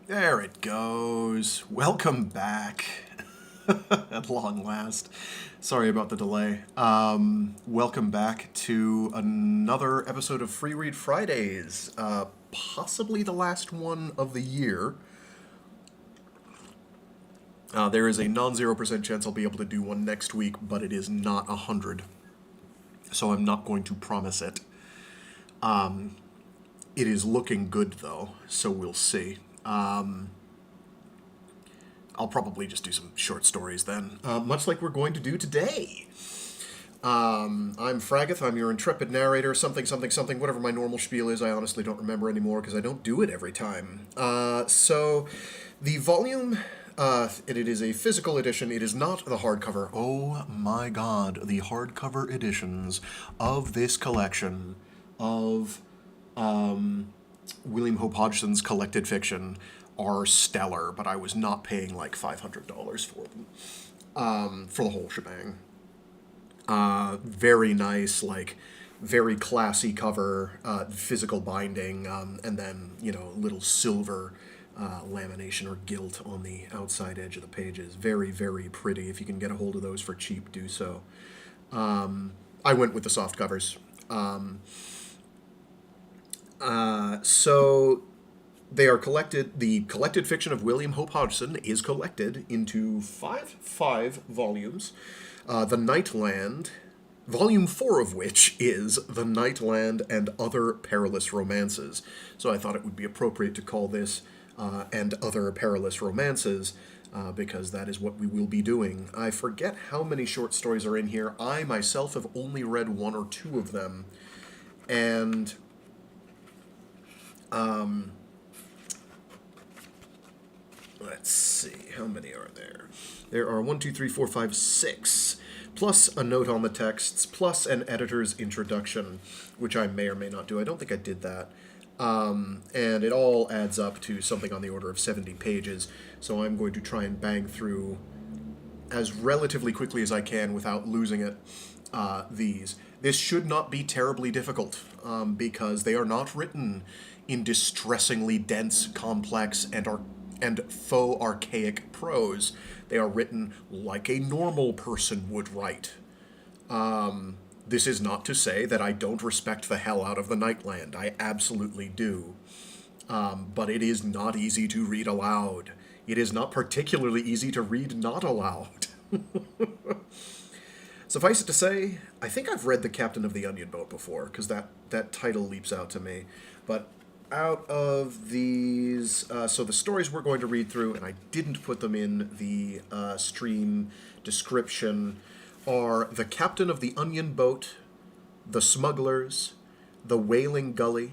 There it goes. Welcome back. At long last. Sorry about the delay. Welcome back to another episode of Free Read Fridays. Possibly the last one of the year. There is a non-0% chance I'll be able to do one next week, but it is not 100. So I'm not going to promise it. It is looking good, though, so we'll see. I'll probably just do some short stories then, much like we're going to do today. I'm Fraggeth, I'm your intrepid narrator, something, whatever my normal spiel is, I honestly don't remember anymore because I don't do it every time. So, the volume, it is a physical edition, it is not the hardcover. Oh my god, the hardcover editions of this collection of William Hope Hodgson's collected fiction are stellar, but I was not paying like $500 for them, for the whole shebang. Very nice, like, very classy cover, physical binding, and then, little silver lamination or gilt on the outside edge of the pages. Very, very pretty. If you can get a hold of those for cheap, do so. I went with the soft covers. So they are collected. The collected fiction of William Hope Hodgson is collected into five volumes. The Nightland, volume 4 of which is The Nightland and Other Perilous Romances. So I thought it would be appropriate to call this And Other Perilous Romances, because that is what we will be doing. I forget how many short stories are in here. I myself have only read one or two of them. And let's see, how many are there? There are 1, 2, 3, 4, 5, 6, plus a note on the texts, plus an editor's introduction, which I may or may not do. I don't think I did that. And it all adds up to something on the order of 70 pages, so I'm going to try and bang through as relatively quickly as I can without losing it, these. This should not be terribly difficult, because they are not written in distressingly dense, complex, and faux archaic prose. They are written like a normal person would write. This is not to say that I don't respect the hell out of the Nightland. I absolutely do. But it is not easy to read aloud. It is not particularly easy to read not aloud. Suffice it to say, I think I've read The Captain of the Onion Boat before, because that title leaps out to me. But out of these, so the stories we're going to read through, and I didn't put them in the stream description, are The Captain of the Onion Boat, The Smugglers, The Wailing Gully,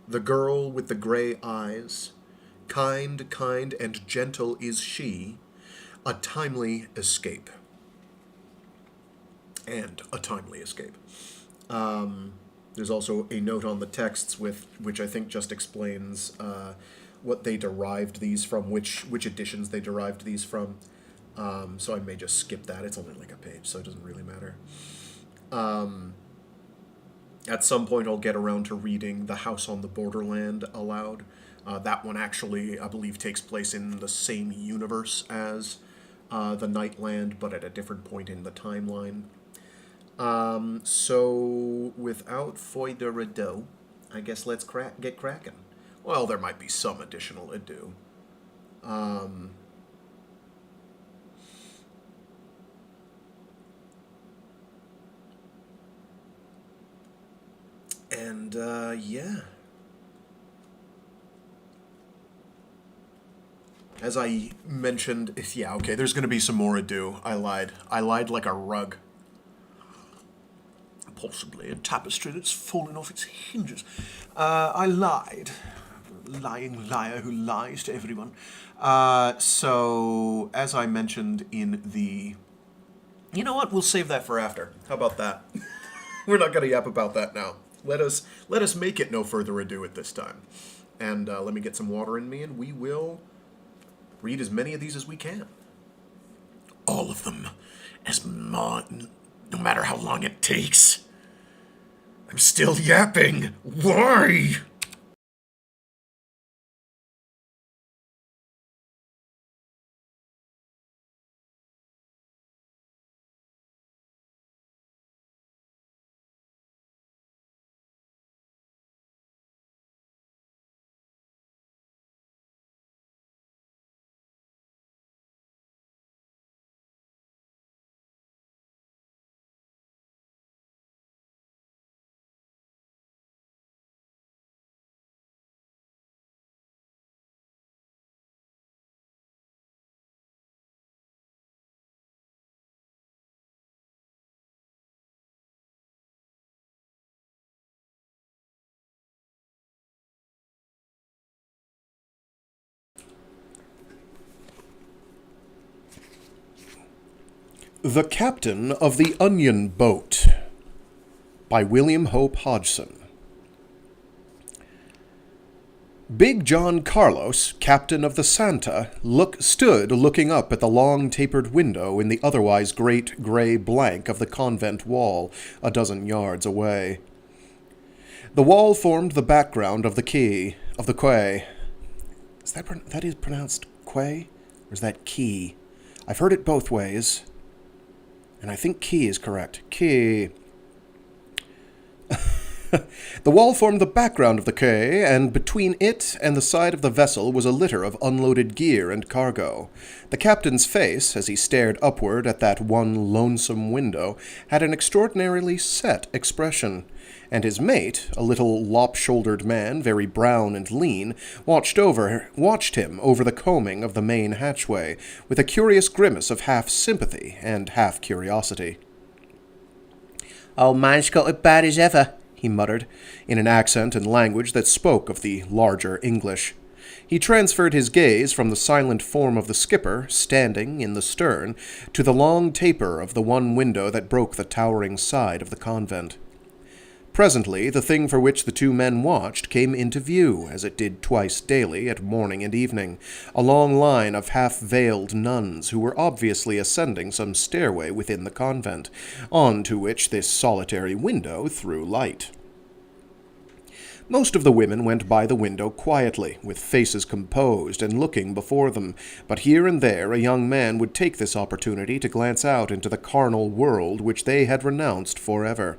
The Girl with the Gray Eyes, Kind, Kind and Gentle is She, A Timely Escape. And A Timely Escape. There's also a note on the texts which I think just explains what they derived these from, which editions they derived these from. So I may just skip that. It's only like a page, so it doesn't really matter. At some point I'll get around to reading The House on the Borderland aloud. That one actually, I believe, takes place in the same universe as The Nightland, but at a different point in the timeline. So, without further ado, I guess let's get cracking. Well, there might be some additional ado. Yeah. As I mentioned, yeah, okay, there's gonna be some more ado. I lied. I lied like a rug. Possibly a tapestry that's fallen off its hinges. I lied. Lying liar who lies to everyone. So, as I mentioned in the... You know what? We'll save that for after. How about that? We're not going to yap about that now. Let us make it no further ado at this time. And let me get some water in me, and we will read as many of these as we can. All of them. No matter how long it takes. I'm still yapping. Why? The Captain of the Onion Boat by William Hope Hodgson. Big John Carlos, captain of the Santa, stood looking up at the long tapered window in the otherwise great gray blank of the convent wall, a dozen yards away. The wall formed the background of the quay. That is pronounced quay? Or is that key? I've heard it both ways. And I think key is correct. Key. The wall formed the background of the quay, and between it and the side of the vessel was a litter of unloaded gear and cargo. The captain's face, as he stared upward at that one lonesome window, had an extraordinarily set expression, and his mate, a little lop-shouldered man, very brown and lean, watched him over the combing of the main hatchway, with a curious grimace of half sympathy and half curiosity. "Old man's got it bad as ever," he muttered, in an accent and language that spoke of the larger English. He transferred his gaze from the silent form of the skipper, standing in the stern, to the long taper of the one window that broke the towering side of the convent. Presently, the thing for which the two men watched came into view, as it did twice daily at morning and evening, a long line of half-veiled nuns who were obviously ascending some stairway within the convent, on to which this solitary window threw light. Most of the women went by the window quietly, with faces composed and looking before them, but here and there a young man would take this opportunity to glance out into the carnal world which they had renounced forever.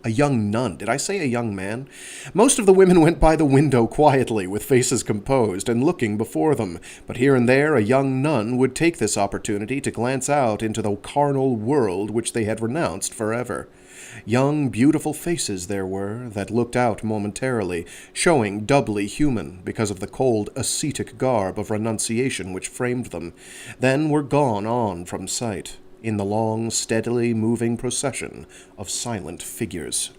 A young nun. Did I say a young man? Most of the women went by the window quietly, with faces composed and looking before them, but here and there a young nun would take this opportunity to glance out into the carnal world which they had renounced forever. Young, beautiful faces there were, that looked out momentarily, showing doubly human because of the cold ascetic garb of renunciation which framed them, then were gone on from sight, in the long, steadily moving procession of silent figures.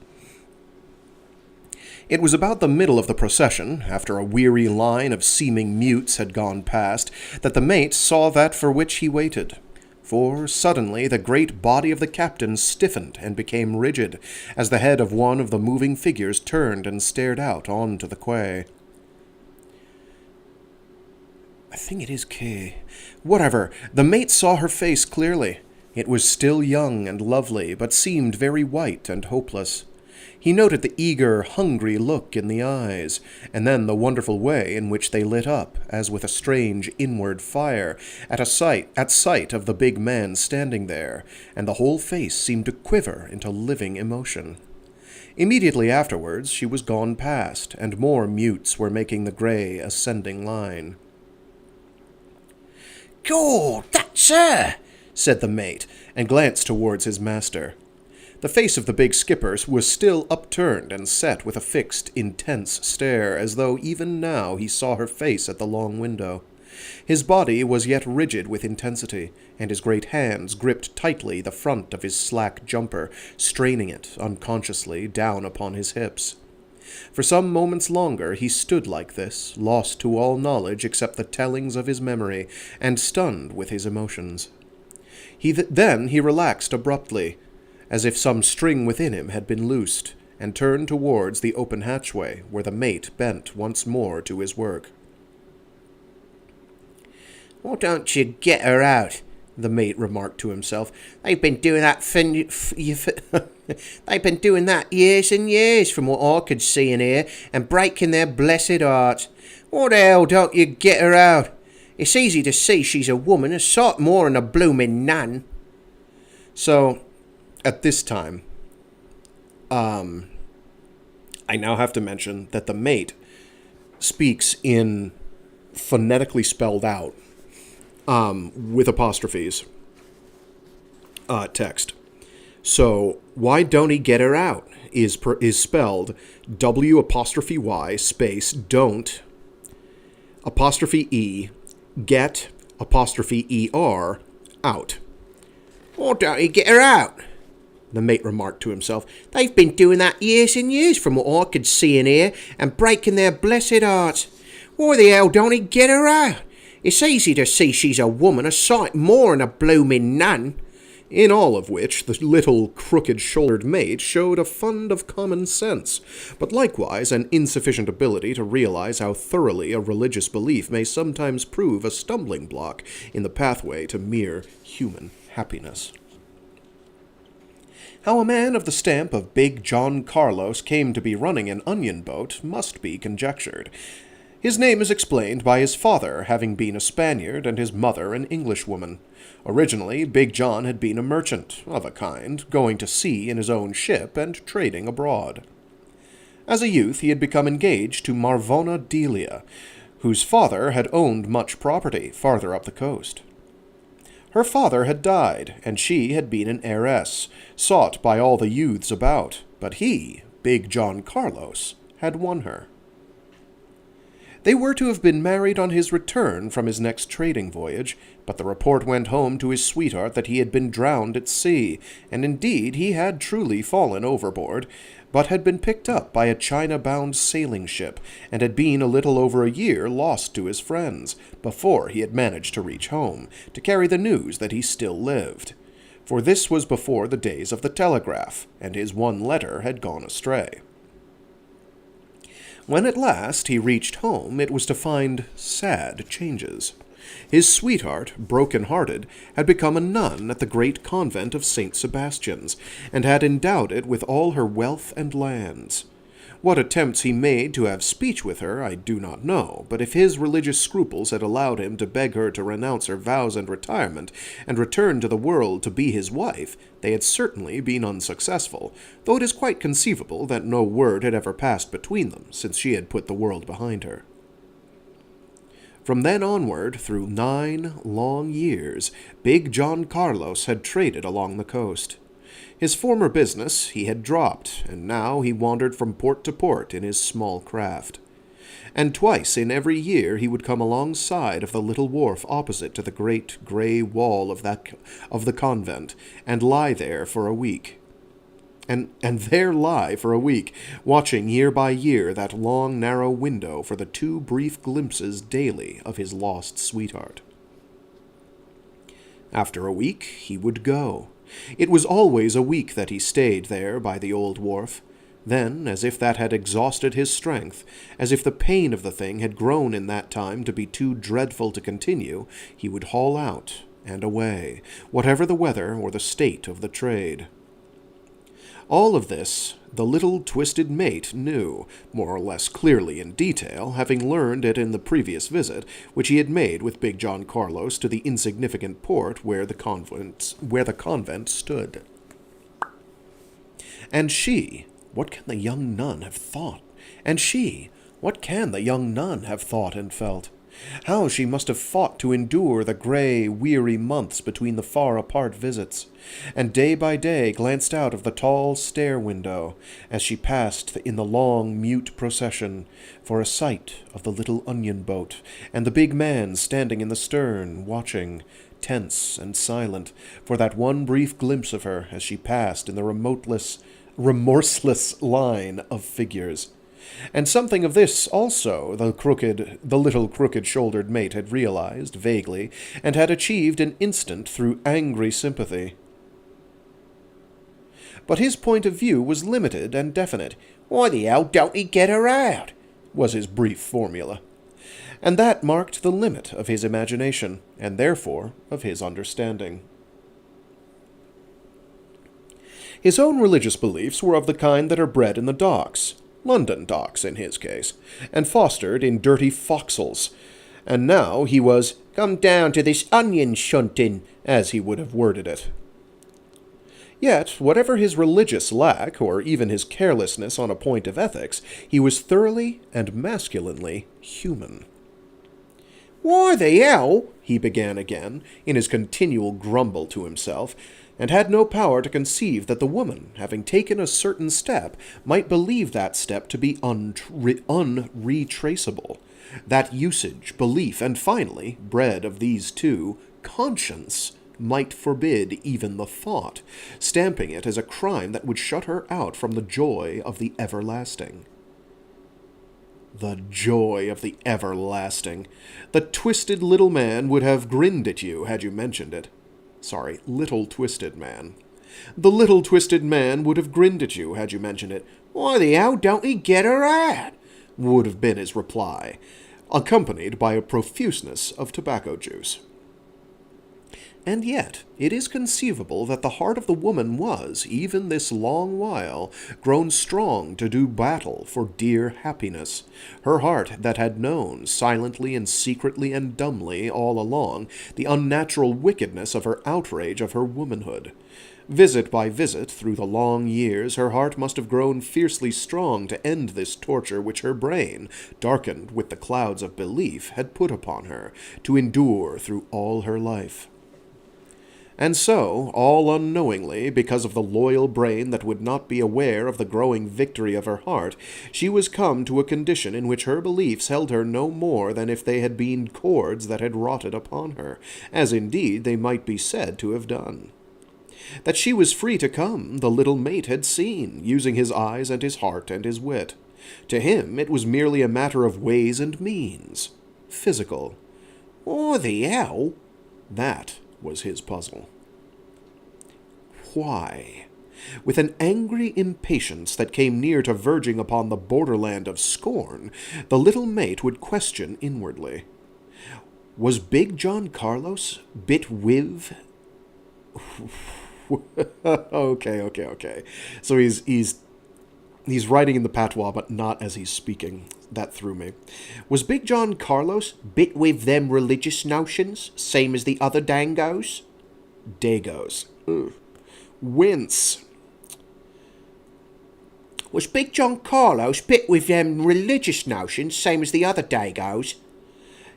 It was about the middle of the procession, after a weary line of seeming mutes had gone past, that the mate saw that for which he waited. For suddenly the great body of the captain stiffened and became rigid, as the head of one of the moving figures turned and stared out on to the quay. I think it is quay. Whatever, the mate saw her face clearly. It was still young and lovely, but seemed very white and hopeless. He noted the eager, hungry look in the eyes, and then the wonderful way in which they lit up, as with a strange inward fire, at sight of the big man standing there, and the whole face seemed to quiver into living emotion. Immediately afterwards she was gone past, and more mutes were making the grey ascending line. "God, that's her!" said the mate, and glanced towards his master. The face of the big skipper was still upturned and set with a fixed, intense stare, as though even now he saw her face at the long window. His body was yet rigid with intensity, and his great hands gripped tightly the front of his slack jumper, straining it, unconsciously, down upon his hips. For some moments longer he stood like this, lost to all knowledge except the tellings of his memory, and stunned with his emotions. Then he relaxed abruptly, as if some string within him had been loosed, and turned towards the open hatchway, where the mate bent once more to his work. "Why don't you get her out?" the mate remarked to himself. "They've been doing that they've been doing that years and years, from what I could see and hear, and breaking their blessed hearts. What the hell don't you get her out? It's easy to see she's a woman, a sight more than a blooming nun." So, at this time, I now have to mention that the mate speaks in phonetically spelled out, with apostrophes, text. So, why don't he get her out is spelled W''Y space don't apostrophe get ''ER out. "Why don't he get her out?" the mate remarked to himself. "They've been doing that years and years, from what I could see and hear, and breaking their blessed hearts. Why the hell don't he get her out? It's easy to see she's a woman, a sight more'n a bloomin' nun. In all of which the little crooked-shouldered mate showed a fund of common sense, but likewise an insufficient ability to realize how thoroughly a religious belief may sometimes prove a stumbling block in the pathway to mere human happiness. How a man of the stamp of Big John Carlos came to be running an onion boat must be conjectured. His name is explained by his father having been a Spaniard and his mother an Englishwoman. Originally, Big John had been a merchant, of a kind, going to sea in his own ship and trading abroad. As a youth he had become engaged to Marvona Delia, whose father had owned much property farther up the coast. Her father had died, and she had been an heiress, sought by all the youths about, but he, Big John Carlos, had won her. They were to have been married on his return from his next trading voyage, but the report went home to his sweetheart that he had been drowned at sea, and indeed he had truly fallen overboard, but had been picked up by a China-bound sailing ship, and had been a little over a year lost to his friends, before he had managed to reach home, to carry the news that he still lived. For this was before the days of the telegraph, and his one letter had gone astray. When at last he reached home, it was to find sad changes. His sweetheart, broken-hearted, had become a nun at the great convent of St. Sebastian's, and had endowed it with all her wealth and lands. What attempts he made to have speech with her I do not know, but if his religious scruples had allowed him to beg her to renounce her vows and retirement, and return to the world to be his wife, they had certainly been unsuccessful, though it is quite conceivable that no word had ever passed between them, since she had put the world behind her. From then onward, through 9 long years, Big John Carlos had traded along the coast. His former business he had dropped, and now he wandered from port to port in his small craft. And twice in every year he would come alongside of the little wharf opposite to the great grey wall of the convent, and lie there for a week. And there lie for a week, watching year by year that long narrow window for the 2 brief glimpses daily of his lost sweetheart. After a week he would go. It was always a week that he stayed there by the old wharf. Then, as if that had exhausted his strength, as if the pain of the thing had grown in that time to be too dreadful to continue, he would haul out and away, whatever the weather or the state of the trade. All of this the little twisted mate knew, more or less clearly in detail, having learned it in the previous visit, which he had made with Big John Carlos to the insignificant port where the convent stood. And she, what can the young nun have thought? And she, what can the young nun have thought and felt? How she must have fought to endure the grey, weary months between the far-apart visits, and day by day glanced out of the tall stair-window, as she passed in the long, mute procession, for a sight of the little onion boat, and the big man standing in the stern, watching, tense and silent, for that one brief glimpse of her as she passed in the remorseless line of figures. And something of this also the little crooked-shouldered mate had realized, vaguely, and had achieved an instant through angry sympathy. But his point of view was limited and definite. "Why the hell don't he get her out?" was his brief formula. And that marked the limit of his imagination, and therefore of his understanding. His own religious beliefs were of the kind that are bred in the docks, London docks in his case, and fostered in dirty forecastles, and now he was "come down to this onion shunting," as he would have worded it. Yet, whatever his religious lack, or even his carelessness on a point of ethics, he was thoroughly and masculinely human. "Why the hell," he began again, in his continual grumble to himself, and had no power to conceive that the woman, having taken a certain step, might believe that step to be unretraceable, that usage, belief, and finally, bred of these two, conscience, might forbid even the thought, stamping it as a crime that would shut her out from the joy of the everlasting. The joy of the everlasting. The twisted little man would have grinned at you had you mentioned it. Sorry, little twisted man. The little twisted man would have grinned at you had you mentioned it. Why the hell don't he get her out? Would have been his reply, accompanied by a profuseness of tobacco juice. And yet, it is conceivable that the heart of the woman was, even this long while, grown strong to do battle for dear happiness. Her heart that had known, silently and secretly and dumbly, all along, the unnatural wickedness of her outrage of her womanhood. Visit by visit, through the long years, her heart must have grown fiercely strong to end this torture which her brain, darkened with the clouds of belief, had put upon her, to endure through all her life. And so, all unknowingly, because of the loyal brain that would not be aware of the growing victory of her heart, she was come to a condition in which her beliefs held her no more than if they had been cords that had rotted upon her, as indeed they might be said to have done. That she was free to come, the little mate had seen, using his eyes and his heart and his wit. To him it was merely a matter of ways and means. Physical. Or the hell? That was his puzzle. Why? With an angry impatience that came near to verging upon the borderland of scorn, the little mate would question inwardly. Was Big John Carlos bit with... Okay. So he's writing in the patois, but not as he's speaking. That threw me. Was Big John Carlos bit with them religious notions, same as the other dangos? Dagos. Ugh. Wince. Was Big John Carlos bit with them religious notions, same as the other dagos?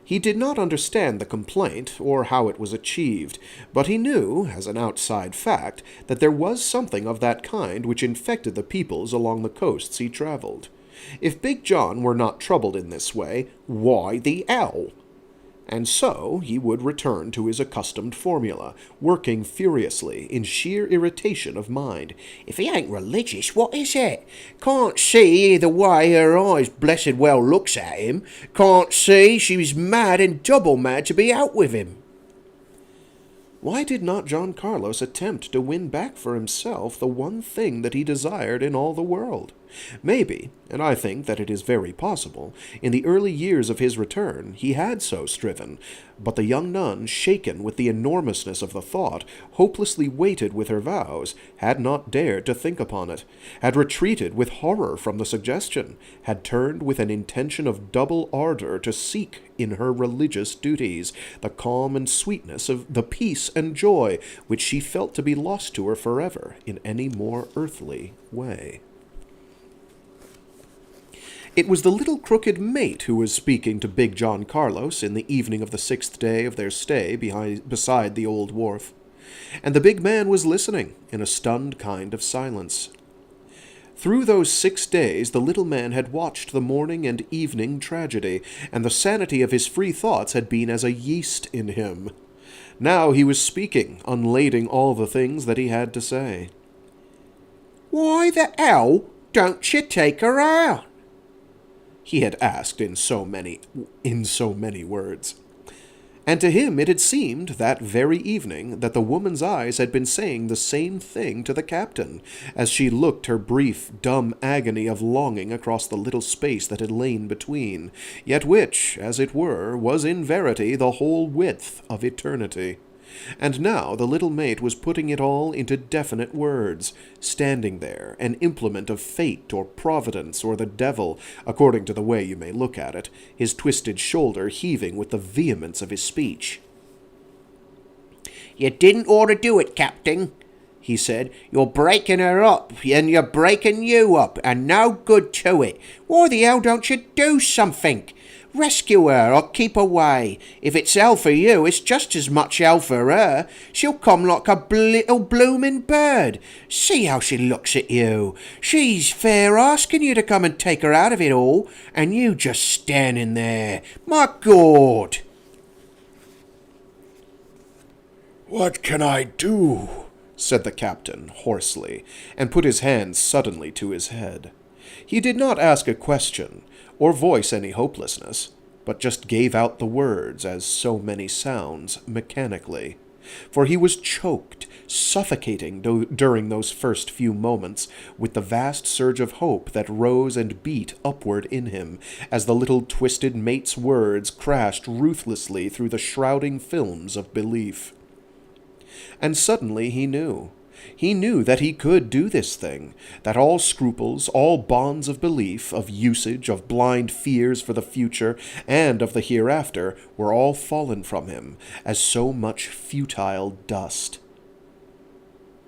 He did not understand the complaint, or how it was achieved, but he knew, as an outside fact, that there was something of that kind which infected the peoples along the coasts he travelled. If Big John were not troubled in this way, why the hell? And so he would return to his accustomed formula, working furiously, in sheer irritation of mind. If he ain't religious, what is it? Can't see the way her eyes blessed well looks at him. Can't see she was mad and double mad to be out with him. Why did not John Carlos attempt to win back for himself the one thing that he desired in all the world? Maybe, and I think that it is very possible, in the early years of his return he had so striven, but the young nun, shaken with the enormousness of the thought, hopelessly weighted with her vows, had not dared to think upon it, had retreated with horror from the suggestion, had turned with an intention of double ardor to seek in her religious duties the calm and sweetness of the peace and joy which she felt to be lost to her forever in any more earthly way. It was the little crooked mate who was speaking to Big John Carlos in the evening of the 6th day of their stay beside the old wharf, and the big man was listening in a stunned kind of silence. Through those 6 days the little man had watched the morning and evening tragedy, and the sanity of his free thoughts had been as a yeast in him. Now he was speaking, unlading all the things that he had to say. "Why the hell don't you take her out?" he had asked in so many words. And to him it had seemed that very evening that the woman's eyes had been saying the same thing to the captain, as she looked her brief, dumb agony of longing across the little space that had lain between, yet which, as it were, was in verity the whole width of eternity. And now the little mate was putting it all into definite words, standing there, an implement of fate or providence or the devil, according to the way you may look at it, his twisted shoulder heaving with the vehemence of his speech. "You didn't ought to do it, Captain," he said. "You're breaking her up, and you're breaking you up, and no good to it. Why the hell don't you do something? Rescue her or keep away. If it's hell for you, it's just as much hell for her. She'll come like a little bloomin' bird. See how she looks at you. She's fair asking you to come and take her out of it all, and you just standing there. My God!" "What can I do?" said the captain hoarsely, and put his hand suddenly to his head. He did not ask a question, or voice any hopelessness, but just gave out the words as so many sounds mechanically. For he was choked, suffocating during those first few moments with the vast surge of hope that rose and beat upward in him as the little twisted mate's words crashed ruthlessly through the shrouding films of belief. And suddenly he knew. He knew that he could do this thing, that all scruples, all bonds of belief, of usage, of blind fears for the future and of the hereafter were all fallen from him as so much futile dust.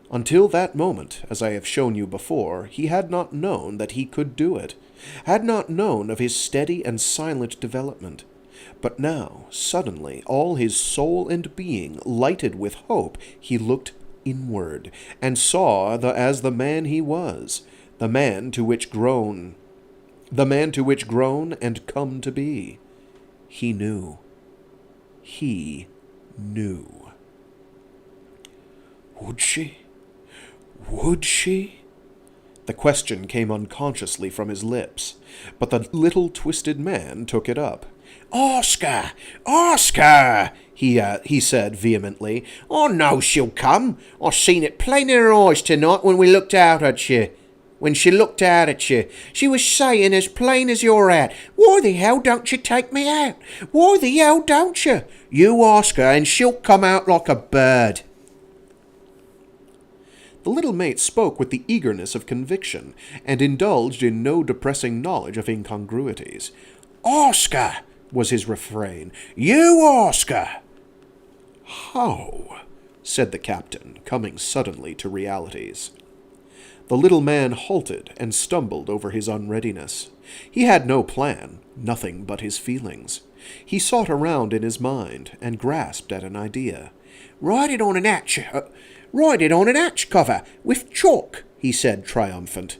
Until that moment, as I have shown you before, he had not known that he could do it, had not known of his steady and silent development. But now, suddenly, all his soul and being lighted with hope, he looked inward, and saw as the man he was, the man to which grown and come to be. He knew. He knew. Would she? Would she? The question came unconsciously from his lips, but the little twisted man took it up. "Oscar! Oscar!" he said vehemently. "I know she'll come. I seen it plain in her eyes tonight when we looked out at you. When she looked out at you, she was saying as plain as you're out, 'Why the hell don't you take me out? Why the hell don't you? You ask her and she'll come out like a bird.'" The little mate spoke with the eagerness of conviction, and indulged in no depressing knowledge of incongruities. "Oscar!" was his refrain. "You, Oscar!" "How?" said the captain, coming suddenly to realities. The little man halted and stumbled over his unreadiness. He had no plan, nothing but his feelings. He sought around in his mind, and grasped at an idea. Write it on an hatch cover, with chalk," he said, triumphant.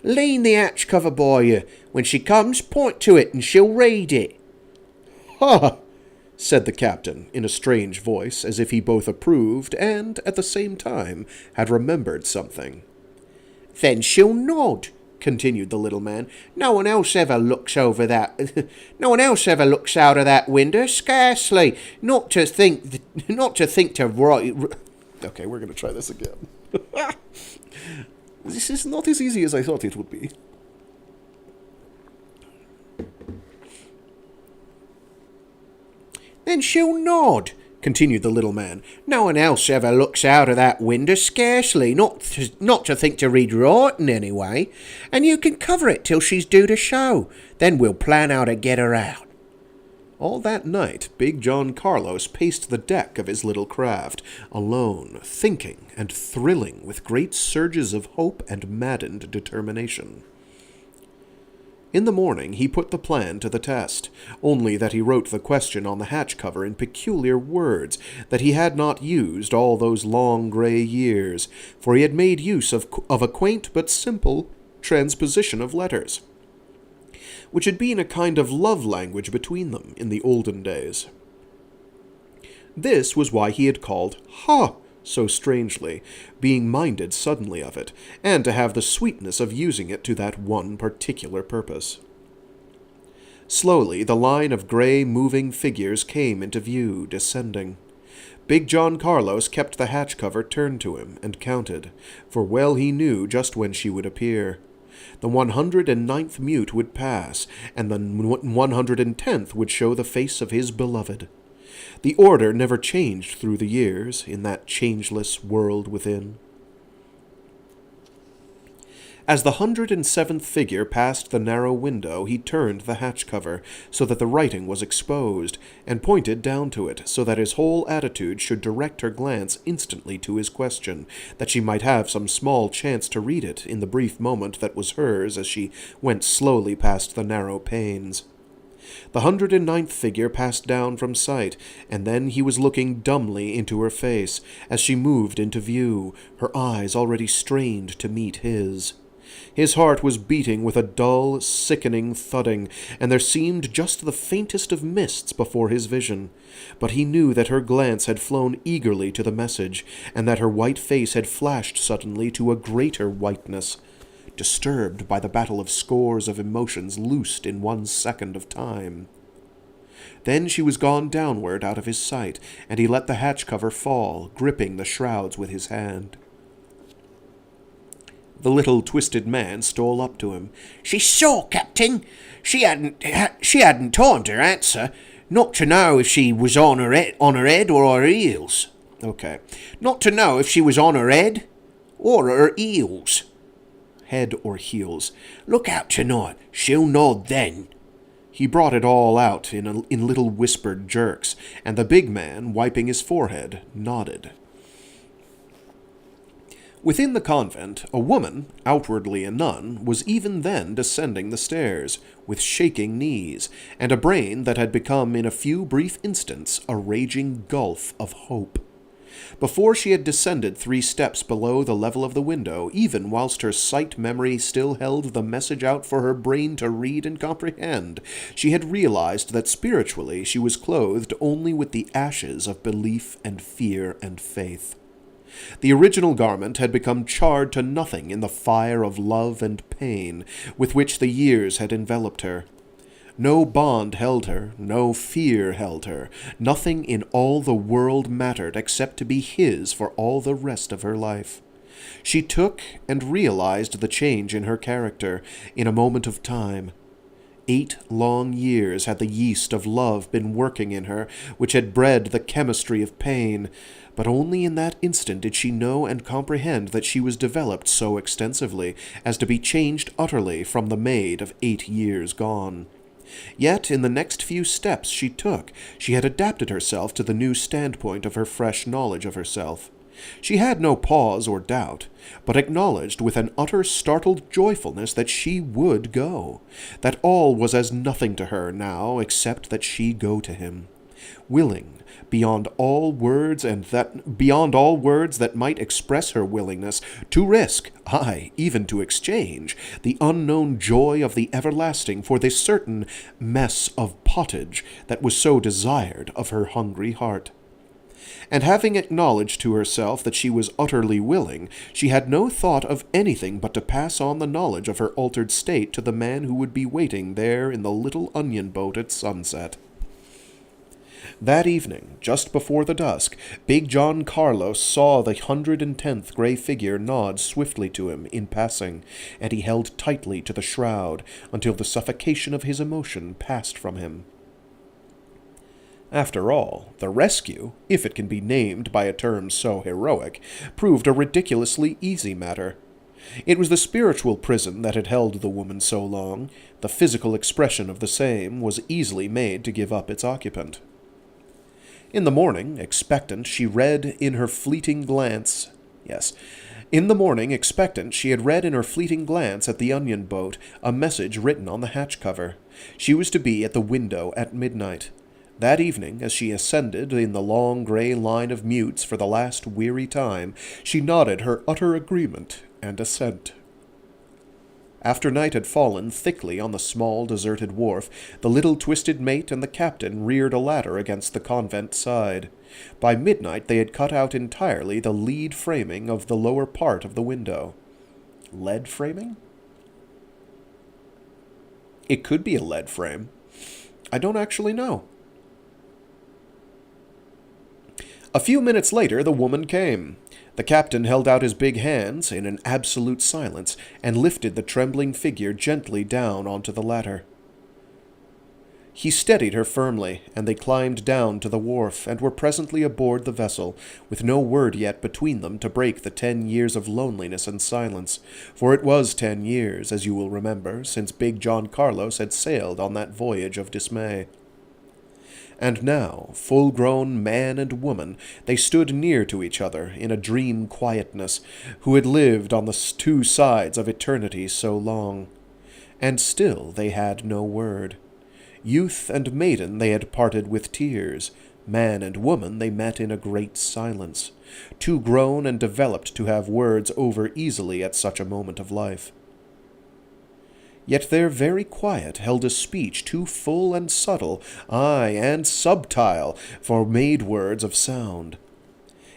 "Lean the hatch cover by you. When she comes, point to it, and she'll read it." "Ha!" said the captain, in a strange voice, as if he both approved and, at the same time, had remembered something. "Then she'll nod," continued the little man. "No one else ever looks over that. No one else ever looks out of that window. Scarcely. Not to think to write." Okay, we're going to try this again. This is not as easy as I thought it would be. "Then she'll nod," continued the little man. "No one else ever looks out of that window, scarcely, not to think to read writing anyway. And you can cover it till she's due to show. Then we'll plan how to get her out." All that night, Big John Carlos paced the deck of his little craft, alone, thinking and thrilling with great surges of hope and maddened determination. In the morning he put the plan to the test, only that he wrote the question on the hatch cover in peculiar words that he had not used all those long grey years, for he had made use of a quaint but simple transposition of letters, which had been a kind of love language between them in the olden days. This was why he had called "Ha!" so strangely, being minded suddenly of it, and to have the sweetness of using it to that one particular purpose. Slowly the line of grey moving figures came into view, descending. Big John Carlos kept the hatch cover turned to him, and counted, for well he knew just when she would appear. The 109th mute would pass, and the 110th would show the face of his beloved. The order never changed through the years, in that changeless world within. As the 107th figure passed the narrow window, he turned the hatch cover, so that the writing was exposed, and pointed down to it, so that his whole attitude should direct her glance instantly to his question, that she might have some small chance to read it in the brief moment that was hers as she went slowly past the narrow panes. The 109th figure passed down from sight, and then he was looking dumbly into her face, as she moved into view, her eyes already strained to meet his. His heart was beating with a dull, sickening thudding, and there seemed just the faintest of mists before his vision. But he knew that her glance had flown eagerly to the message, and that her white face had flashed suddenly to a greater whiteness, disturbed by the battle of scores of emotions loosed in 1 second of time. Then she was gone downward out of his sight, and he let the hatch cover fall, gripping the shrouds with his hand. The little twisted man stole up to him. "She's sore, Captain. She hadn't told her answer. Not to know if she was on her head or her heels." Okay. "Not to know if she was on her head or her heels." Head or heels. "Look out tonight. She'll nod then." He brought it all out in little whispered jerks, and the big man, wiping his forehead, nodded. Within the convent, a woman, outwardly a nun, was even then descending the stairs, with shaking knees, and a brain that had become in a few brief instants a raging gulf of hope. Before she had descended 3 steps below the level of the window, even whilst her sight memory still held the message out for her brain to read and comprehend, she had realized that spiritually she was clothed only with the ashes of belief and fear and faith. The original garment had become charred to nothing in the fire of love and pain with which the years had enveloped her. No bond held her, no fear held her, nothing in all the world mattered except to be his for all the rest of her life. She took and realized the change in her character in a moment of time. 8 long years had the yeast of love been working in her, which had bred the chemistry of pain, but only in that instant did she know and comprehend that she was developed so extensively as to be changed utterly from the maid of 8 years gone. Yet in the next few steps she took, she had adapted herself to the new standpoint of her fresh knowledge of herself. She had no pause or doubt, but acknowledged with an utter startled joyfulness that she would go, that all was as nothing to her now except that she go to him, willing, beyond all words that might express her willingness, to risk, aye, even to exchange, the unknown joy of the everlasting for this certain mess of pottage that was so desired of her hungry heart. And having acknowledged to herself that she was utterly willing, she had no thought of anything but to pass on the knowledge of her altered state to the man who would be waiting there in the little onion boat at sunset. That evening, just before the dusk, Big John Carlos saw the 110th gray figure nod swiftly to him in passing, and he held tightly to the shroud until the suffocation of his emotion passed from him. After all, the rescue, if it can be named by a term so heroic, proved a ridiculously easy matter. It was the spiritual prison that had held the woman so long. The physical expression of the same was easily made to give up its occupant. In the morning, expectant, she read in her fleeting glance... In the morning, expectant, she had read in her fleeting glance at the onion boat a message written on the hatch cover. She was to be at the window at midnight. That evening, as she ascended in the long grey line of mutes for the last weary time, she nodded her utter agreement and assent. After night had fallen thickly on the small deserted wharf, the little twisted mate and the captain reared a ladder against the convent side. By midnight they had cut out entirely the lead framing of the lower part of the window. Lead framing? It could be a lead frame. I don't actually know. A few minutes later the woman came. The captain held out his big hands in an absolute silence and lifted the trembling figure gently down onto the ladder. He steadied her firmly, and they climbed down to the wharf and were presently aboard the vessel, with no word yet between them to break the 10 years of loneliness and silence, for it was 10 years, as you will remember, since Big John Carlos had sailed on that voyage of dismay. And now, full-grown man and woman, they stood near to each other in a dream quietness, who had lived on the 2 sides of eternity so long. And still they had no word. Youth and maiden they had parted with tears. Man and woman they met in a great silence, too grown and developed to have words over easily at such a moment of life. Yet their very quiet held a speech too full and subtle, aye, and subtile, for made words of sound.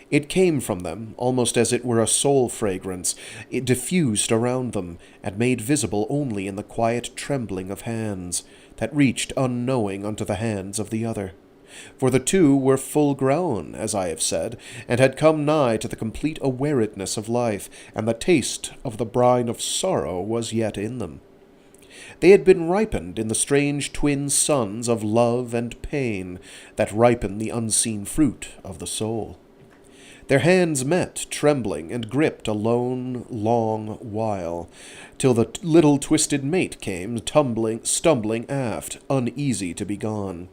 It came from them, almost as it were a soul fragrance. It diffused around them, and made visible only in the quiet trembling of hands, that reached unknowing unto the hands of the other. For the two were full grown, as I have said, and had come nigh to the complete awareness of life, and the taste of the brine of sorrow was yet in them. They had been ripened in the strange twin suns of love and pain, that ripen the unseen fruit of the soul. Their hands met, trembling, and gripped a long while, till the little twisted mate came, stumbling aft, uneasy to be gone.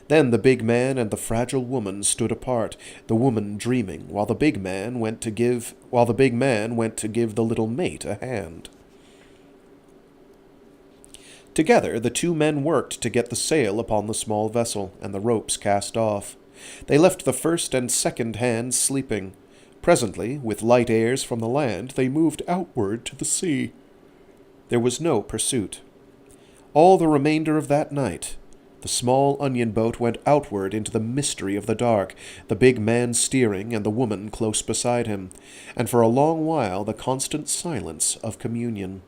Then the big man and the fragile woman stood apart, the woman dreaming, while the big man went to give the little mate a hand. Together the two men worked to get the sail upon the small vessel, and the ropes cast off. They left the first and second hands sleeping. Presently, with light airs from the land, they moved outward to the sea. There was no pursuit. All the remainder of that night, the small onion boat went outward into the mystery of the dark, the big man steering and the woman close beside him, and for a long while the constant silence of communion.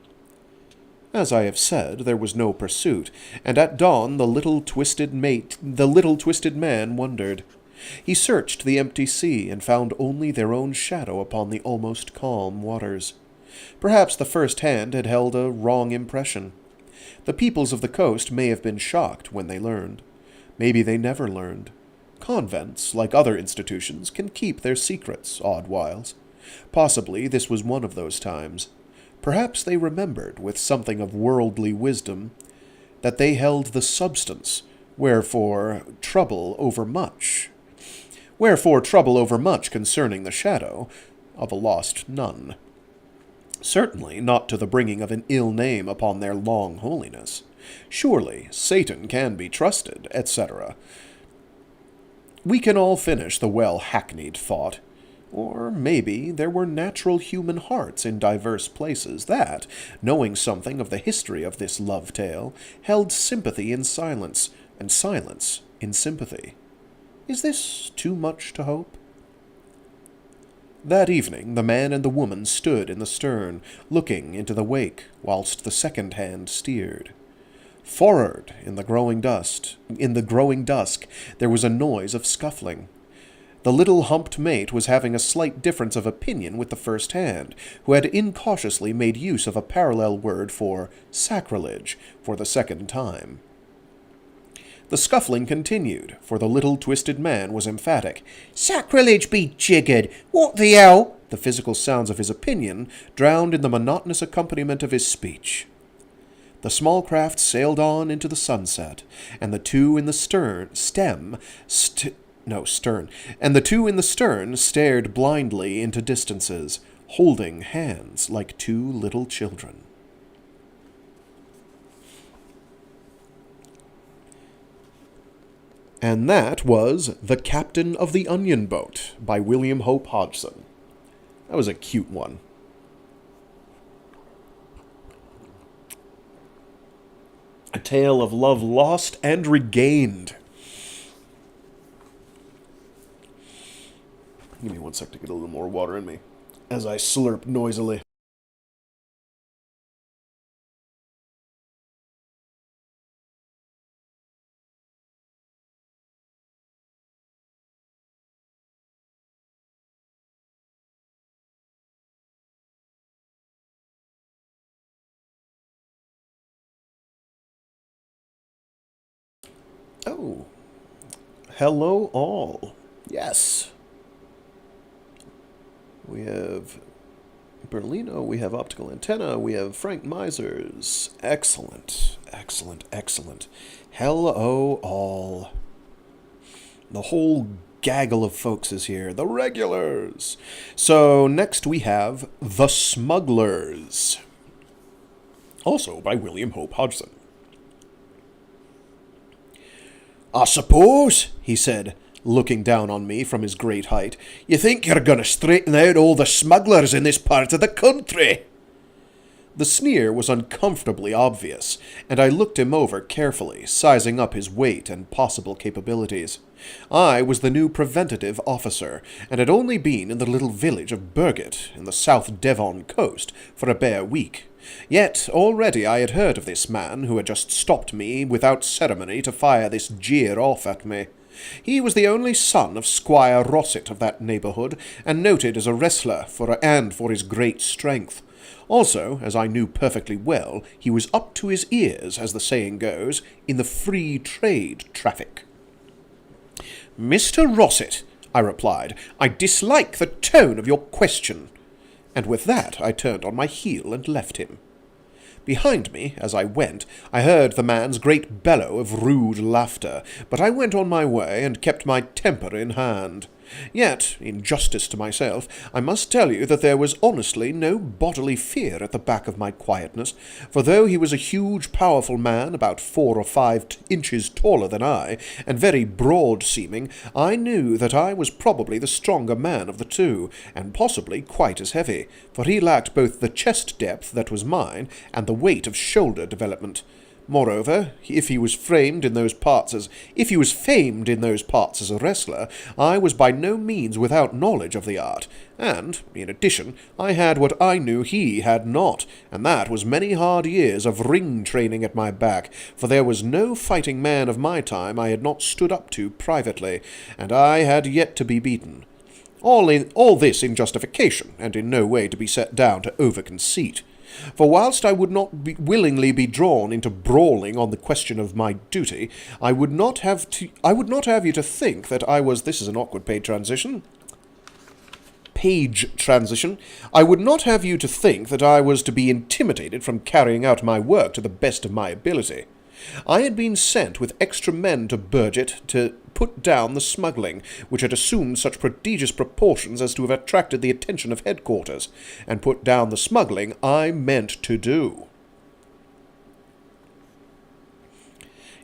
As I have said, there was no pursuit, and at dawn the little twisted man wondered. He searched the empty sea, and found only their own shadow upon the almost calm waters. Perhaps the first hand had held a wrong impression. The peoples of the coast may have been shocked when they learned. Maybe they never learned. Convents, like other institutions, can keep their secrets, odd whiles. Possibly this was one of those times. Perhaps they remembered, with something of worldly wisdom, that they held the substance, wherefore trouble overmuch concerning the shadow of a lost nun. Certainly not to the bringing of an ill name upon their long holiness. Surely Satan can be trusted, etc. We can all finish the well-hackneyed thought. Or maybe there were natural human hearts in diverse places that, knowing something of the history of this love tale, held sympathy in silence, and silence in sympathy. Is this too much to hope? That evening the man and the woman stood in the stern, looking into the wake, whilst the second hand steered. Forward, in the growing dusk, there was a noise of scuffling. The little humped mate was having a slight difference of opinion with the first hand, who had incautiously made use of a parallel word for sacrilege for the second time. The scuffling continued, for the little twisted man was emphatic. "Sacrilege be jiggered! What the hell?" The physical sounds of his opinion drowned in the monotonous accompaniment of his speech. The small craft sailed on into the sunset, and the two in the stern stared blindly into distances, holding hands like two little children. And that was The Captain of the Onion Boat by William Hope Hodgson. That was a cute one. A tale of love lost and regained. Give me 1 sec to get a little more water in me as I slurp noisily. Oh, hello all. Yes. We have Berlino, we have Optical Antenna, we have Frank Misers. Excellent, excellent, excellent. Hello all. The whole gaggle of folks is here, the regulars. So next we have The Smugglers, also by William Hope Hodgson. "I suppose," he said, looking down on me from his great height, "you think you're going to straighten out all the smugglers in this part of the country." The sneer was uncomfortably obvious, and I looked him over carefully, sizing up his weight and possible capabilities. I was the new preventative officer, and had only been in the little village of Burgett, in the South Devon coast, for a bare week. Yet already I had heard of this man who had just stopped me without ceremony to fire this jeer off at me. He was the only son of Squire Rossett of that neighbourhood, and noted as a wrestler for his great strength. Also, as I knew perfectly well, he was up to his ears, as the saying goes, in the free trade traffic. "Mr. Rossett," I replied, "I dislike the tone of your question." And with that I turned on my heel and left him. Behind me, as I went, I heard the man's great bellow of rude laughter, but I went on my way and kept my temper in hand. Yet, in justice to myself, I must tell you that there was honestly no bodily fear at the back of my quietness, for though he was a huge, powerful man, about 4 or 5 inches taller than I, and very broad-seeming, I knew that I was probably the stronger man of the two, and possibly quite as heavy, for he lacked both the chest depth that was mine, and the weight of shoulder development. Moreover, if he was famed in those parts as a wrestler, I was by no means without knowledge of the art, and, in addition, I had what I knew he had not, and that was many hard years of ring training at my back, for there was no fighting man of my time I had not stood up to privately, and I had yet to be beaten. All this in justification, and in no way to be set down to over-conceit. For whilst I would not willingly be drawn into brawling on the question of my duty, I would not have you to think that I was— this is an awkward page transition. I would not have you to think that I was to be intimidated from carrying out my work to the best of my ability. I had been sent with extra men to Burgett to put down the smuggling, which had assumed such prodigious proportions as to have attracted the attention of headquarters, and put down the smuggling I meant to do.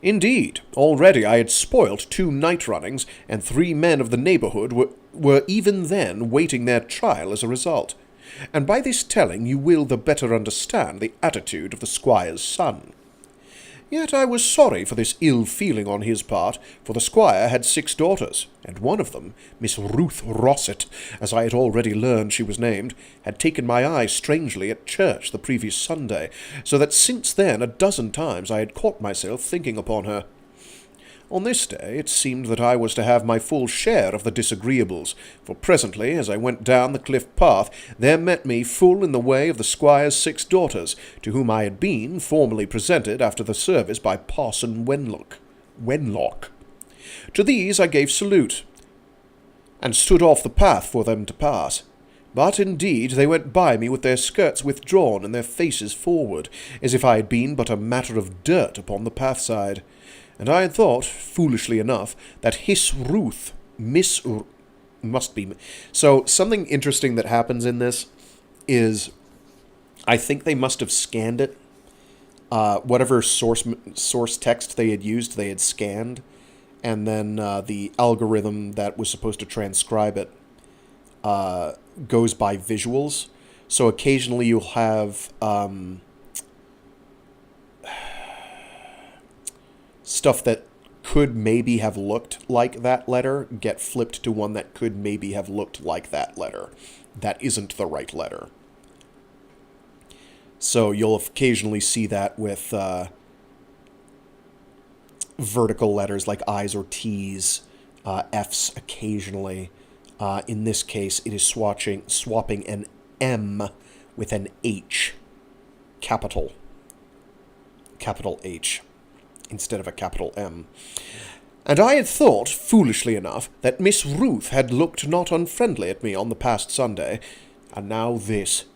Indeed, already I had spoilt 2 night runnings, and 3 men of the neighbourhood were even then waiting their trial as a result. And by this telling you will the better understand the attitude of the squire's son. Yet I was sorry for this ill feeling on his part, for the squire had 6 daughters, and one of them, Miss Ruth Rossett, as I had already learned she was named, had taken my eye strangely at church the previous Sunday, so that since then 12 times I had caught myself thinking upon her. On this day it seemed that I was to have my full share of the disagreeables, for presently, as I went down the cliff path, there met me full in the way of the squire's 6 daughters, to whom I had been formally presented after the service by Parson Wenlock. To these I gave salute, and stood off the path for them to pass. But indeed they went by me with their skirts withdrawn and their faces forward, as if I had been but a matter of dirt upon the pathside. And I had thought, foolishly enough, that must be. So something interesting that happens in this is, I think they must have scanned it. Whatever source text they had used, they had scanned, and then the algorithm that was supposed to transcribe it goes by visuals. So occasionally you'll have stuff that could maybe have looked like that letter get flipped to one that could maybe have looked like that letter. That isn't the right letter. So you'll occasionally see that with vertical letters like I's or T's, F's occasionally. In this case, it is swapping an M with an H, capital H, instead of a capital M. And I had thought, foolishly enough, that Miss Ruth had looked not unfriendly at me on the past Sunday, and now this.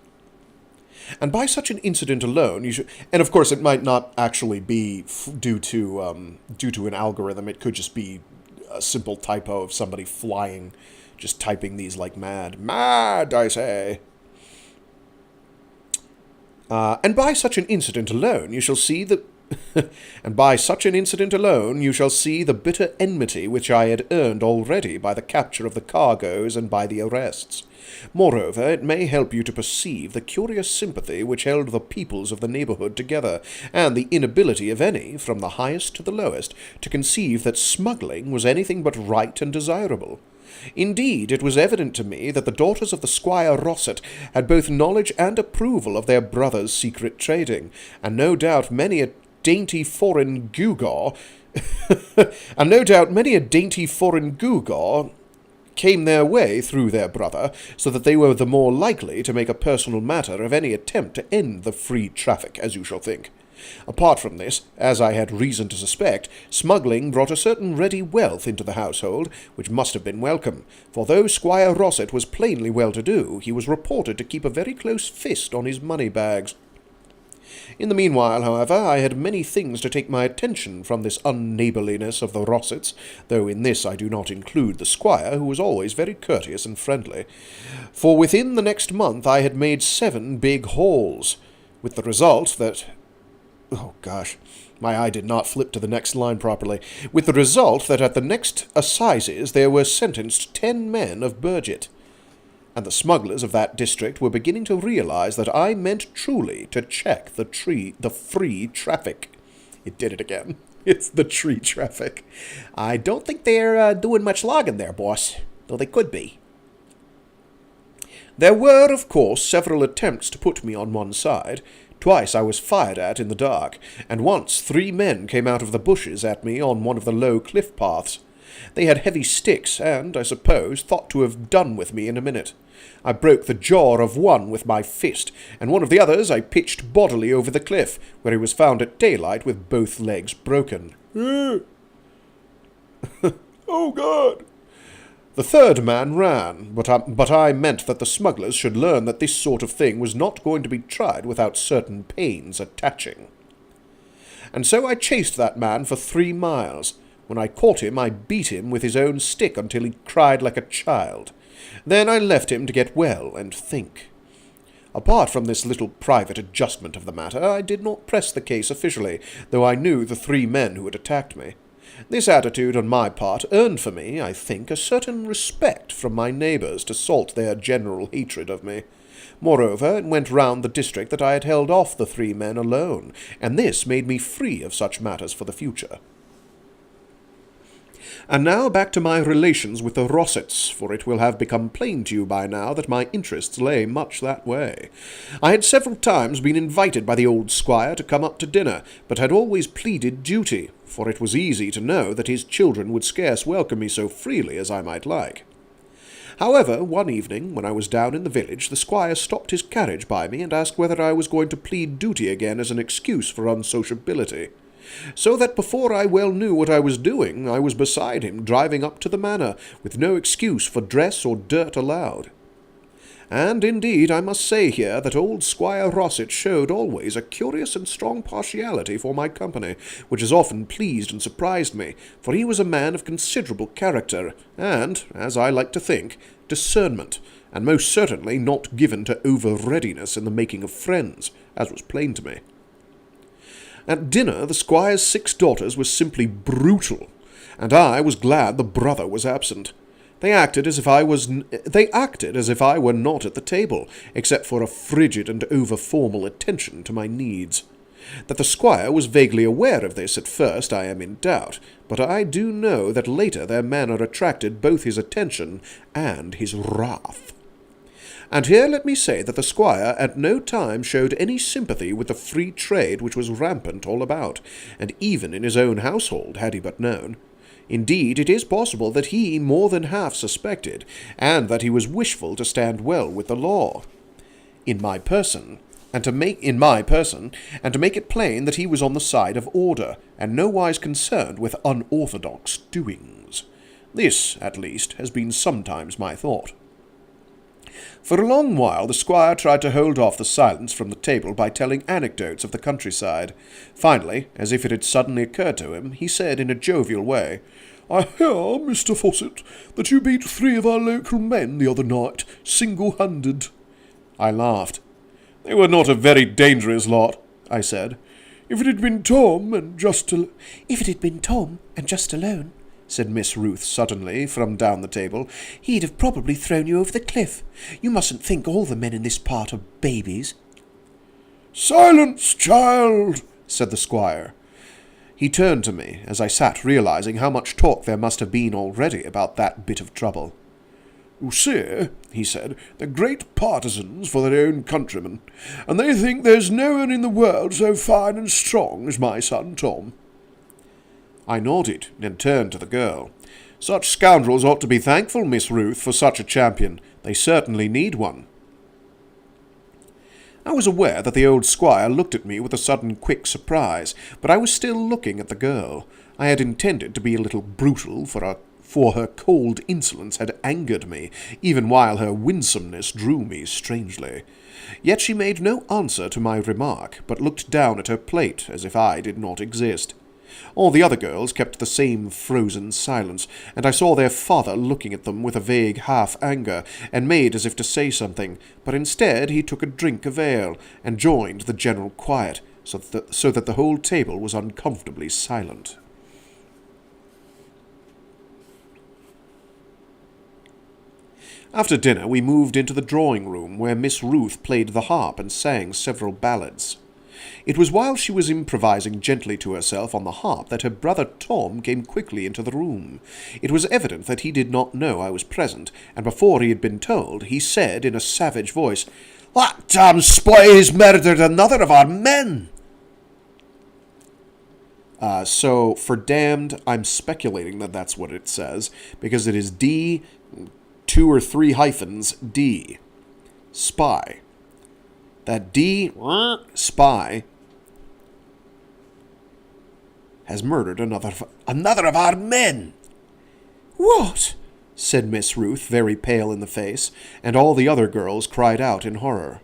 And by such an incident alone, and of course it might not actually be due to an algorithm. It could just be a simple typo of somebody just typing these like mad, I say. And by such an incident alone, you shall see that And by such an incident alone you shall see the bitter enmity which I had earned already by the capture of the cargoes and by the arrests. Moreover, it may help you to perceive the curious sympathy which held the peoples of the neighbourhood together, and the inability of any, from the highest to the lowest, to conceive that smuggling was anything but right and desirable. Indeed, it was evident to me that the daughters of the Squire Rossett had both knowledge and approval of their brother's secret trading, and no doubt many a dainty foreign gewgaw came their way through their brother, so that they were the more likely to make a personal matter of any attempt to end the free traffic, as you shall think. Apart from this, as I had reason to suspect, smuggling brought a certain ready wealth into the household, which must have been welcome, for though Squire Rossett was plainly well-to-do, he was reported to keep a very close fist on his money-bags. In the meanwhile, however, I had many things to take my attention from this unneighbourliness of the Rossetts, though in this I do not include the squire, who was always very courteous and friendly. For within the next month I had made 7 big hauls, with the result that... Oh, gosh, my eye did not flip to the next line properly. With the result that at the next assizes there were sentenced 10 men of Burgett. And the smugglers of that district were beginning to realize that I meant truly to check the free traffic. It did it again. It's the tree traffic. I don't think they're doing much logging there, boss, though they could be. There were, of course, several attempts to put me on one side. Twice I was fired at in the dark, and once 3 men came out of the bushes at me on one of the low cliff paths. They had heavy sticks, and, I suppose, thought to have done with me in a minute. I broke the jaw of one with my fist, and one of the others I pitched bodily over the cliff, where he was found at daylight with both legs broken. Oh, God! The 3rd man ran, but I meant that the smugglers should learn that this sort of thing was not going to be tried without certain pains attaching. And so I chased that man for 3 miles. When I caught him, I beat him with his own stick until he cried like a child. Then I left him to get well and think. Apart from this little private adjustment of the matter, I did not press the case officially, though I knew the 3 men who had attacked me. This attitude on my part earned for me, I think, a certain respect from my neighbours to salt their general hatred of me. Moreover, it went round the district that I had held off the 3 men alone, and this made me free of such matters for the future. And now back to my relations with the Rossetts, for it will have become plain to you by now that my interests lay much that way. I had several times been invited by the old squire to come up to dinner, but had always pleaded duty, for it was easy to know that his children would scarce welcome me so freely as I might like. However, one evening, when I was down in the village, the squire stopped his carriage by me and asked whether I was going to plead duty again as an excuse for unsociability. So that before I well knew what I was doing, I was beside him, driving up to the manor, with no excuse for dress or dirt allowed. And indeed I must say here that old Squire Rossett showed always a curious and strong partiality for my company, which has often pleased and surprised me, for he was a man of considerable character, and, as I like to think, discernment, and most certainly not given to over-readiness in the making of friends, as was plain to me. At dinner the squire's 6 daughters were simply brutal, and I was glad the brother was absent. They acted as if I were not at the table, except for a frigid and over-formal attention to my needs. That the squire was vaguely aware of this at first I am in doubt, but I do know that later their manner attracted both his attention and his wrath. And here let me say that the squire at no time showed any sympathy with the free trade which was rampant all about, and even in his own household, had he but known. Indeed, it is possible that he more than half suspected, and that he was wishful to stand well with the law. In my person, and to make it plain that he was on the side of order, and nowise concerned with unorthodox doings. This, at least, has been sometimes my thought. For a long while the squire tried to hold off the silence from the table by telling anecdotes of the countryside. Finally, as if it had suddenly occurred to him, he said in a jovial way, "I hear, Mr. Fawcett, that you beat 3 of our local men the other night, single-handed." I laughed. "They were not a very dangerous lot," I said. If it had been Tom and just If it had been Tom and just alone, said Miss Ruth suddenly from down the table, he'd have probably thrown you over the cliff. You mustn't think all the men in this part are babies. Silence, child, said the squire. He turned to me as I sat realizing how much talk there must have been already about that bit of trouble. You see, he said, they're great partisans for their own countrymen, and they think there's no one in the world so fine and strong as my son Tom. I nodded and turned to the girl. Such scoundrels ought to be thankful, Miss Ruth, for such a champion. They certainly need one. I was aware that the old squire looked at me with a sudden quick surprise, but I was still looking at the girl. I had intended to be a little brutal, for her cold insolence had angered me, even while her winsomeness drew me strangely. Yet she made no answer to my remark, but looked down at her plate as if I did not exist. All the other girls kept the same frozen silence, and I saw their father looking at them with a vague half-anger, and made as if to say something, but instead he took a drink of ale, and joined the general quiet, so that the whole table was uncomfortably silent. After dinner we moved into the drawing-room, where Miss Ruth played the harp and sang several ballads. It was while she was improvising gently to herself on the harp that her brother Tom came quickly into the room. It was evident that he did not know I was present, and before he had been told, he said in a savage voice, "That damn spy has murdered another of our men!" So, for damned, I'm speculating that that's what it says, because it is D, 2 or 3 hyphens, D. Spy. That D, spy, has murdered another of our men. "What?" said Miss Ruth, very pale in the face, and all the other girls cried out in horror.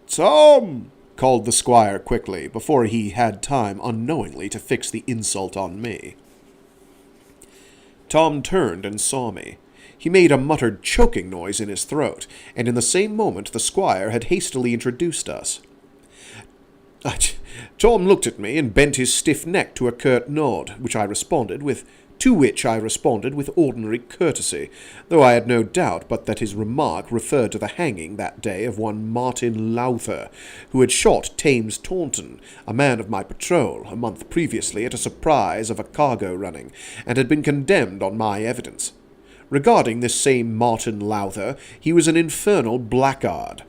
"Tom!" called the squire quickly, before he had time unknowingly to fix the insult on me. Tom turned and saw me. He made a muttered choking noise in his throat, and in the same moment the squire had hastily introduced us. Tom looked at me and bent his stiff neck to a curt nod, to which I responded with ordinary courtesy, though I had no doubt but that his remark referred to the hanging that day of one Martin Lowther, who had shot Thames Taunton, a man of my patrol, a month previously at a surprise of a cargo running, and had been condemned on my evidence. Regarding this same Martin Lowther, he was an infernal blackguard,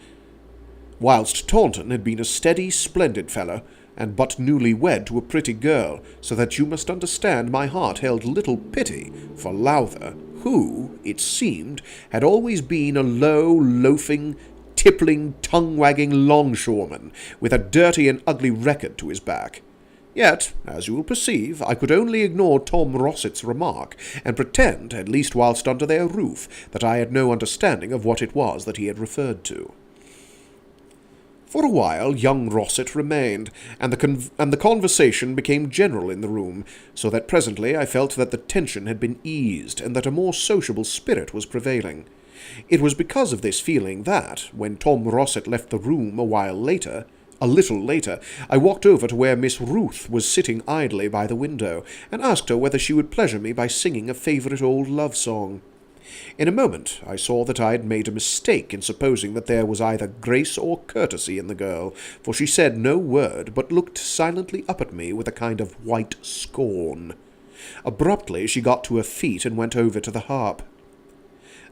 whilst Taunton had been a steady, splendid fellow, and but newly wed to a pretty girl, so that you must understand my heart held little pity for Lowther, who, it seemed, had always been a low, loafing, tippling, tongue-wagging longshoreman, with a dirty and ugly record to his back. Yet, as you will perceive, I could only ignore Tom Rossett's remark, and pretend, at least whilst under their roof, that I had no understanding of what it was that he had referred to. For a while young Rossett remained, and the conversation became general in the room, so that presently I felt that the tension had been eased, and that a more sociable spirit was prevailing. It was because of this feeling that, when Tom Rossett left the room a little later, I walked over to where Miss Ruth was sitting idly by the window, and asked her whether she would pleasure me by singing a favourite old love song. In a moment I saw that I had made a mistake in supposing that there was either grace or courtesy in the girl, for she said no word, but looked silently up at me with a kind of white scorn. Abruptly she got to her feet and went over to the harp.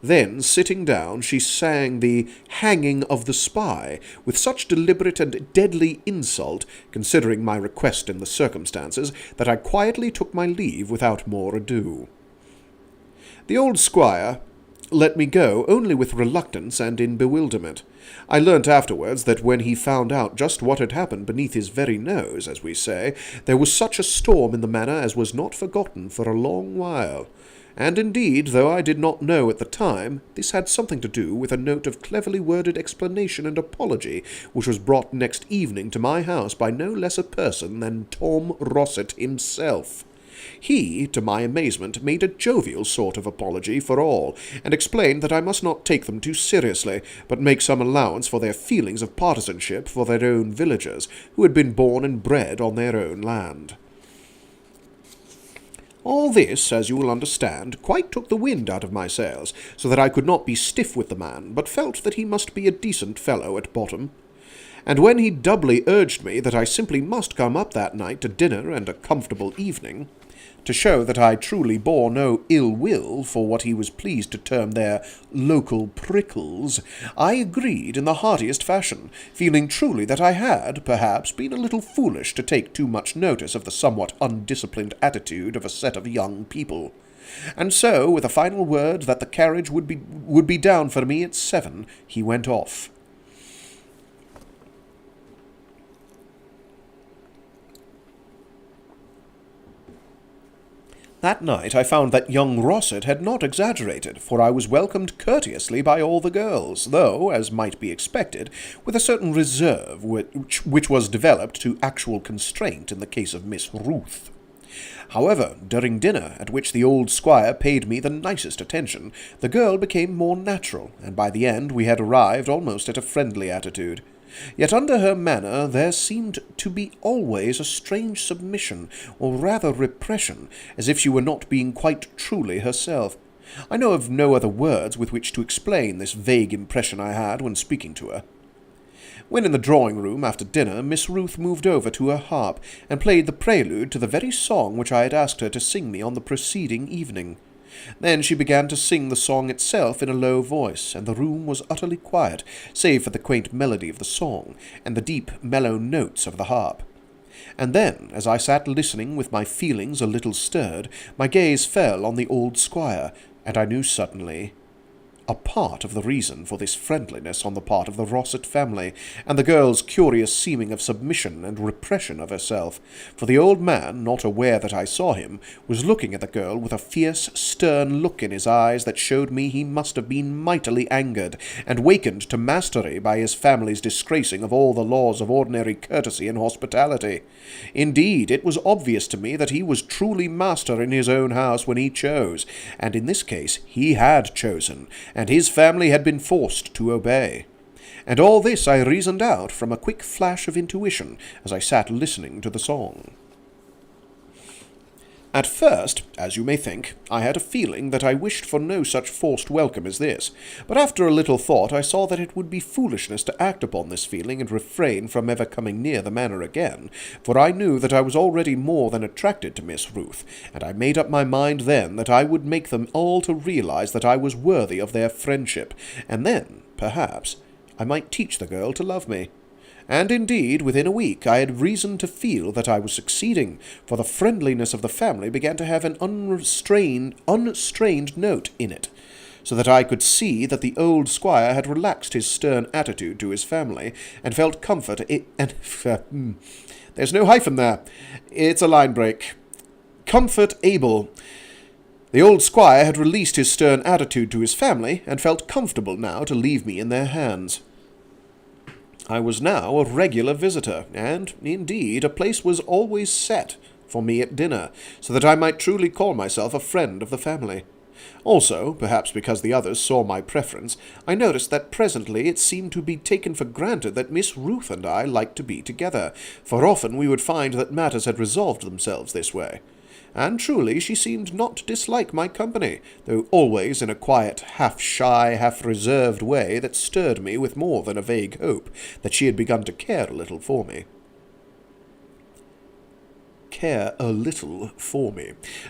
Then, sitting down, she sang the Hanging of the Spy, with such deliberate and deadly insult, considering my request in the circumstances, that I quietly took my leave without more ado. The old squire let me go only with reluctance and in bewilderment. I learnt afterwards that when he found out just what had happened beneath his very nose, as we say, there was such a storm in the manor as was not forgotten for a long while. And indeed, though I did not know at the time, this had something to do with a note of cleverly worded explanation and apology, which was brought next evening to my house by no less a person than Tom Rossett himself. He, to my amazement, made a jovial sort of apology for all, and explained that I must not take them too seriously, but make some allowance for their feelings of partisanship for their own villagers, who had been born and bred on their own land. All this, as you will understand, quite took the wind out of my sails, so that I could not be stiff with the man, but felt that he must be a decent fellow at bottom. And when he doubly urged me that I simply must come up that night to dinner and a comfortable evening, to show that I truly bore no ill will for what he was pleased to term their local prickles, I agreed in the heartiest fashion, feeling truly that I had, perhaps, been a little foolish to take too much notice of the somewhat undisciplined attitude of a set of young people. And so, with a final word that the carriage would be down for me at 7, he went off. That night I found that young Rossett had not exaggerated, for I was welcomed courteously by all the girls, though, as might be expected, with a certain reserve which was developed to actual constraint in the case of Miss Ruth. However, during dinner, at which the old squire paid me the nicest attention, the girl became more natural, and by the end we had arrived almost at a friendly attitude. Yet under her manner there seemed to be always a strange submission, or rather repression, as if she were not being quite truly herself. I know of no other words with which to explain this vague impression I had when speaking to her. When in the drawing-room after dinner, Miss Ruth moved over to her harp, and played the prelude to the very song which I had asked her to sing me on the preceding evening. Then she began to sing the song itself in a low voice, and the room was utterly quiet, save for the quaint melody of the song, and the deep, mellow notes of the harp. And then, as I sat listening with my feelings a little stirred, my gaze fell on the old squire, and I knew suddenly a part of the reason for this friendliness on the part of the Rossett family, and the girl's curious seeming of submission and repression of herself, for the old man, not aware that I saw him, was looking at the girl with a fierce, stern look in his eyes that showed me he must have been mightily angered, and wakened to mastery by his family's disgracing of all the laws of ordinary courtesy and hospitality. Indeed, it was obvious to me that he was truly master in his own house when he chose, and in this case he had chosen, and his family had been forced to obey. And all this I reasoned out from a quick flash of intuition as I sat listening to the song. At first, as you may think, I had a feeling that I wished for no such forced welcome as this, but after a little thought I saw that it would be foolishness to act upon this feeling and refrain from ever coming near the manor again, for I knew that I was already more than attracted to Miss Ruth, and I made up my mind then that I would make them all to realize that I was worthy of their friendship, and then, perhaps, I might teach the girl to love me. And indeed, within a week I had reason to feel that I was succeeding, for the friendliness of the family began to have an unstrained note in it, so that I could see that the old squire had relaxed his stern attitude to his family, and felt comfort there's no hyphen there. It's a line break. Comfort able. The old squire had released his stern attitude to his family, and felt comfortable now to leave me in their hands. I was now a regular visitor, and, indeed, a place was always set for me at dinner, so that I might truly call myself a friend of the family. Also, perhaps because the others saw my preference, I noticed that presently it seemed to be taken for granted that Miss Ruth and I liked to be together, for often we would find that matters had resolved themselves this way. And truly she seemed not to dislike my company, though always in a quiet, half-shy, half-reserved way that stirred me with more than a vague hope that she had begun to care a little for me.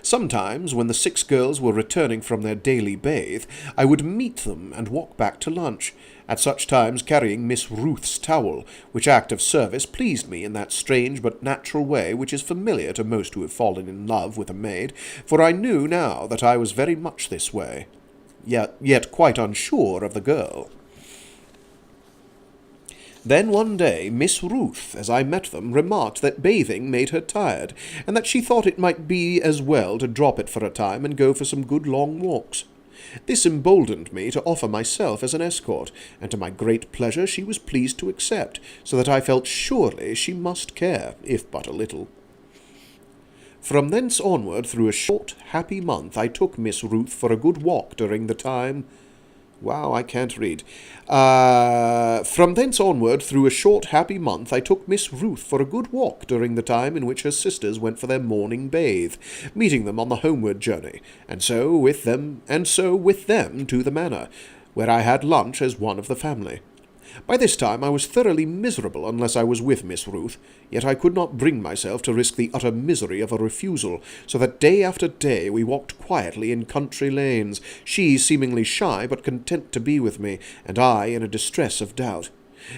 Sometimes, when the 6 girls were returning from their daily bathe, I would meet them and walk back to lunch, at such times carrying Miss Ruth's towel, which act of service pleased me in that strange but natural way which is familiar to most who have fallen in love with a maid, for I knew now that I was very much this way, yet quite unsure of the girl. Then one day Miss Ruth, as I met them, remarked that bathing made her tired, and that she thought it might be as well to drop it for a time and go for some good long walks. This emboldened me to offer myself as an escort, and to my great pleasure she was pleased to accept, so that I felt surely she must care, if but a little. From thence onward, through a short, happy month, I took Miss Ruth for a good walk during the time. Wow, I can't read. From thence onward, through a short, happy month, I took Miss Ruth for a good walk during the time in which her sisters went for their morning bathe, meeting them on the homeward journey, and so with them to the manor, where I had lunch as one of the family. By this time I was thoroughly miserable unless I was with Miss Ruth, yet I could not bring myself to risk the utter misery of a refusal, so that day after day we walked quietly in country lanes, she seemingly shy but content to be with me, and I in a distress of doubt.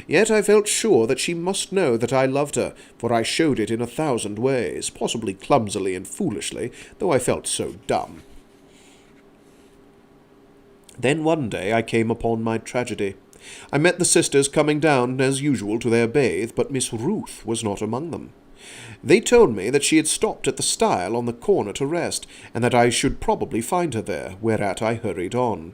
Yet I felt sure that she must know that I loved her, for I showed it in 1,000 ways, possibly clumsily and foolishly, though I felt so dumb. Then one day I came upon my tragedy. I met the sisters coming down as usual to their bathe, but Miss Ruth was not among them. They told me that she had stopped at the stile on the corner to rest, and that I should probably find her there, whereat I hurried on.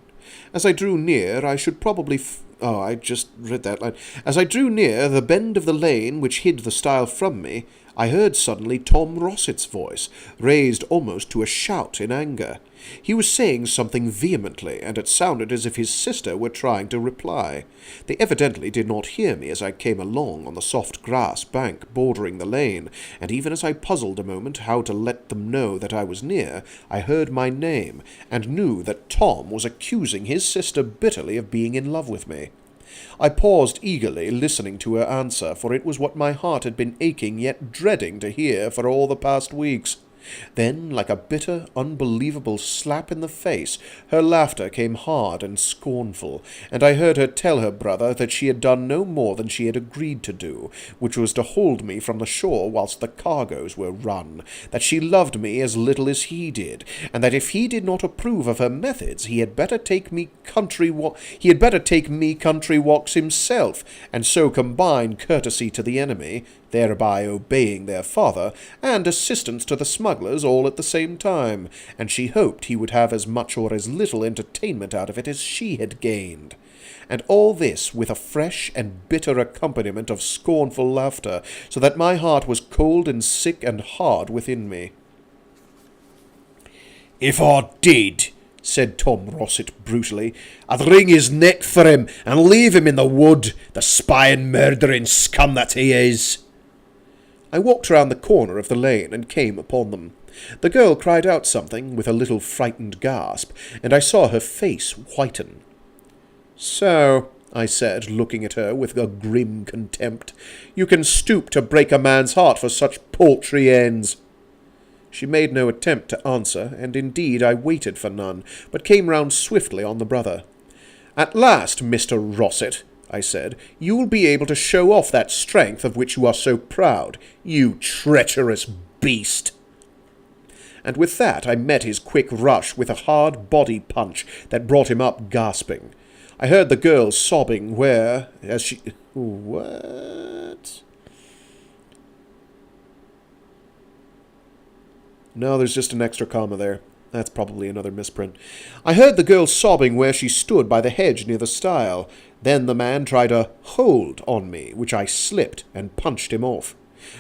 As I drew near, I should probably I just read that line. As I drew near the bend of the lane which hid the stile from me, I heard suddenly Tom Rossett's voice, raised almost to a shout in anger. He was saying something vehemently, and it sounded as if his sister were trying to reply. They evidently did not hear me as I came along on the soft grass bank bordering the lane, and even as I puzzled a moment how to let them know that I was near, I heard my name, and knew that Tom was accusing his sister bitterly of being in love with me. I paused eagerly, listening to her answer, for it was what my heart had been aching yet dreading to hear for all the past weeks. Then, like a bitter, unbelievable slap in the face, her laughter came hard and scornful, and I heard her tell her brother that she had done no more than she had agreed to do, which was to hold me from the shore whilst the cargoes were run, that she loved me as little as he did, and that if he did not approve of her methods, he had better take me country walks himself, and so combine courtesy to the enemy, thereby obeying their father, and assistance to the smugglers all at the same time, and she hoped he would have as much or as little entertainment out of it as she had gained. And all this with a fresh and bitter accompaniment of scornful laughter, so that my heart was cold and sick and hard within me. "If I did," said Tom Rossett brutally, "I'd wring his neck for him and leave him in the wood, the spying, murdering scum that he is." I walked round the corner of the lane and came upon them. The girl cried out something with a little frightened gasp, and I saw her face whiten. "So," I said, looking at her with a grim contempt, "you can stoop to break a man's heart for such paltry ends." She made no attempt to answer, and indeed I waited for none, but came round swiftly on the brother. "At last, Mr. Rossett," I said, "you will be able to show off that strength of which you are so proud, you treacherous beast." And with that I met his quick rush with a hard body punch that brought him up gasping. I heard the girl sobbing as she... What? No, there's just an extra comma there. That's probably another misprint. I heard the girl sobbing where she stood by the hedge near the stile. Then the man tried a hold on me, which I slipped and punched him off.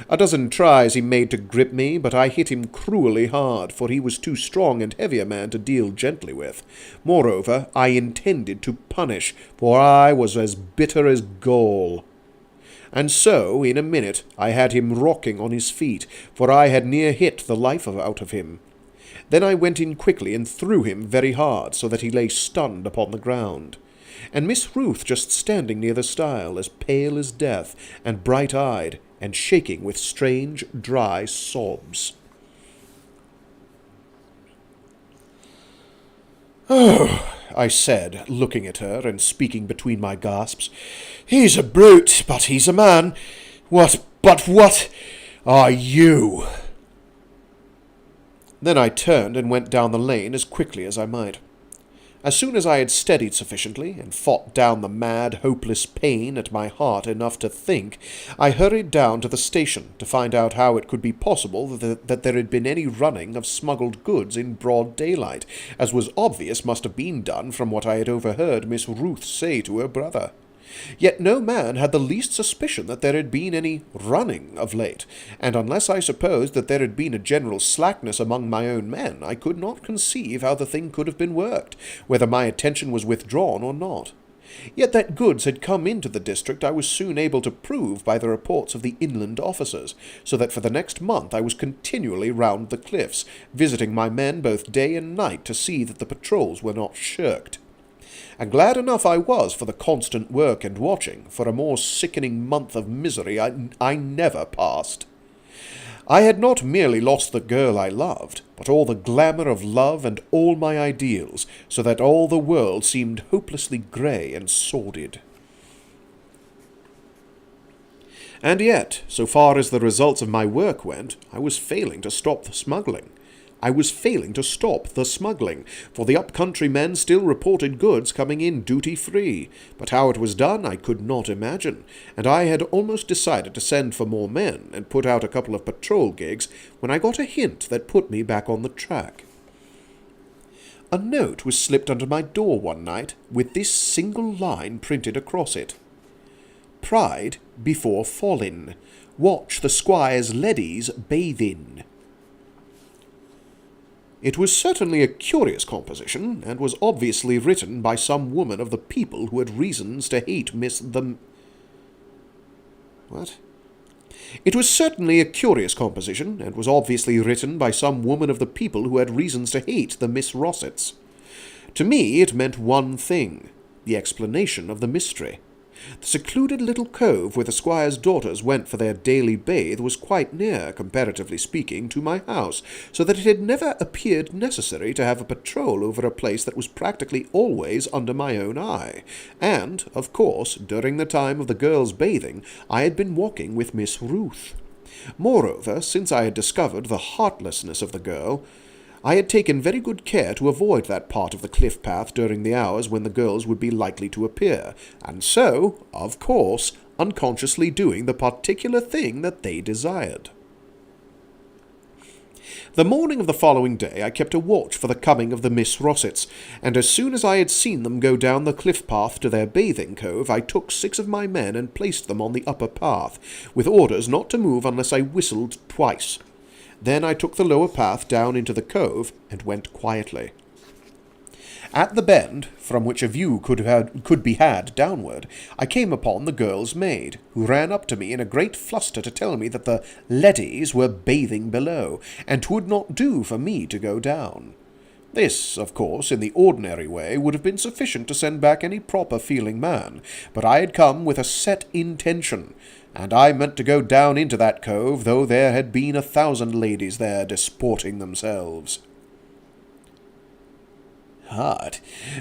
A dozen tries he made to grip me, but I hit him cruelly hard, for he was too strong and heavy a man to deal gently with. Moreover, I intended to punish, for I was as bitter as gall. And so, in a minute, I had him rocking on his feet, for I had near hit the life out of him. Then I went in quickly and threw him very hard, so that he lay stunned upon the ground. And Miss Ruth just standing near the stile, as pale as death, and bright-eyed, and shaking with strange, dry sobs. "Oh," I said, looking at her and speaking between my gasps, "he's a brute, but he's a man. What are you?" Then I turned and went down the lane as quickly as I might. As soon as I had steadied sufficiently, and fought down the mad, hopeless pain at my heart enough to think, I hurried down to the station to find out how it could be possible that there had been any running of smuggled goods in broad daylight, as was obvious must have been done from what I had overheard Miss Ruth say to her brother. Yet no man had the least suspicion that there had been any running of late, and unless I supposed that there had been a general slackness among my own men, I could not conceive how the thing could have been worked, whether my attention was withdrawn or not. Yet that goods had come into the district I was soon able to prove by the reports of the inland officers, so that for the next month I was continually round the cliffs, visiting my men both day and night to see that the patrols were not shirked. And glad enough I was for the constant work and watching, for a more sickening month of misery I never passed. I had not merely lost the girl I loved, but all the glamour of love and all my ideals, so that all the world seemed hopelessly grey and sordid. And yet, so far as the results of my work went, I was failing to stop the smuggling. For the up-country men still reported goods coming in duty-free, but how it was done I could not imagine, and I had almost decided to send for more men and put out a couple of patrol gigs when I got a hint that put me back on the track. A note was slipped under my door one night, with this single line printed across it. Pride before fallin'. Watch the squire's leddies bathe in. It was certainly a curious composition, and was obviously written by some woman of the people who had reasons to hate It was certainly a curious composition, and was obviously written by some woman of the people who had reasons to hate the Miss Rossets. To me it meant one thing, the explanation of the mystery. The secluded little cove where the squire's daughters went for their daily bathe was quite near, comparatively speaking, to my house, so that it had never appeared necessary to have a patrol over a place that was practically always under my own eye, and, of course, during the time of the girls' bathing, I had been walking with Miss Ruth. Moreover, since I had discovered the heartlessness of the girl, I had taken very good care to avoid that part of the cliff path during the hours when the girls would be likely to appear, and so, of course, unconsciously doing the particular thing that they desired. The morning of the following day I kept a watch for the coming of the Miss Rossets, and as soon as I had seen them go down the cliff path to their bathing cove, I took 6 of my men and placed them on the upper path, with orders not to move unless I whistled twice. Then I took the lower path down into the cove and went quietly. At the bend, from which a view could be had downward, I came upon the girl's maid, who ran up to me in a great fluster to tell me that the leddies were bathing below, and 'twould not do for me to go down. This, of course, in the ordinary way, would have been sufficient to send back any proper-feeling man, but I had come with a set intention, and I meant to go down into that cove, though there had been 1,000 ladies there disporting themselves. Hard.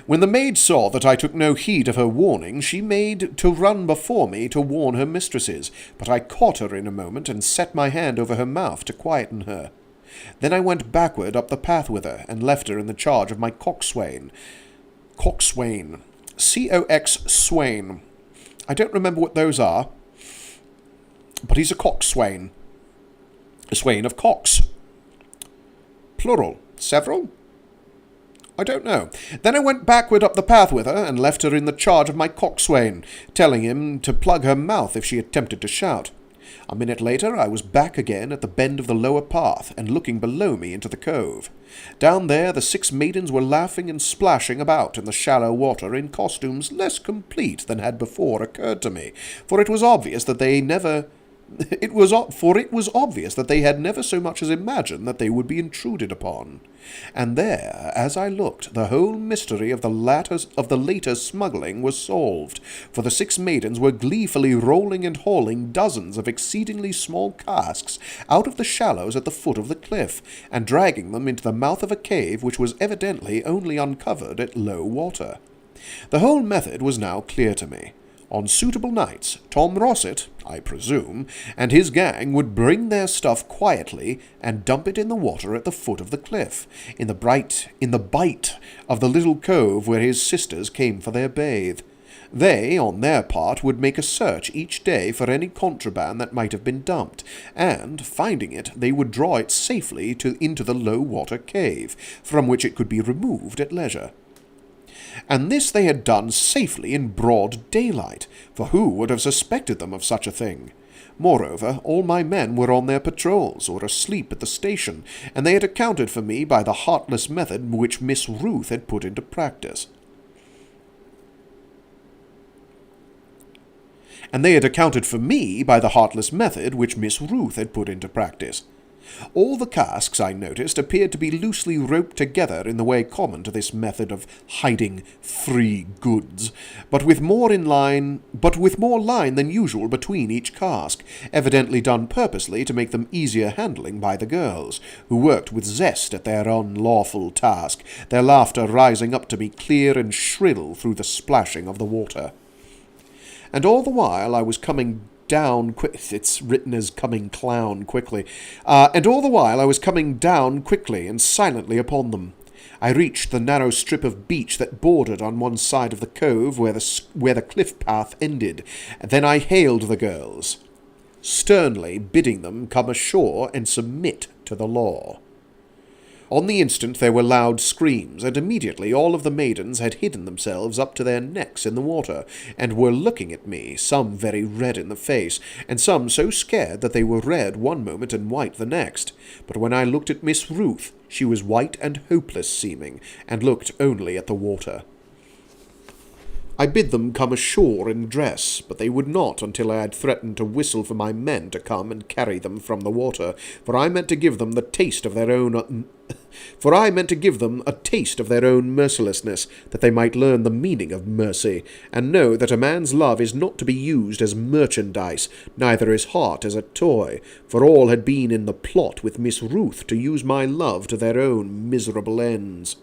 When the maid saw that I took no heed of her warning, she made to run before me to warn her mistresses, but I caught her in a moment and set my hand over her mouth to quieten her. Then I went backward up the path with her, and left her in the charge of my coxswain. Coxswain. C-O-X swain. I don't remember what those are, but he's a coxswain. A swain of cocks. Plural. Several? I don't know. Then I went backward up the path with her, and left her in the charge of my coxswain, telling him to plug her mouth if she attempted to shout. A minute later I was back again at the bend of the lower path, and looking below me into the cove. Down there the 6 maidens were laughing and splashing about in the shallow water in costumes less complete than had before occurred to me, for it was obvious that they had never so much as imagined that they would be intruded upon. And there, as I looked, the whole mystery of the later smuggling was solved, for the 6 maidens were gleefully rolling and hauling dozens of exceedingly small casks out of the shallows at the foot of the cliff, and dragging them into the mouth of a cave which was evidently only uncovered at low water. The whole method was now clear to me. On suitable nights, Tom Rossett, I presume, and his gang would bring their stuff quietly and dump it in the water at the foot of the cliff, in the bite of the little cove where his sisters came for their bathe. They, on their part, would make a search each day for any contraband that might have been dumped, and, finding it, they would draw it safely into the low-water cave, from which it could be removed at leisure. And this they had done safely in broad daylight, for who would have suspected them of such a thing? Moreover, all my men were on their patrols or asleep at the station, and they had accounted for me by the heartless method which Miss Ruth had put into practice. All the casks, I noticed, appeared to be loosely roped together in the way common to this method of hiding free goods, but with more line than usual between each cask, evidently done purposely to make them easier handling by the girls, who worked with zest at their unlawful task, their laughter rising up to me clear and shrill through the splashing of the water. And all the while I was coming down it's written as coming clown quickly. And all the while I was coming down quickly and silently upon them. I reached the narrow strip of beach that bordered on one side of the cove where the cliff path ended. Then I hailed the girls, sternly bidding them come ashore and submit to the law. On the instant there were loud screams, and immediately all of the maidens had hidden themselves up to their necks in the water, and were looking at me, some very red in the face, and some so scared that they were red one moment and white the next. But when I looked at Miss Ruth, she was white and hopeless seeming, and looked only at the water. I bid them come ashore and dress, but they would not until I had threatened to whistle for my men to come and carry them from the water, for I meant to give them a taste of their own mercilessness, that they might learn the meaning of mercy, and know that a man's love is not to be used as merchandise, neither his heart as a toy, for all had been in the plot with Miss Ruth to use my love to their own miserable ends.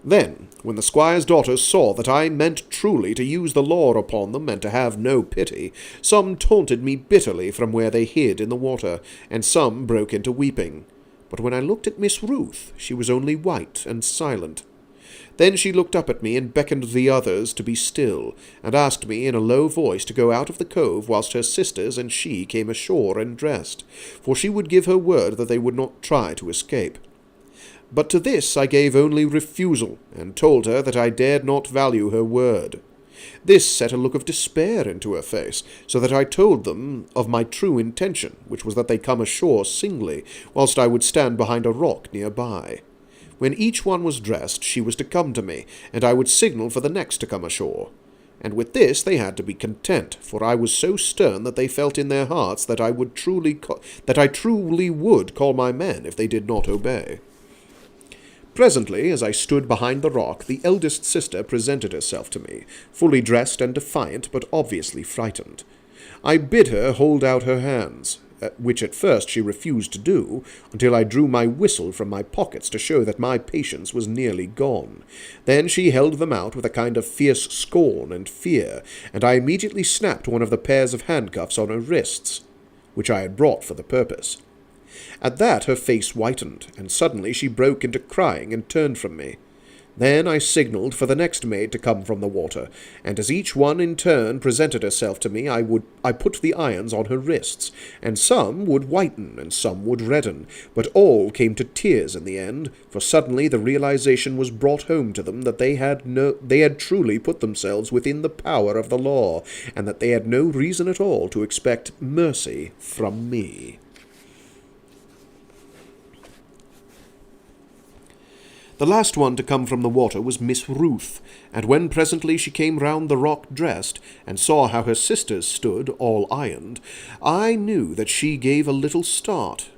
Then, when the squire's daughters saw that I meant truly to use the law upon them and to have no pity, some taunted me bitterly from where they hid in the water, and some broke into weeping. But when I looked at Miss Ruth, she was only white and silent. Then she looked up at me and beckoned the others to be still, and asked me in a low voice to go out of the cove whilst her sisters and she came ashore and dressed, for she would give her word that they would not try to escape. But to this I gave only refusal, and told her that I dared not value her word. This set a look of despair into her face, so that I told them of my true intention, which was that they come ashore singly, whilst I would stand behind a rock near by. When each one was dressed, she was to come to me, and I would signal for the next to come ashore. And with this they had to be content, for I was so stern that they felt in their hearts that I truly would call my men if they did not obey. Presently, as I stood behind the rock, the eldest sister presented herself to me, fully dressed and defiant, but obviously frightened. I bid her hold out her hands, which at first she refused to do, until I drew my whistle from my pockets to show that my patience was nearly gone. Then she held them out with a kind of fierce scorn and fear, and I immediately snapped one of the pairs of handcuffs on her wrists, which I had brought for the purpose. At that her face whitened, and suddenly she broke into crying and turned from me. Then I signalled for the next maid to come from the water, and as each one in turn presented herself to me, I put the irons on her wrists, and some would whiten and some would redden, but all came to tears in the end, for suddenly the realization was brought home to them that they had truly put themselves within the power of the law, and that they had no reason at all to expect mercy from me. The last one to come from the water was Miss Ruth, and when presently she came round the rock dressed, and saw how her sisters stood, all ironed, I knew that she gave a little start.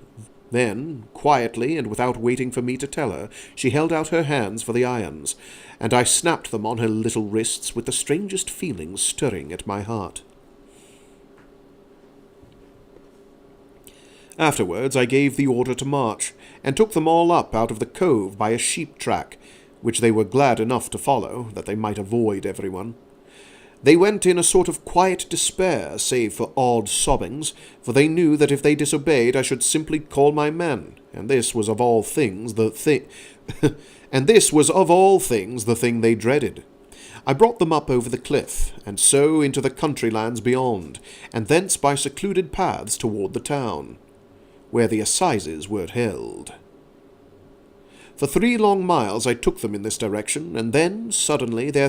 Then, quietly, and without waiting for me to tell her, she held out her hands for the irons, and I snapped them on her little wrists with the strangest feelings stirring at my heart. Afterwards I gave the order to march, and took them all up out of the cove by a sheep track, which they were glad enough to follow, that they might avoid everyone. They went in a sort of quiet despair, save for odd sobbings, for they knew that if they disobeyed I should simply call my men, and this was of all things the thing they dreaded. I brought them up over the cliff, and so into the country lands beyond, and thence by secluded paths toward the town, where the assizes were held. For 3 long miles I took them in this direction, and then, suddenly, their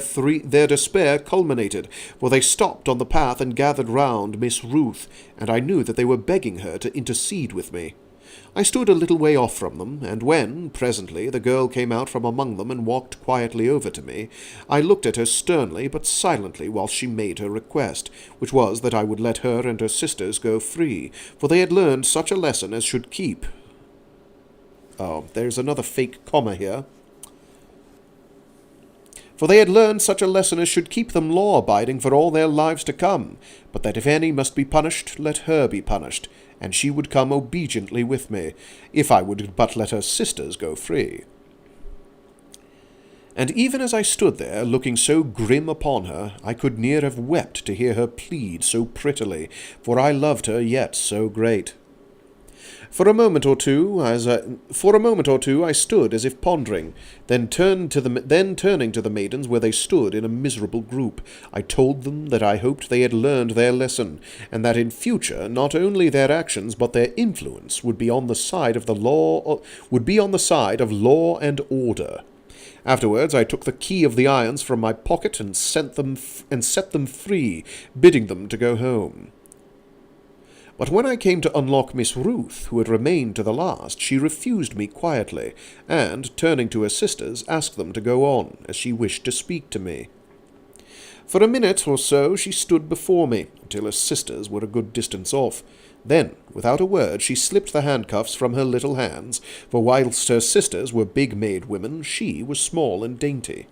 despair culminated, for they stopped on the path and gathered round Miss Ruth, and I knew that they were begging her to intercede with me. I stood a little way off from them, and when, presently, the girl came out from among them and walked quietly over to me, I looked at her sternly but silently whilst she made her request, which was that I would let her and her sisters go free, for they had learned such a lesson as should keep... Oh, there's another fake comma here. For they had learned such a lesson as should keep them law-abiding for all their lives to come, but that if any must be punished, let her be punished, and she would come obediently with me, if I would but let her sisters go free. And even as I stood there, looking so grim upon her, I could near have wept to hear her plead so prettily, for I loved her yet so great. For a moment or two I stood as if pondering, then turning to the maidens where they stood in a miserable group, I told them that I hoped they had learned their lesson, and that in future not only their actions but their influence would be on the side of law and order. Afterwards I took the key of the irons from my pocket and set them free, bidding them to go home. But when I came to unlock Miss Ruth, who had remained to the last, she refused me quietly, and, turning to her sisters, asked them to go on, as she wished to speak to me. For a minute or so she stood before me, until her sisters were a good distance off. Then, without a word, she slipped the handcuffs from her little hands, for whilst her sisters were big-made women, she was small and dainty.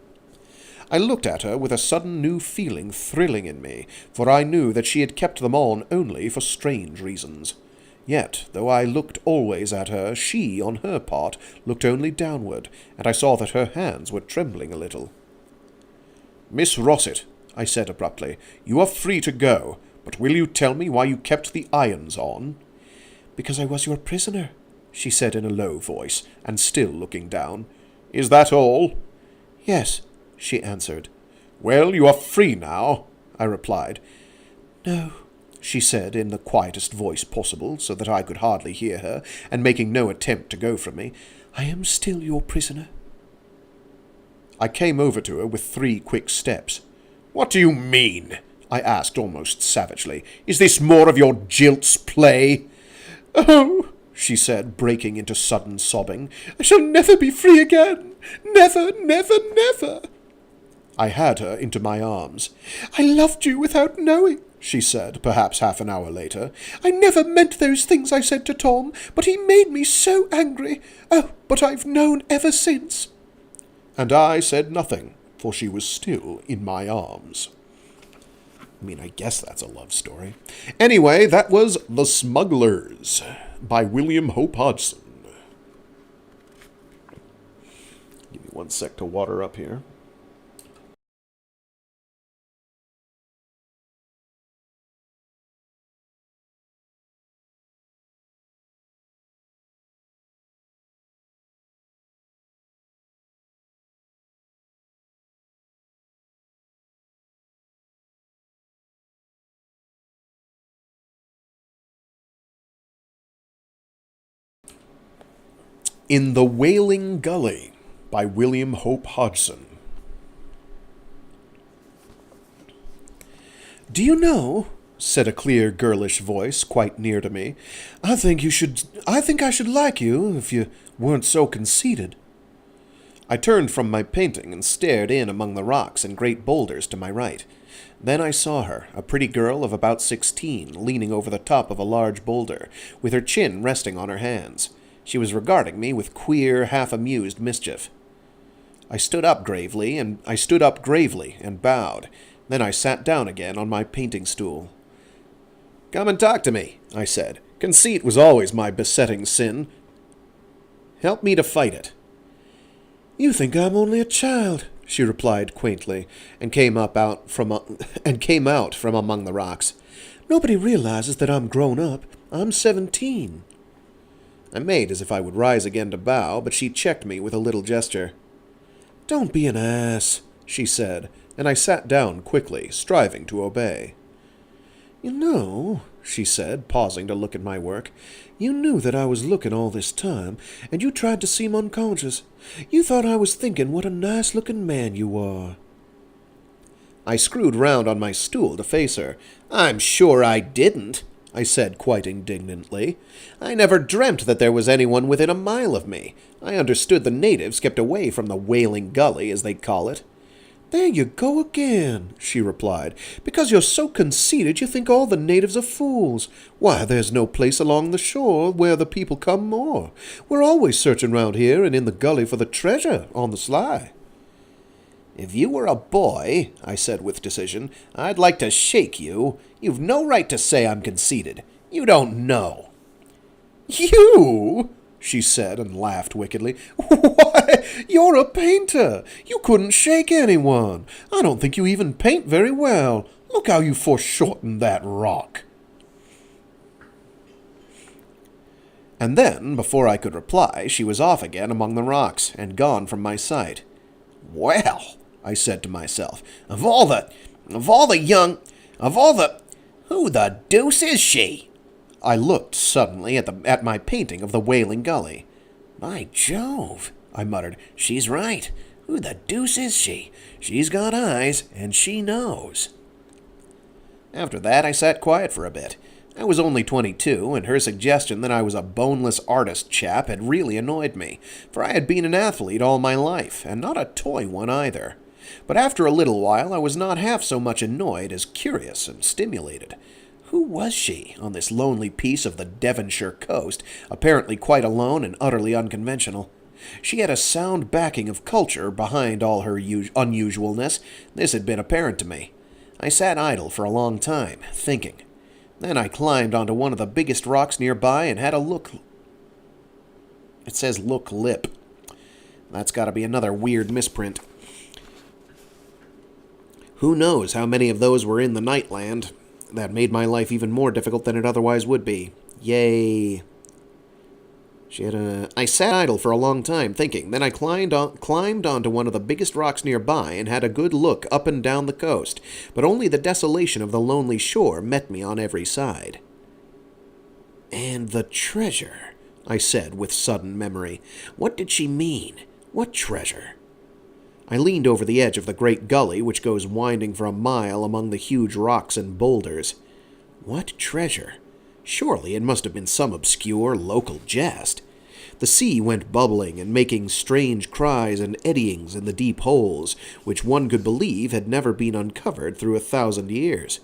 I looked at her with a sudden new feeling thrilling in me, for I knew that she had kept them on only for strange reasons. Yet, though I looked always at her, she, on her part, looked only downward, and I saw that her hands were trembling a little. "Miss Rossett," I said abruptly, "you are free to go, but will you tell me why you kept the irons on?" "Because I was your prisoner," she said in a low voice, and still looking down. "Is that all?" "Yes," she answered. "Well, you are free now," I replied. "No," she said in the quietest voice possible, so that I could hardly hear her, and making no attempt to go from me. "I am still your prisoner." I came over to her with 3 quick steps. "What do you mean?" I asked almost savagely. "Is this more of your jilt's play?" "Oh," she said, breaking into sudden sobbing, "I shall never be free again. Never, never, never." I had her into my arms. "I loved you without knowing," she said, perhaps half an hour later. "I never meant those things I said to Tom, but he made me so angry. Oh, but I've known ever since." And I said nothing, for she was still in my arms. I mean, I guess that's a love story. Anyway, that was The Smugglers by William Hope Hodgson. Give me 1 sec to water up here. In the Wailing Gully by William Hope Hodgson. "Do you know," said a clear, girlish voice quite near to me, I think I should like you if you weren't so conceited." I turned from my painting and stared in among the rocks and great boulders to my right. Then I saw her, a pretty girl of about 16, leaning over the top of a large boulder, with her chin resting on her hands. She was regarding me with queer, half-amused mischief. I stood up gravely and bowed. Then I sat down again on my painting stool. "Come and talk to me," I said. "Conceit was always my besetting sin. Help me to fight it." "You think I'm only a child," she replied quaintly, and came out from among the rocks. "Nobody realizes that I'm grown up. I'm 17. I made as if I would rise again to bow, but she checked me with a little gesture. "Don't be an ass," she said, and I sat down quickly, striving to obey. "You know," she said, pausing to look at my work. "You knew that I was looking all this time, and you tried to seem unconscious. You thought I was thinking what a nice-looking man you are." I screwed round on my stool to face her. "I'm sure I didn't," I said quite indignantly. "I never dreamt that there was anyone within a mile of me. I understood the natives kept away from the Wailing Gully, as they call it." "There you go again," she replied. "Because you're so conceited you think all the natives are fools. Why, there's no place along the shore where the people come more. We're always searching round here and in the gully for the treasure, on the sly." "If you were a boy," I said with decision, "I'd like to shake you. You've no right to say I'm conceited. You don't know." "You?" she said, and laughed wickedly. "Why, you're a painter. You couldn't shake anyone. I don't think you even paint very well. Look how you foreshortened that rock." And then, before I could reply, she was off again among the rocks, and gone from my sight. "Well," I said to myself, who the deuce is she?" I looked suddenly at my painting of the Wailing Gully. "By Jove," I muttered, "she's right. Who the deuce is she? She's got eyes, and she knows." After that, I sat quiet for a bit. I was only 22, and her suggestion that I was a boneless artist chap had really annoyed me, for I had been an athlete all my life, and not a toy one either. But after a little while, I was not half so much annoyed as curious and stimulated. Who was she, on this lonely piece of the Devonshire coast, apparently quite alone and utterly unconventional? She had a sound backing of culture behind all her unusualness. This had been apparent to me. I sat idle for a long time, thinking. Then I climbed onto one of the biggest rocks nearby and had a look. It says look lip. That's got to be another weird misprint. Who knows how many of those were in the Nightland? That made my life even more difficult than it otherwise would be. Yay. I sat idle for a long time, thinking. Then I climbed onto one of the biggest rocks nearby and had a good look up and down the coast, but only the desolation of the lonely shore met me on every side. "And the treasure," I said with sudden memory. What did she mean? What treasure? I leaned over the edge of the great gully which goes winding for a mile among the huge rocks and boulders. What treasure? Surely it must have been some obscure local jest. The sea went bubbling and making strange cries and eddyings in the deep holes, which one could believe had never been uncovered through 1,000 years.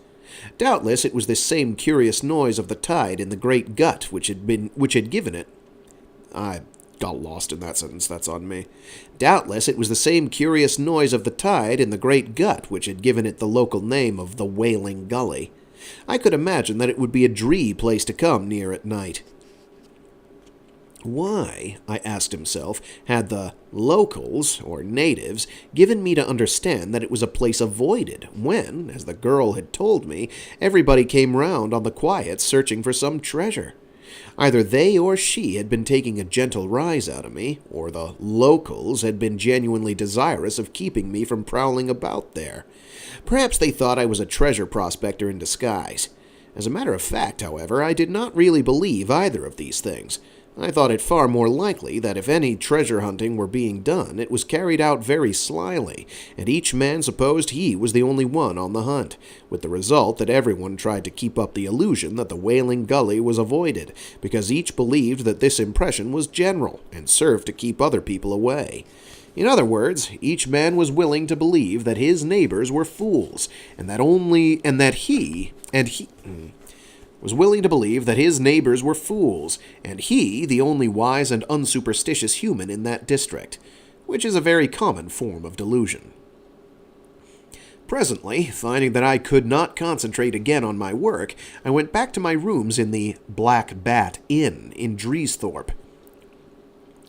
Doubtless it was this same curious noise of the tide in the great gut which had given it. I got lost in that sentence, that's on me. Doubtless it was the same curious noise of the tide in the great gut which had given it the local name of the Wailing Gully. I could imagine that it would be a dree place to come near at night. Why, I asked himself, had the locals, or natives, given me to understand that it was a place avoided, when, as the girl had told me, everybody came round on the quiet searching for some treasure? Either they or she had been taking a gentle rise out of me, or the locals had been genuinely desirous of keeping me from prowling about there. Perhaps they thought I was a treasure prospector in disguise. As a matter of fact, however, I did not really believe either of these things. I thought it far more likely that if any treasure hunting were being done, it was carried out very slyly, and each man supposed he was the only one on the hunt, with the result that everyone tried to keep up the illusion that the Wailing Gully was avoided, because each believed that this impression was general, and served to keep other people away. In other words, each man was willing to believe that his neighbors were fools, was willing to believe that his neighbors were fools, and he the only wise and unsuperstitious human in that district, which is a very common form of delusion. Presently, finding that I could not concentrate again on my work, I went back to my rooms in the Black Bat Inn in Dreesthorpe.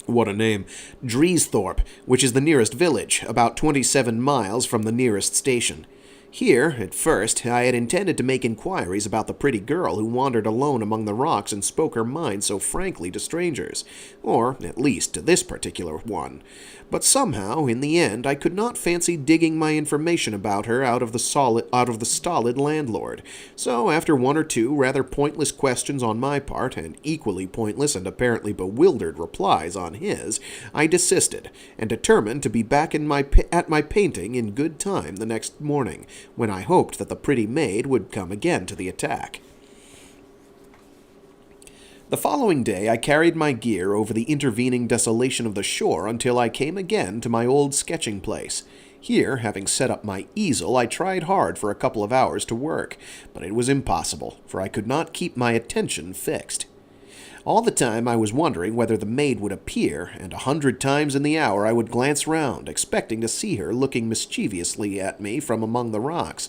What a name. Dreesthorpe, which is the nearest village, about 27 miles from the nearest station. Here, at first, I had intended to make inquiries about the pretty girl who wandered alone among the rocks and spoke her mind so frankly to strangers, or at least to this particular one. But somehow, in the end, I could not fancy digging my information about her out of the stolid landlord. So, after one or two rather pointless questions on my part, and equally pointless and apparently bewildered replies on his, I desisted, and determined to be back at my painting in good time the next morning, when I hoped that the pretty maid would come again to the attack. The following day I carried my gear over the intervening desolation of the shore until I came again to my old sketching place. Here, having set up my easel, I tried hard for a couple of hours to work, but it was impossible, for I could not keep my attention fixed. All the time I was wondering whether the maid would appear, and 100 times in the hour I would glance round, expecting to see her looking mischievously at me from among the rocks,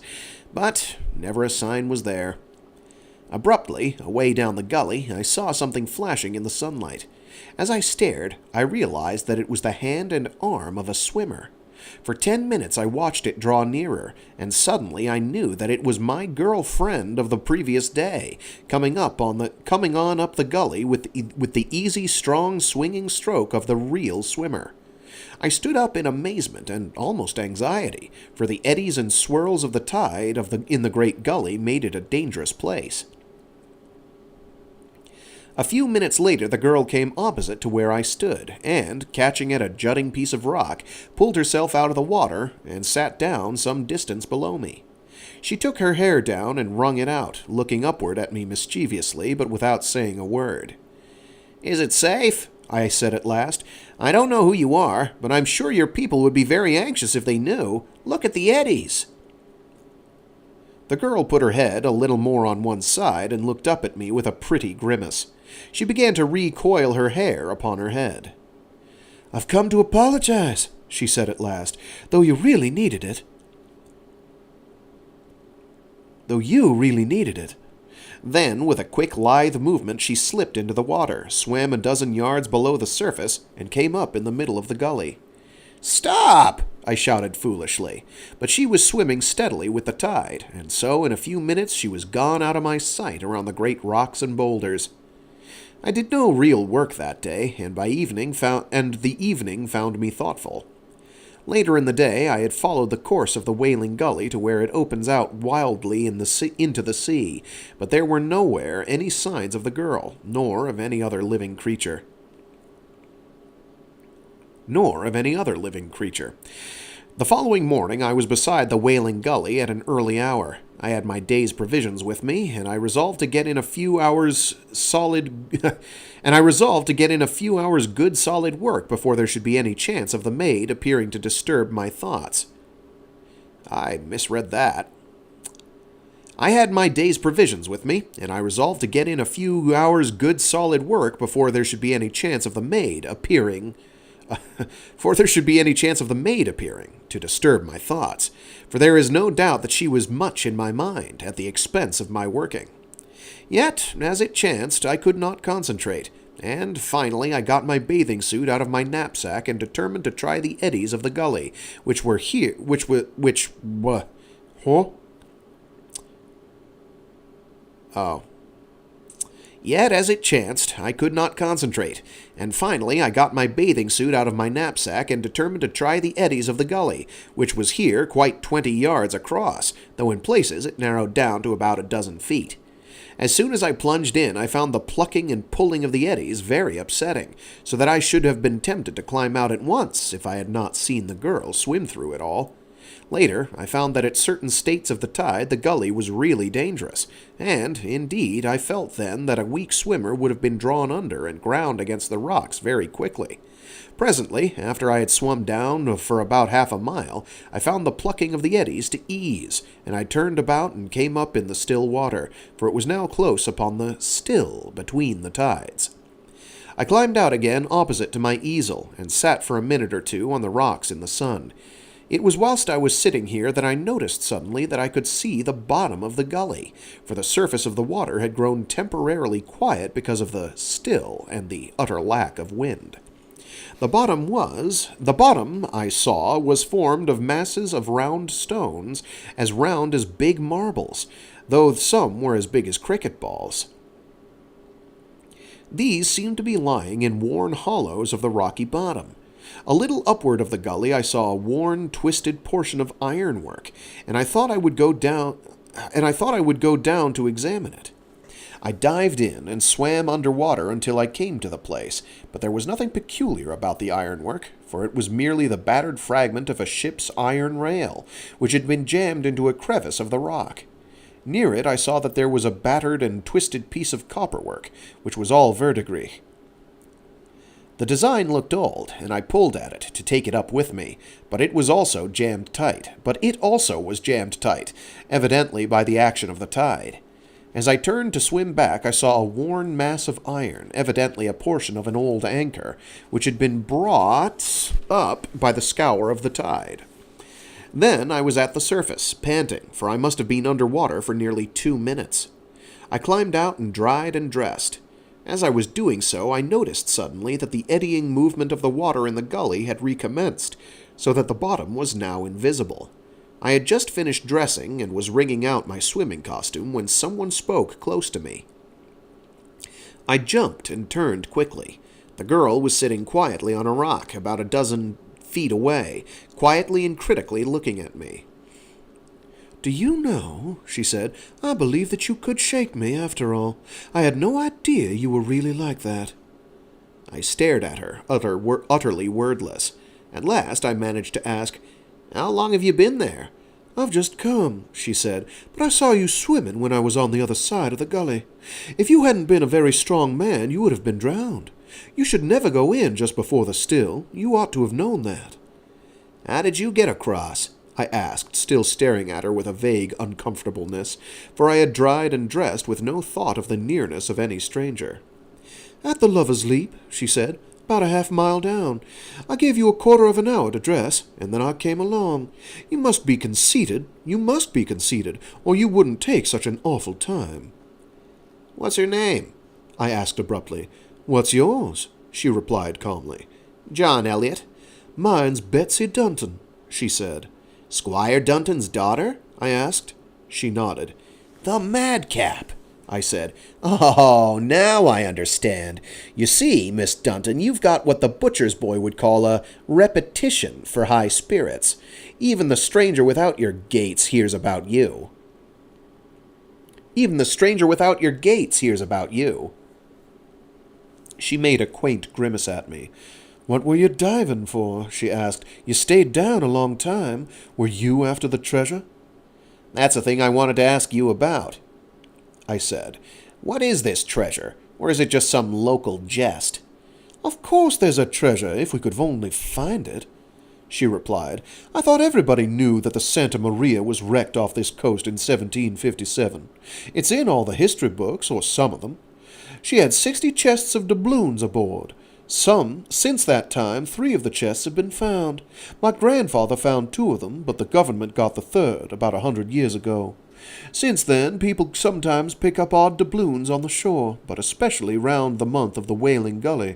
but never a sign was there. Abruptly, away down the gully, I saw something flashing in the sunlight. As I stared, I realized that it was the hand and arm of a swimmer. For 10 minutes I watched it draw nearer, and suddenly I knew that it was my girlfriend of the previous day, coming on up the gully with the easy, strong, swinging stroke of the real swimmer. I stood up in amazement and almost anxiety, for the eddies and swirls of the tide in the great gully made it a dangerous place. A few minutes later the girl came opposite to where I stood, and, catching at a jutting piece of rock, pulled herself out of the water and sat down some distance below me. She took her hair down and wrung it out, looking upward at me mischievously, but without saying a word. "Is it safe?" I said at last. "I don't know who you are, but I'm sure your people would be very anxious if they knew. Look at the eddies." The girl put her head a little more on one side and looked up at me with a pretty grimace. She began to recoil her hair upon her head. "I've come to apologize," she said at last, "though you really needed it." Then, with a quick, lithe movement, she slipped into the water, swam a dozen yards below the surface, and came up in the middle of the gully. "Stop!" I shouted foolishly, but she was swimming steadily with the tide, and so in a few minutes she was gone out of my sight around the great rocks and boulders. I did no real work that day, and the evening found me thoughtful. Later in the day I had followed the course of the Wailing Gully to where it opens out wildly into the sea, but there were nowhere any signs of the girl, nor of any other living creature. The following morning I was beside the Wailing Gully at an early hour. I had my day's provisions with me, and I resolved to get in a few hours good solid work before there should be any chance of the maid appearing to disturb my thoughts. I misread that. I had my day's provisions with me, and I resolved to get in a few hours good solid work before there should be any chance of the maid appearing to disturb my thoughts, for there is no doubt that she was much in my mind at the expense of my working. Yet, as it chanced, I could not concentrate, and finally I got my bathing suit out of my knapsack and determined to try the eddies of the gully, Yet, as it chanced, I could not concentrate, and finally I got my bathing suit out of my knapsack and determined to try the eddies of the gully, which was here quite 20 yards across, though in places it narrowed down to about a dozen feet. As soon as I plunged in, I found the plucking and pulling of the eddies very upsetting, so that I should have been tempted to climb out at once if I had not seen the girl swim through it all. Later, I found that at certain states of the tide the gully was really dangerous, and, indeed, I felt then that a weak swimmer would have been drawn under and ground against the rocks very quickly. Presently, after I had swum down for about half a mile, I found the plucking of the eddies to ease, and I turned about and came up in the still water, for it was now close upon the still between the tides. I climbed out again opposite to my easel, and sat for a minute or two on the rocks in the sun. It was whilst I was sitting here that I noticed suddenly that I could see the bottom of the gully, for the surface of the water had grown temporarily quiet because of the still and the utter lack of wind. The bottom I saw was formed of masses of round stones, as round as big marbles, though some were as big as cricket balls. These seemed to be lying in worn hollows of the rocky bottom. A little upward of the gully I saw a worn, twisted portion of ironwork, and I thought I would go down to examine it. I dived in and swam underwater until I came to the place, but there was nothing peculiar about the ironwork, for it was merely the battered fragment of a ship's iron rail, which had been jammed into a crevice of the rock. Near it I saw that there was a battered and twisted piece of copperwork, which was all verdigris. The design looked old, and I pulled at it to take it up with me, but it also was jammed tight, evidently by the action of the tide. As I turned to swim back, I saw a worn mass of iron, evidently a portion of an old anchor, which had been brought up by the scour of the tide. Then I was at the surface, panting, for I must have been under water for nearly 2 minutes. I climbed out and dried and dressed. As I was doing so, I noticed suddenly that the eddying movement of the water in the gully had recommenced, so that the bottom was now invisible. I had just finished dressing and was wringing out my swimming costume when someone spoke close to me. I jumped and turned quickly. The girl was sitting quietly on a rock about a dozen feet away, quietly and critically looking at me. "Do you know," she said, "I believe that you could shake me after all. I had no idea you were really like that." I stared at her, utterly wordless. At last I managed to ask, "How long have you been there?" "I've just come," she said, "but I saw you swimming when I was on the other side of the gully. If you hadn't been a very strong man, you would have been drowned. You should never go in just before the still. You ought to have known that." "How did you get across?" I asked, still staring at her with a vague uncomfortableness, for I had dried and dressed with no thought of the nearness of any stranger. "At the Lover's Leap," she said, "about a half-mile down. I gave you a quarter of an hour to dress, and then I came along. You must be conceited, or you wouldn't take such an awful time." "What's her name?" I asked abruptly. "What's yours?" she replied calmly. "John Elliot." "Mine's Betsy Dunton," she said. "Squire Dunton's daughter?" I asked. She nodded. "The madcap!" I said. "Oh, now I understand. You see, Miss Dunton, you've got what the butcher's boy would call a repetition for high spirits. Even the stranger without your gates hears about you." She made a quaint grimace at me. "What were you diving for?" she asked. "You stayed down a long time. Were you after the treasure?" "That's the thing I wanted to ask you about," I said. "What is this treasure? Or is it just some local jest?" "Of course there's a treasure, if we could only find it," she replied. "I thought everybody knew that the Santa Maria was wrecked off this coast in 1757. It's in all the history books, or some of them. She had 60 chests of doubloons aboard. Since that time, 3 of the chests have been found. My grandfather found 2 of them, but the government got the 3rd about 100 years ago. Since then, people sometimes pick up odd doubloons on the shore, but especially round the month of the Wailing Gully.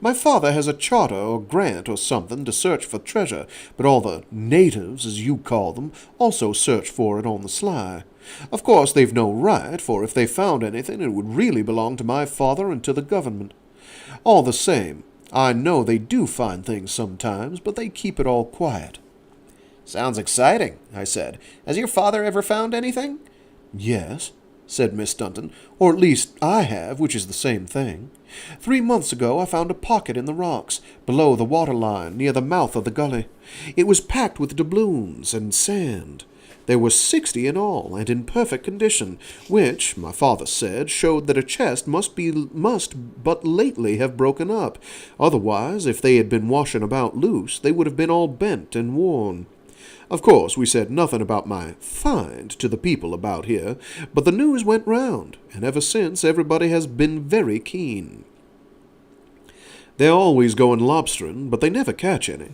My father has a charter or grant or something to search for treasure, but all the natives, as you call them, also search for it on the sly. Of course, they've no right, for if they found anything, it would really belong to my father and to the government. All the same, I know they do find things sometimes, but they keep it all quiet." "Sounds exciting," I said. "Has your father ever found anything?" "Yes," said Miss Dunton, "or at least I have, which is the same thing. 3 months ago I found a pocket in the rocks, below the water line, near the mouth of the gully. It was packed with doubloons and sand. There were 60 in all, and in perfect condition, which, my father said, showed that a chest must but lately have broken up. Otherwise, if they had been washing about loose, they would have been all bent and worn. Of course, we said nothing about my find to the people about here, but the news went round, and ever since everybody has been very keen. They're always going lobstering, but they never catch any."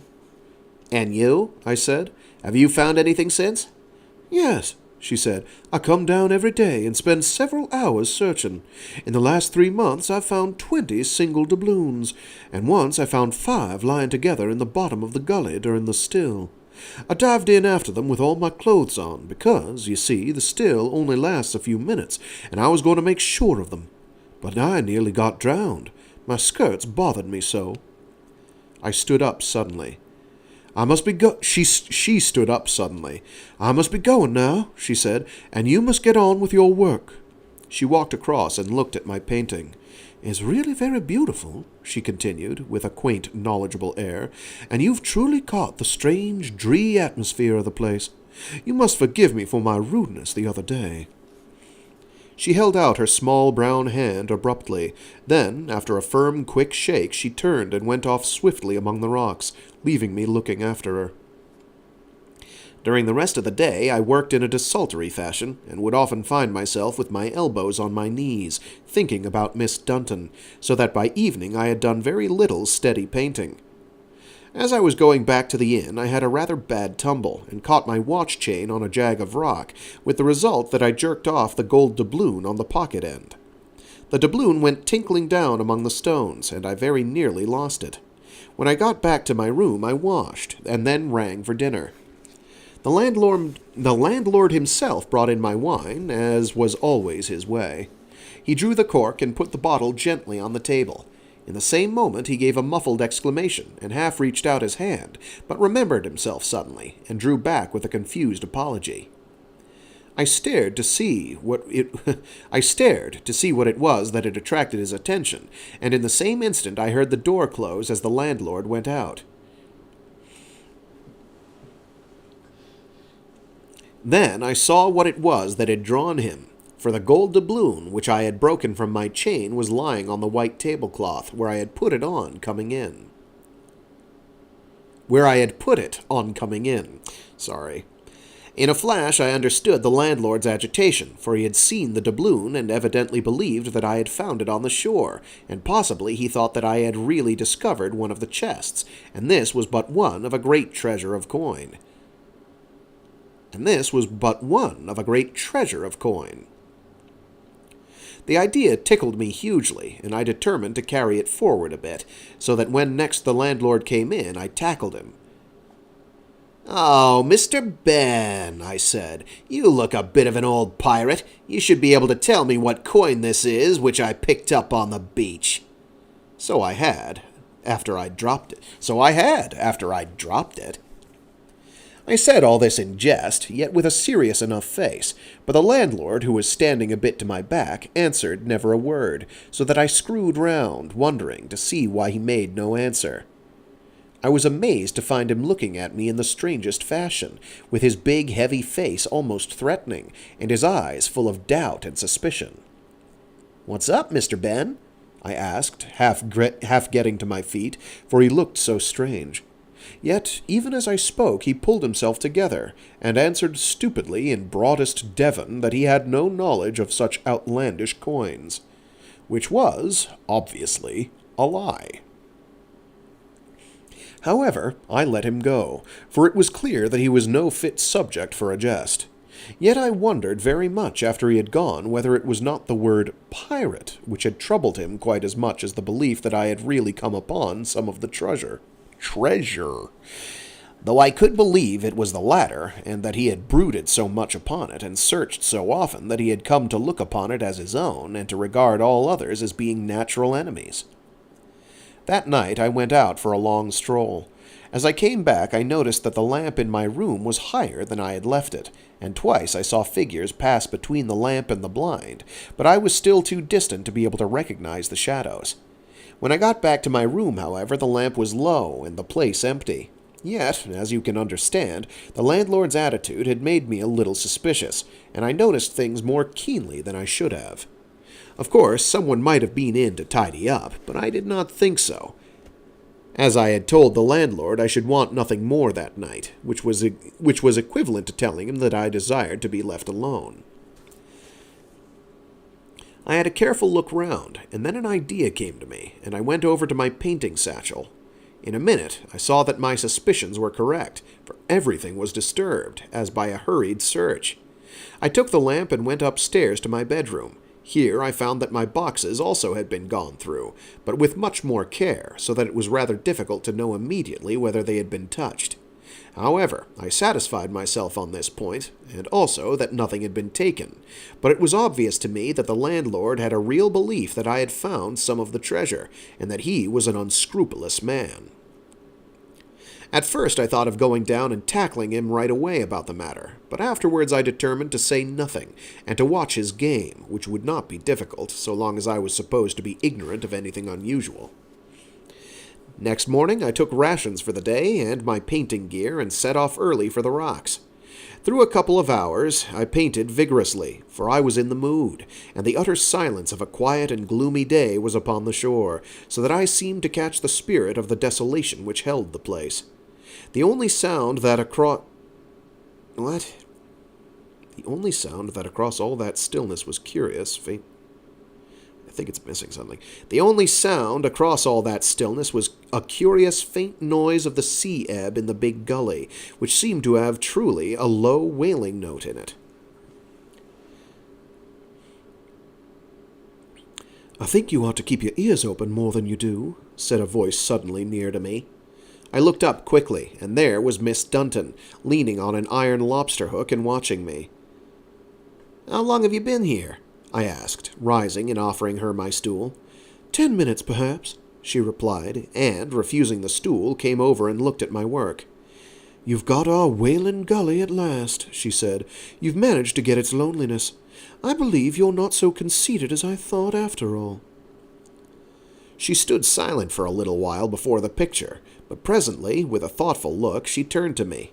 "And you?" I said. "Have you found anything since?" "Yes," she said. "I come down every day and spend several hours searching. In the last 3 months I've found 20 single doubloons, and once I found 5 lying together in the bottom of the gully during the still. I dived in after them with all my clothes on, because, you see, the still only lasts a few minutes, and I was going to make sure of them. But I nearly got drowned. My skirts bothered me so." I stood up suddenly. She stood up suddenly. "I must be going now," she said, "and you must get on with your work." She walked across and looked at my painting. "It's really very beautiful," she continued, with a quaint, knowledgeable air, "and you've truly caught the strange, dreary atmosphere of the place. You must forgive me for my rudeness the other day." She held out her small brown hand abruptly. Then, after a firm, quick shake, she turned and went off swiftly among the rocks, leaving me looking after her. During the rest of the day I worked in a desultory fashion, and would often find myself with my elbows on my knees, thinking about Miss Dunton, so that by evening I had done very little steady painting. As I was going back to the inn, I had a rather bad tumble, and caught my watch chain on a jag of rock, with the result that I jerked off the gold doubloon on the pocket end. The doubloon went tinkling down among the stones, and I very nearly lost it. When I got back to my room, I washed, and then rang for dinner. The landlord himself brought in my wine, as was always his way. He drew the cork and put the bottle gently on the table. In the same moment he gave a muffled exclamation, and half reached out his hand, but remembered himself suddenly, and drew back with a confused apology. I stared to see what it was that had attracted his attention, and in the same instant I heard the door close as the landlord went out. Then I saw what it was that had drawn him, for the gold doubloon which I had broken from my chain was lying on the white tablecloth where I had put it on coming in. Sorry. In a flash I understood the landlord's agitation, for he had seen the doubloon and evidently believed that I had found it on the shore, and possibly he thought that I had really discovered one of the chests, and this was but one of a great treasure of coin. The idea tickled me hugely, and I determined to carry it forward a bit, so that when next the landlord came in, I tackled him. "Oh, Mr. Ben," I said, "you look a bit of an old pirate. You should be able to tell me what coin this is, which I picked up on the beach." So I had, after I'd dropped it. I said all this in jest, yet with a serious enough face, but the landlord, who was standing a bit to my back, answered never a word, so that I screwed round, wondering to see why he made no answer. I was amazed to find him looking at me in the strangest fashion, with his big, heavy face almost threatening, and his eyes full of doubt and suspicion. "What's up, Mr. Ben?" I asked, half getting to my feet, for he looked so strange. Yet, even as I spoke, he pulled himself together, and answered stupidly in broadest Devon that he had no knowledge of such outlandish coins, which was, obviously, a lie. However, I let him go, for it was clear that he was no fit subject for a jest. Yet I wondered very much after he had gone whether it was not the word pirate which had troubled him quite as much as the belief that I had really come upon some of the treasure. Though I could believe it was the latter, and that he had brooded so much upon it, and searched so often, that he had come to look upon it as his own, and to regard all others as being natural enemies. That night I went out for a long stroll. As I came back, I noticed that the lamp in my room was higher than I had left it, and twice I saw figures pass between the lamp and the blind, but I was still too distant to be able to recognize the shadows. When I got back to my room, however, the lamp was low and the place empty. Yet, as you can understand, the landlord's attitude had made me a little suspicious, and I noticed things more keenly than I should have. Of course, someone might have been in to tidy up, but I did not think so, as I had told the landlord I should want nothing more that night, which was equivalent to telling him that I desired to be left alone. I had a careful look round, and then an idea came to me, and I went over to my painting satchel. In a minute, I saw that my suspicions were correct, for everything was disturbed, as by a hurried search. I took the lamp and went upstairs to my bedroom. Here I found that my boxes also had been gone through, but with much more care, so that it was rather difficult to know immediately whether they had been touched. However, I satisfied myself on this point, and also that nothing had been taken, but it was obvious to me that the landlord had a real belief that I had found some of the treasure, and that he was an unscrupulous man. At first I thought of going down and tackling him right away about the matter, but afterwards I determined to say nothing, and to watch his game, which would not be difficult, so long as I was supposed to be ignorant of anything unusual. Next morning I took rations for the day and my painting gear and set off early for the rocks. Through a couple of hours I painted vigorously, for I was in the mood, and the utter silence of a quiet and gloomy day was upon the shore, so that I seemed to catch the spirit of the desolation which held the place. The only sound that across all that stillness was curious, faint. I think it's missing something. The only sound across all that stillness was a curious faint noise of the sea ebb in the big gully, which seemed to have truly a low wailing note in it. "I think you ought to keep your ears open more than you do," said a voice suddenly near to me. I looked up quickly, and there was Miss Dunton, leaning on an iron lobster hook and watching me. "How long have you been here?" I asked, rising and offering her my stool. 10 minutes, perhaps," she replied, and, refusing the stool, came over and looked at my work. "You've got our Wailing Gully at last," she said. "You've managed to get its loneliness. I believe you're not so conceited as I thought, after all." She stood silent for a little while before the picture, but presently, with a thoughtful look, she turned to me.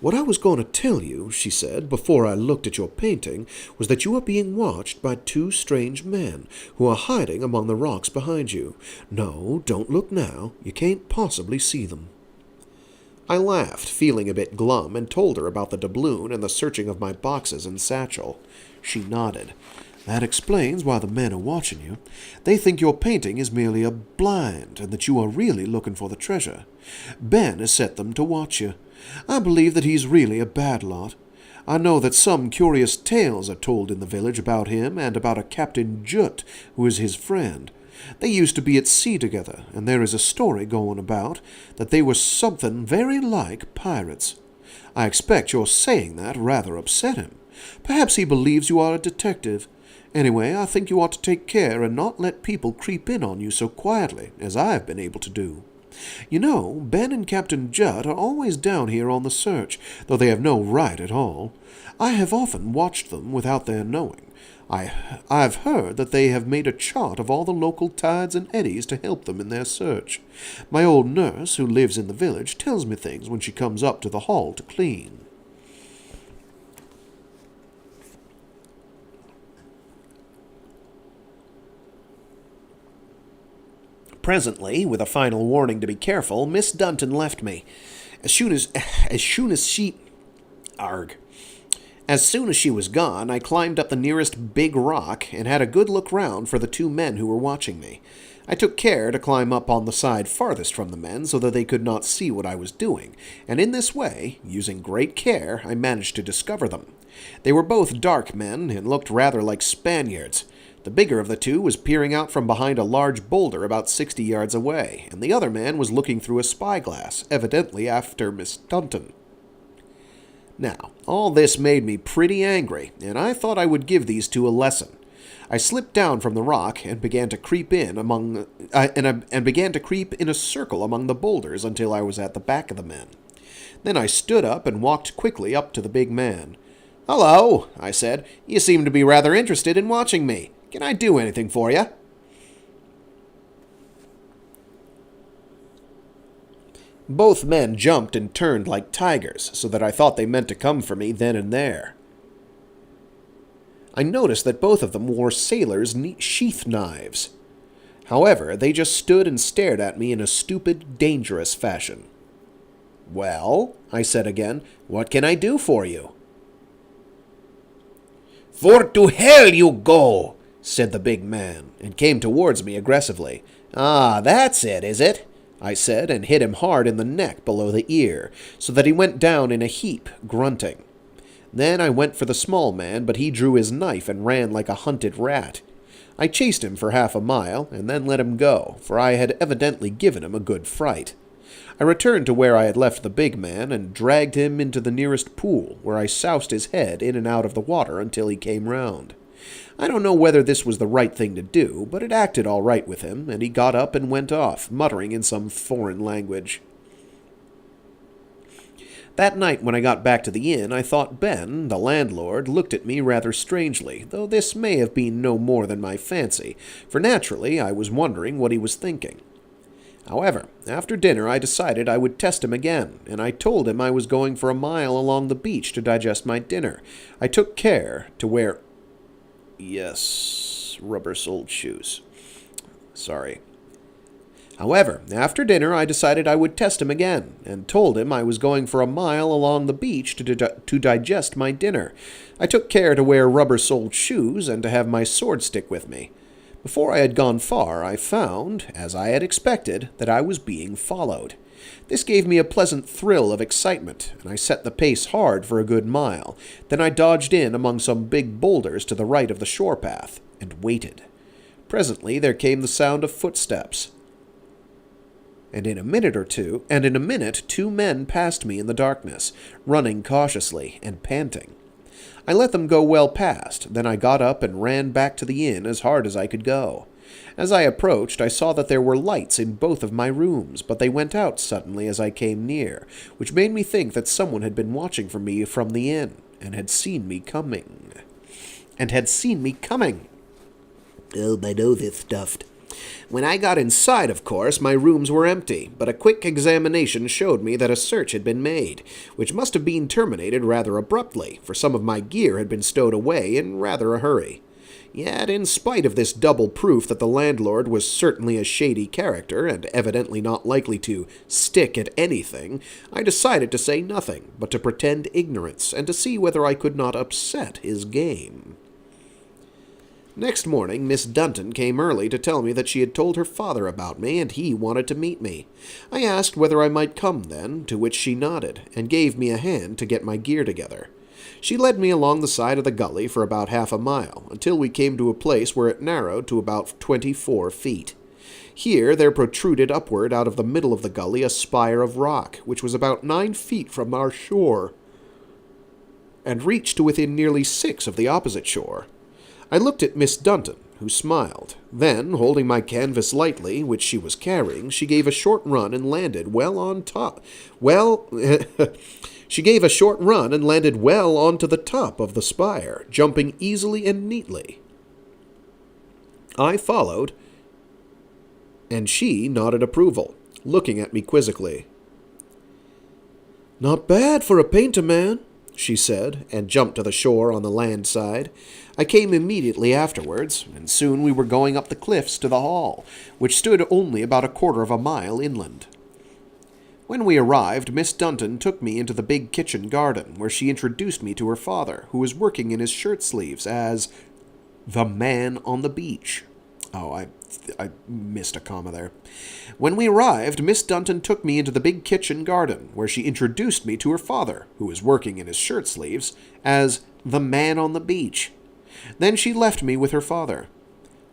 "What I was going to tell you," she said, "before I looked at your painting, was that you are being watched by 2 strange men, who are hiding among the rocks behind you. No, don't look now. You can't possibly see them." I laughed, feeling a bit glum, and told her about the doubloon and the searching of my boxes and satchel. She nodded. "That explains why the men are watching you. They think your painting is merely a blind, and that you are really looking for the treasure. Ben has set them to watch you. I believe that he's really a bad lot. I know that some curious tales are told in the village about him and about a Captain Jutt, who is his friend. They used to be at sea together, and there is a story going about that they were something very like pirates. I expect your saying that rather upset him. Perhaps he believes you are a detective. Anyway, I think you ought to take care and not let people creep in on you so quietly, as I have been able to do. You know, Ben and Captain Judd are always down here on the search, though they have no right at all. I have often watched them without their knowing. I've heard that they have made a chart of all the local tides and eddies to help them in their search. My old nurse, who lives in the village, tells me things when she comes up to the hall to clean." Presently, with a final warning to be careful, Miss Dunton left me. As soon as she was gone, I climbed up the nearest big rock and had a good look round for the 2 men who were watching me. I took care to climb up on the side farthest from the men so that they could not see what I was doing, and in this way, using great care, I managed to discover them. They were both dark men and looked rather like Spaniards. The bigger of the 2 was peering out from behind a large boulder about 60 yards away, and the other man was looking through a spyglass, evidently after Miss Dunton. Now, all this made me pretty angry, and I thought I would give these 2 a lesson. I slipped down from the rock and began to creep in a circle among the boulders until I was at the back of the men. Then I stood up and walked quickly up to the big man. "Hello," I said. "You seem to be rather interested in watching me. Can I do anything for you?" Both men jumped and turned like tigers, so that I thought they meant to come for me then and there. I noticed that both of them wore sailors' sheath knives. However, they just stood and stared at me in a stupid, dangerous fashion. "Well," I said again, "what can I do for you?" "For to hell you go!" said the big man, and came towards me aggressively. "Ah, that's it, is it?" I said, and hit him hard in the neck below the ear, so that he went down in a heap, grunting. Then I went for the small man, but he drew his knife and ran like a hunted rat. I chased him for half a mile, and then let him go, for I had evidently given him a good fright. I returned to where I had left the big man, and dragged him into the nearest pool, where I soused his head in and out of the water until he came round. I don't know whether this was the right thing to do, but it acted all right with him, and he got up and went off, muttering in some foreign language. That night when I got back to the inn, I thought Ben, the landlord, looked at me rather strangely, though this may have been no more than my fancy, for naturally I was wondering what he was thinking. However, after dinner I decided I would test him again, and I told him I was going for a mile along the beach to digest my dinner. I took care to wear... Yes, rubber-soled shoes. Sorry. However, after dinner I decided I would test him again, and told him I was going for a mile along the beach to digest my dinner. I took care to wear rubber-soled shoes and to have my sword stick with me. Before I had gone far, I found, as I had expected, that I was being followed. This gave me a pleasant thrill of excitement, and I set the pace hard for a good mile. Then I dodged in among some big boulders to the right of the shore path, and waited. Presently there came the sound of footsteps. And in a minute 2 men passed me in the darkness, running cautiously and panting. I let them go well past, then I got up and ran back to the inn as hard as I could go. As I approached, I saw that there were lights in both of my rooms, but they went out suddenly as I came near, which made me think that someone had been watching for me from the inn, and had seen me coming. Oh, I know this stuff. When I got inside, of course, my rooms were empty, but a quick examination showed me that a search had been made, which must have been terminated rather abruptly, for some of my gear had been stowed away in rather a hurry. Yet, in spite of this double proof that the landlord was certainly a shady character, and evidently not likely to stick at anything, I decided to say nothing, but to pretend ignorance, and to see whether I could not upset his game. Next morning, Miss Dunton came early to tell me that she had told her father about me, and he wanted to meet me. I asked whether I might come then, to which she nodded, and gave me a hand to get my gear together. She led me along the side of the gully for about half a mile, until we came to a place where it narrowed to about 24 feet. Here there protruded upward out of the middle of the gully a spire of rock, which was about 9 feet from our shore, and reached to within nearly 6 of the opposite shore. I looked at Miss Dunton, who smiled. Then, holding my canvas lightly, which she was carrying, she gave a short run and landed well on top. She gave a short run and landed well onto the top of the spire, jumping easily and neatly. I followed, and she nodded approval, looking at me quizzically. "Not bad for a painter man," she said, and jumped to the shore on the land side. I came immediately afterwards, and soon we were going up the cliffs to the hall, which stood only about a quarter of a mile inland. When we arrived, Miss Dunton took me into the big kitchen garden, where she introduced me to her father, who was working in his shirt-sleeves as the man on the beach. Oh, I missed a comma there. When we arrived, Miss Dunton took me into the big kitchen garden, where she introduced me to her father, who was working in his shirt-sleeves, as the man on the beach. Then she left me with her father.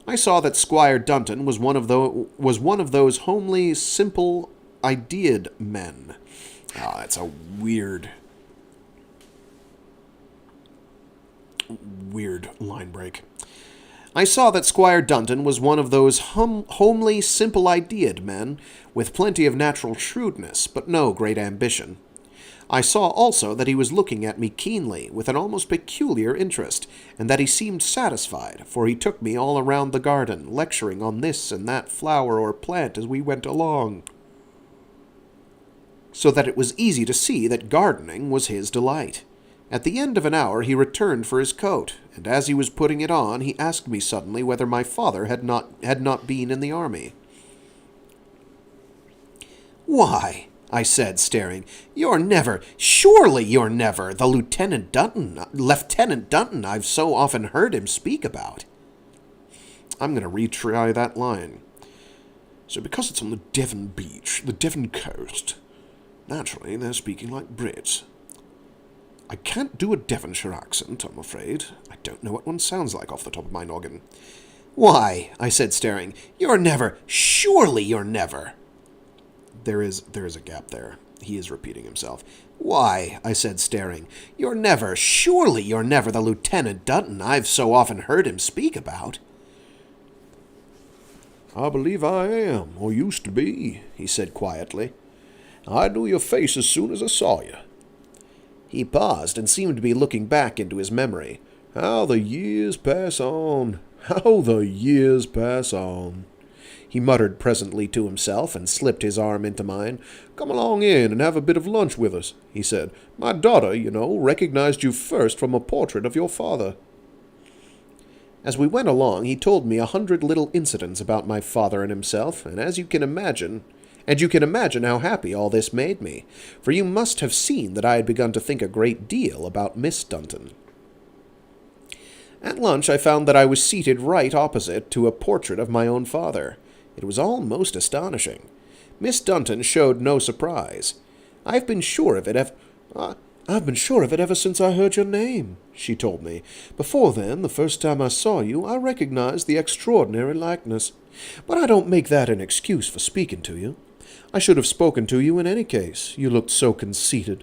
I saw that Squire Dunton was one of those homely, simple-idea'd men. Ah, that's a weird line break. I saw that Squire Dunton was one of those homely, simple-idea'd men, with plenty of natural shrewdness, but no great ambition. I saw also that he was looking at me keenly, with an almost peculiar interest, and that he seemed satisfied, for he took me all around the garden, lecturing on this and that flower or plant as we went along, so that it was easy to see that gardening was his delight. At the end of an hour he returned for his coat, and as he was putting it on, he asked me suddenly whether my father had not been in the army. "Why," I said, staring, surely you're never the Lieutenant Dunton I've so often heard him speak about." I'm going to retry that line. "So because it's on the Devon beach, the Devon coast, naturally they're speaking like Brits. I can't do a Devonshire accent, I'm afraid. I don't know what one sounds like off the top of my noggin. Why, I said, staring, surely you're never. There is a gap there. He is repeating himself. Why, I said, staring, surely you're never the Lieutenant Dutton I've so often heard him speak about. I believe I am, or used to be, he said quietly. I knew your face as soon as I saw you. He paused and seemed to be looking back into his memory. How the years pass on, how the years pass on. He muttered presently to himself and slipped his arm into mine. Come along in and have a bit of lunch with us, he said. My daughter, recognized you first from a portrait of your father. As we went along, he told me 100 little incidents about my father and himself, and you can imagine how happy all this made me, for you must have seen that I had begun to think a great deal about Miss Dunton. At lunch, I found that I was seated right opposite to a portrait of my own father. It was all most astonishing. Miss Dunton showed no surprise. I've been sure of it ever since I heard your name, she told me. Before then, the first time I saw you, I recognized the extraordinary likeness. But I don't make that an excuse for speaking to you. I should have spoken to you in any case. You looked so conceited.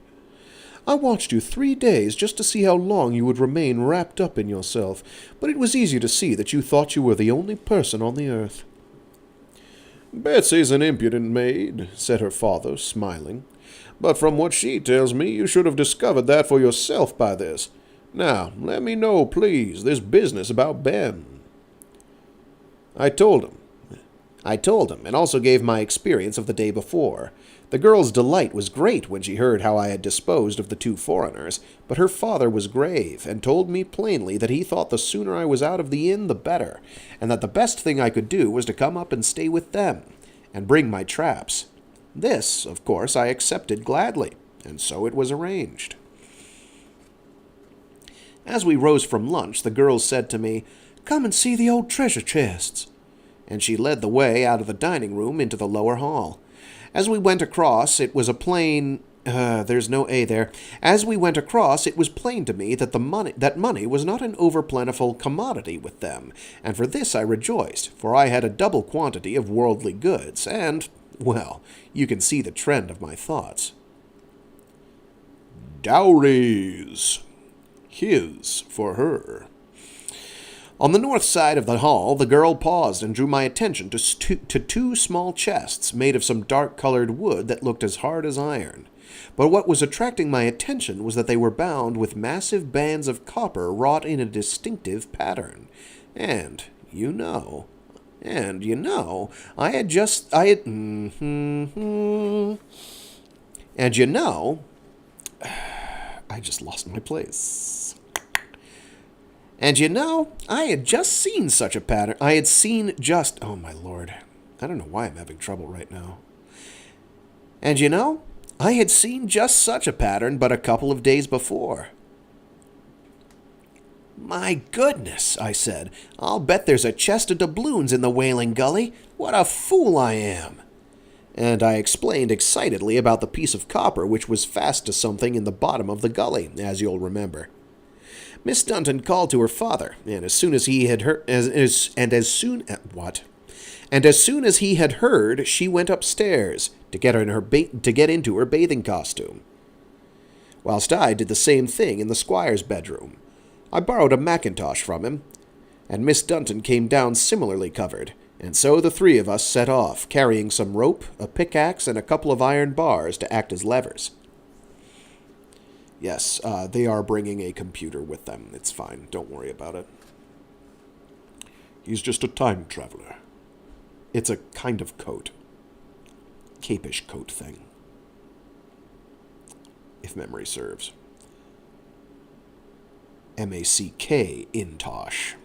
I watched you 3 days just to see how long you would remain wrapped up in yourself, but it was easy to see that you thought you were the only person on the earth. Betsy's an impudent maid, said her father, smiling. But from what she tells me, you should have discovered that for yourself by this. Now, let me know, please, this business about Ben. I told him, and also gave my experience of the day before. The girl's delight was great when she heard how I had disposed of the 2 foreigners, but her father was grave, and told me plainly that he thought the sooner I was out of the inn the better, and that the best thing I could do was to come up and stay with them, and bring my traps. This, of course, I accepted gladly, and so it was arranged. As we rose from lunch, the girl said to me, "Come and see the old treasure chests," and she led the way out of the dining room into the lower hall. As we went across, it was plain to me that money was not an over-plentiful commodity with them, and for this I rejoiced, for I had a double quantity of worldly goods, and, well, you can see the trend of my thoughts. Dowries. His for her. On the north side of the hall, the girl paused and drew my attention to 2 small chests made of some dark-colored wood that looked as hard as iron. But what was attracting my attention was that they were bound with massive bands of copper wrought in a distinctive pattern. And, I just lost my place. And I had just seen such a pattern. Oh my lord. I don't know why I'm having trouble right now. And I had seen just such a pattern but a couple of days before. My goodness, I said. I'll bet there's a chest of doubloons in the Wailing Gully. What a fool I am. And I explained excitedly about the piece of copper which was fast to something in the bottom of the gully, as you'll remember. Miss Dunton called to her father, and as soon as he had heard, she went upstairs to get into her bathing costume, whilst I did the same thing in the squire's bedroom. I borrowed a mackintosh from him, and Miss Dunton came down similarly covered, and so the 3 of us set off, carrying some rope, a pickaxe, and a couple of iron bars to act as levers. Yes, they are bringing a computer with them. It's fine. Don't worry about it. He's just a time traveler. It's a kind of coat. Capish coat thing. If memory serves. Mack-intosh.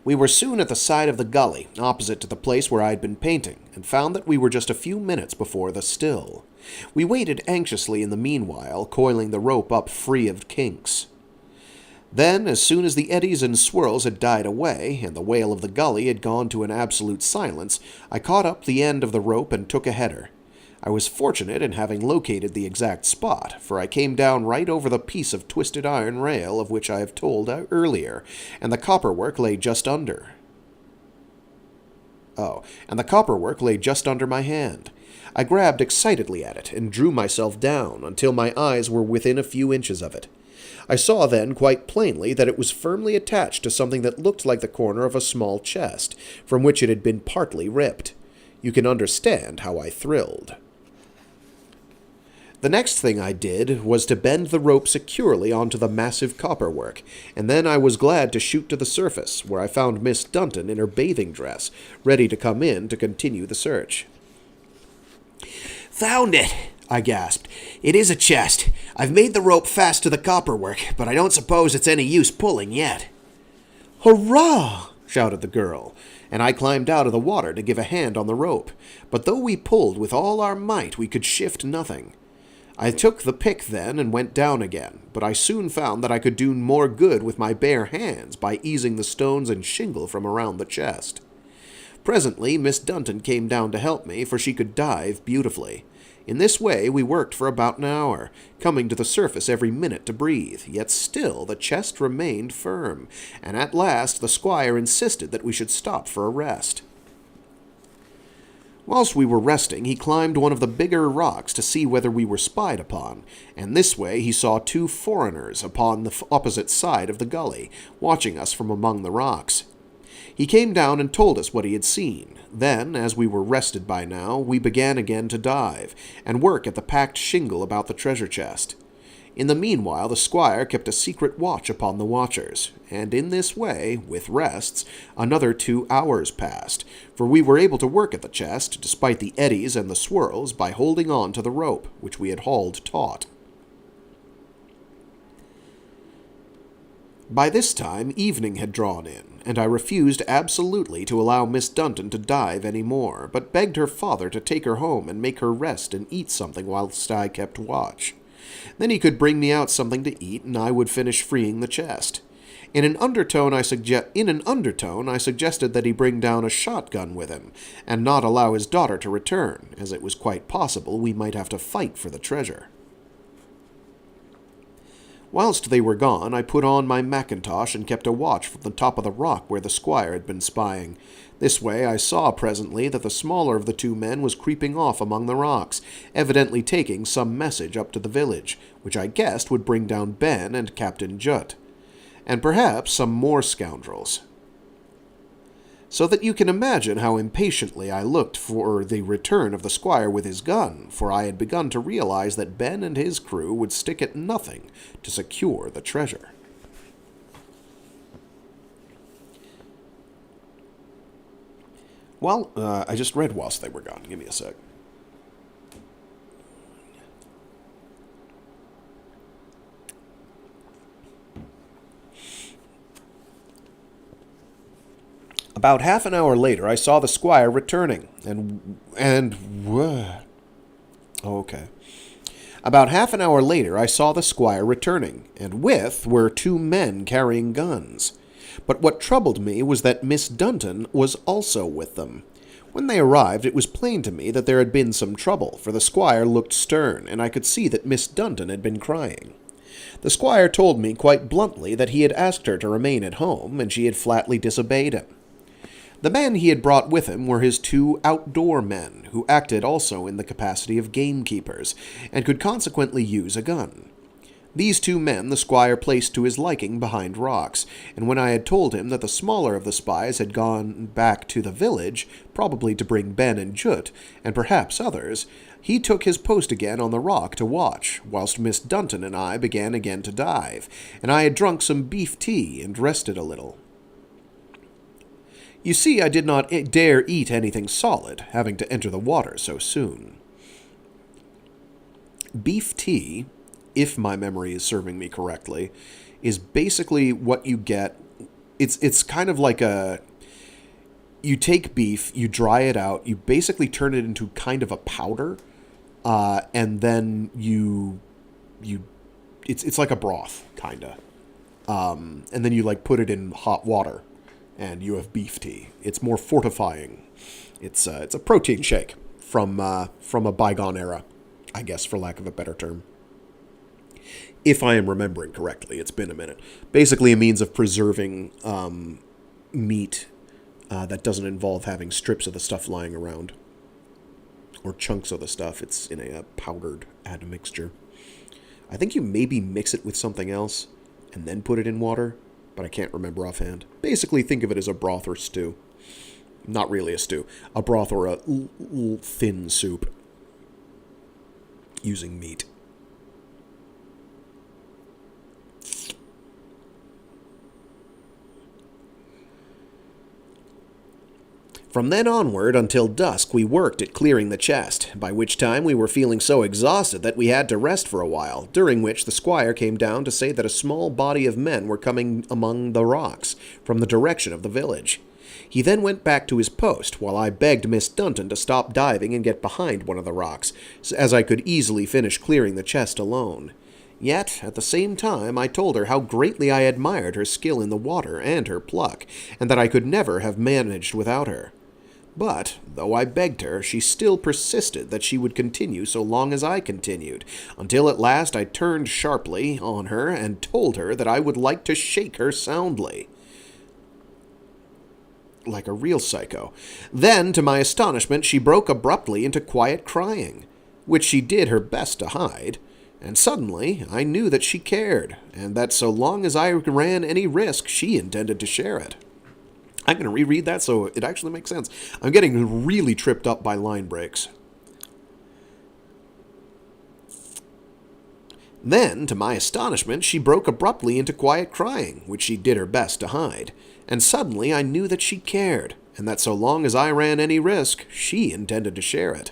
We were soon at the side of the gully, opposite to the place where I had been painting, and found that we were just a few minutes before the still. We waited anxiously in the meanwhile, coiling the rope up free of kinks. Then, as soon as the eddies and swirls had died away, and the wail of the gully had gone to an absolute silence, I caught up the end of the rope and took a header. I was fortunate in having located the exact spot, for I came down right over the piece of twisted iron rail of which I have told earlier, and the copperwork lay just under. And the copperwork lay just under my hand. I grabbed excitedly at it and drew myself down until my eyes were within a few inches of it. I saw then quite plainly that it was firmly attached to something that looked like the corner of a small chest, from which it had been partly ripped. You can understand how I thrilled. The next thing I did was to bend the rope securely onto the massive copperwork, and then I was glad to shoot to the surface, where I found Miss Dunton in her bathing dress, ready to come in to continue the search. "Found it!" I gasped. "It is a chest. I've made the rope fast to the copperwork, but I don't suppose it's any use pulling yet." "Hurrah!" shouted the girl, and I climbed out of the water to give a hand on the rope, but though we pulled with all our might, we could shift nothing. I took the pick then and went down again, but I soon found that I could do more good with my bare hands by easing the stones and shingle from around the chest. Presently Miss Dunton came down to help me, for she could dive beautifully. In this way we worked for about an hour, coming to the surface every minute to breathe, yet still the chest remained firm, and at last the squire insisted that we should stop for a rest. Whilst we were resting, he climbed one of the bigger rocks to see whether we were spied upon, and this way he saw 2 foreigners upon the opposite side of the gully, watching us from among the rocks. He came down and told us what he had seen. Then, as we were rested by now, we began again to dive, and work at the packed shingle about the treasure chest. In the meanwhile the squire kept a secret watch upon the watchers, and in this way, with rests, another 2 hours passed, for we were able to work at the chest, despite the eddies and the swirls, by holding on to the rope, which we had hauled taut. By this time evening had drawn in, and I refused absolutely to allow Miss Dunton to dive any more, but begged her father to take her home and make her rest and eat something whilst I kept watch. Then he could bring me out something to eat, and I would finish freeing the chest. In an undertone, I suggested that he bring down a shotgun with him, and not allow his daughter to return, as it was quite possible we might have to fight for the treasure. Whilst they were gone, I put on my mackintosh and kept a watch from the top of the rock where the squire had been spying. This way I saw presently that the smaller of the 2 men was creeping off among the rocks, evidently taking some message up to the village, which I guessed would bring down Ben and Captain Jutt, and perhaps some more scoundrels. So that you can imagine how impatiently I looked for the return of the squire with his gun, for I had begun to realize that Ben and his crew would stick at nothing to secure the treasure. Well, I just read whilst they were gone. Give me a sec. About half an hour later, I saw the squire returning, About half an hour later, I saw the squire returning, and with were 2 men carrying guns. But what troubled me was that Miss Dunton was also with them. When they arrived, it was plain to me that there had been some trouble, for the squire looked stern, and I could see that Miss Dunton had been crying. The squire told me quite bluntly that he had asked her to remain at home, and she had flatly disobeyed him. The men he had brought with him were his 2 outdoor men, who acted also in the capacity of gamekeepers, and could consequently use a gun. These 2 men the squire placed to his liking behind rocks, and when I had told him that the smaller of the spies had gone back to the village, probably to bring Ben and Jutt, and perhaps others, he took his post again on the rock to watch, whilst Miss Dunton and I began again to dive, and I had drunk some beef tea and rested a little. You see, I did not dare eat anything solid, having to enter the water so soon. Beef tea, if my memory is serving me correctly, is basically what you get. It's kind of like you take beef, you dry it out, you basically turn it into kind of a powder, and then it's like a broth, kinda. And then you put it in hot water, and you have beef tea. It's more fortifying. It's a protein shake from a bygone era, I guess, for lack of a better term. If I am remembering correctly, it's been a minute. Basically a means of preserving meat that doesn't involve having strips of the stuff lying around. Or chunks of the stuff. It's in a powdered admixture. I think you maybe mix it with something else and then put it in water, but I can't remember offhand. Basically, think of it as a broth or stew. Not really a stew. A broth or a thin soup using meat. From then onward until dusk, we worked at clearing the chest, by which time we were feeling so exhausted that we had to rest for a while, during which the squire came down to say that a small body of men were coming among the rocks from the direction of the village. He then went back to his post, while I begged Miss Dunton to stop diving and get behind one of the rocks, as I could easily finish clearing the chest alone. Yet, at the same time, I told her how greatly I admired her skill in the water and her pluck, and that I could never have managed without her. But, though I begged her, she still persisted that she would continue so long as I continued, until at last I turned sharply on her and told her that I would like to shake her soundly. Like a real psycho. Then, to my astonishment, she broke abruptly into quiet crying, which she did her best to hide, and suddenly I knew that she cared, and that so long as I ran any risk, she intended to share it. I'm going to reread that so it actually makes sense. I'm getting really tripped up by line breaks. Then, to my astonishment, she broke abruptly into quiet crying, which she did her best to hide, and suddenly I knew that she cared, and that so long as I ran any risk, she intended to share it.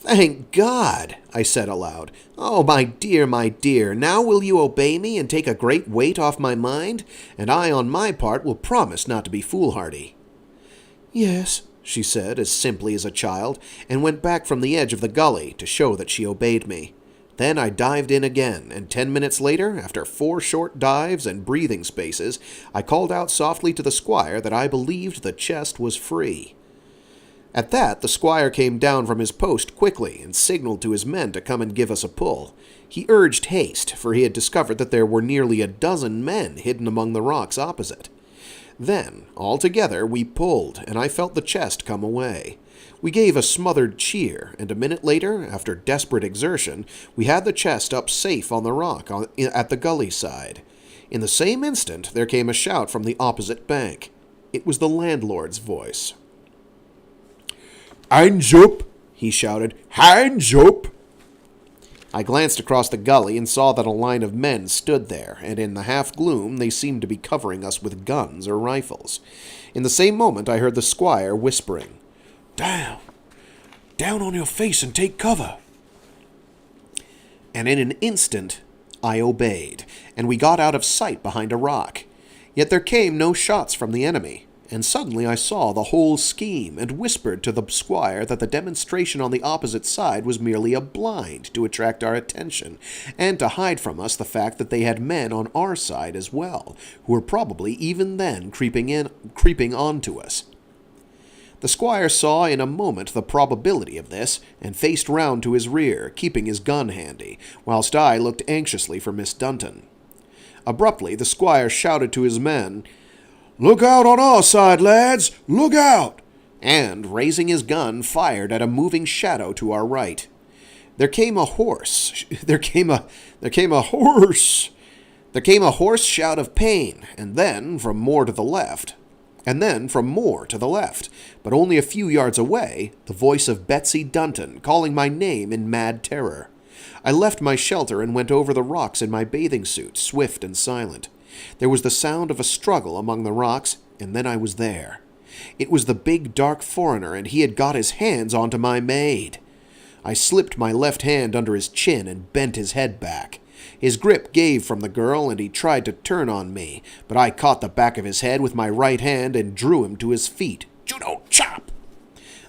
"Thank God," I said aloud. "Oh, my dear, now will you obey me and take a great weight off my mind? And I, on my part, will promise not to be foolhardy." "Yes," she said, as simply as a child, and went back from the edge of the gully to show that she obeyed me. Then I dived in again, and 10 minutes later, after 4 short dives and breathing spaces, I called out softly to the squire that I believed the chest was free. At that, the squire came down from his post quickly and signaled to his men to come and give us a pull. He urged haste, for he had discovered that there were nearly a dozen men hidden among the rocks opposite. Then, all together, we pulled, and I felt the chest come away. We gave a smothered cheer, and a minute later, after desperate exertion, we had the chest up safe on the rock at the gully side. In the same instant, there came a shout from the opposite bank. It was the landlord's voice. "Hands up!" he shouted. "Hands up!" I glanced across the gully and saw that a line of men stood there, and in the half-gloom they seemed to be covering us with guns or rifles. In the same moment I heard the squire whispering, "Down! Down on your face and take cover!" And in an instant I obeyed, and we got out of sight behind a rock. Yet there came no shots from the enemy. And suddenly I saw the whole scheme, and whispered to the squire that the demonstration on the opposite side was merely a blind to attract our attention, and to hide from us the fact that they had men on our side as well, who were probably even then creeping on to us. The squire saw in a moment the probability of this, and faced round to his rear, keeping his gun handy, whilst I looked anxiously for Miss Dunton. Abruptly the squire shouted to his men, "Look out on our side, lads! Look out!" and, raising his gun, fired at a moving shadow to our right. There came a hoarse shout of pain, and then from more to the left, but only a few yards away, the voice of Betsy Dunton calling my name in mad terror. I left my shelter and went over the rocks in my bathing suit, swift and silent. There was the sound of a struggle among the rocks, and then I was there. It was the big, dark foreigner, and he had got his hands onto my maid. I slipped my left hand under his chin and bent his head back. His grip gave from the girl, and he tried to turn on me, but I caught the back of his head with my right hand and drew him to his feet. Judo chop!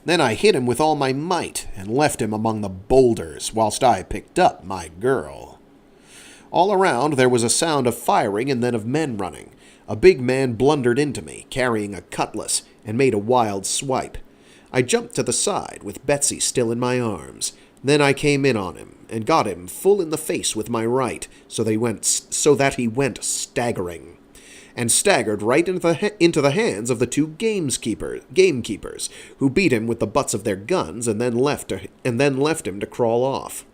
Then I hit him with all my might, and left him among the boulders, whilst I picked up my girl. All around there was a sound of firing and then of men running. A big man blundered into me, carrying a cutlass, and made a wild swipe. I jumped to the side, with Betsy still in my arms. Then I came in on him, and got him full in the face with my right, so that he went staggering, and staggered right into the hands of the two gamekeepers, who beat him with the butts of their guns, and then left him to crawl off.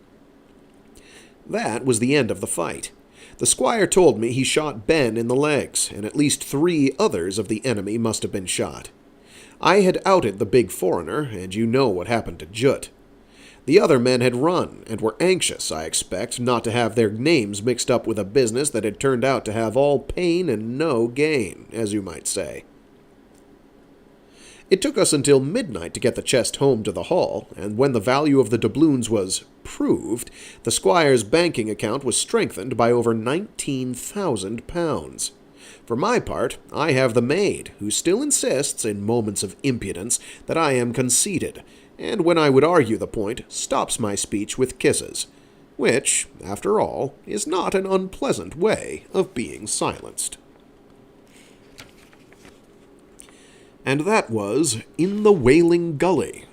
That was the end of the fight. The squire told me he shot Ben in the legs, and at least 3 others of the enemy must have been shot. I had outed the big foreigner, and you know what happened to Jut. The other men had run, and were anxious, I expect, not to have their names mixed up with a business that had turned out to have all pain and no gain, as you might say. It took us until midnight to get the chest home to the hall, and when the value of the doubloons was proved, the squire's banking account was strengthened by over £19,000. For my part, I have the maid, who still insists, in moments of impudence, that I am conceited, and when I would argue the point, stops my speech with kisses, which, after all, is not an unpleasant way of being silenced. And that was In the Wailing Gully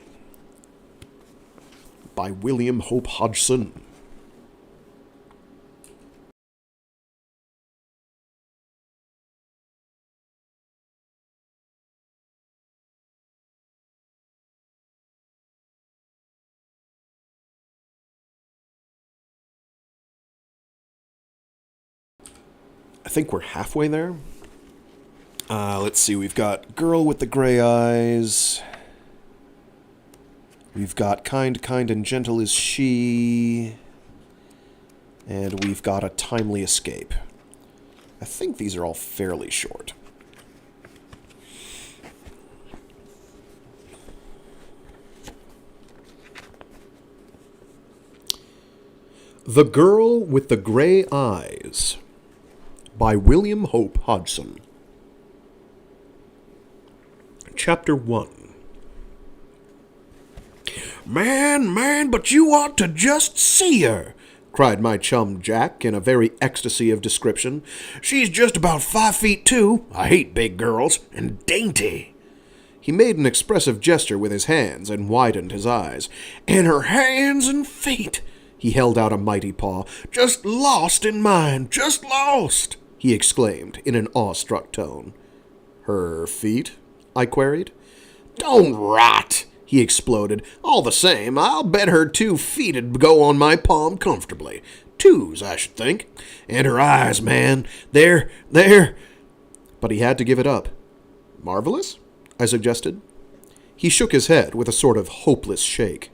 by William Hope Hodgson. I think we're halfway there. Let's see, we've got Girl with the Gray Eyes. We've got Kind, and Gentle is She. And we've got A Timely Escape. I think these are all fairly short. The Girl with the Gray Eyes by William Hope Hodgson. Chapter 1. Man, but you ought to just see her, cried my chum Jack in a very ecstasy of description. She's just about 5'2", I hate big girls, and dainty. He made an expressive gesture with his hands and widened his eyes. And her hands and feet, he held out a mighty paw, just lost in mine, just lost, he exclaimed in an awestruck tone. Her feet? I queried. Don't rot, he exploded. All the same, I'll bet her 2 feet'd go on my palm comfortably. 2s, I should think. And her eyes, man, they're... But he had to give it up. Marvelous? I suggested. He shook his head with a sort of hopeless shake.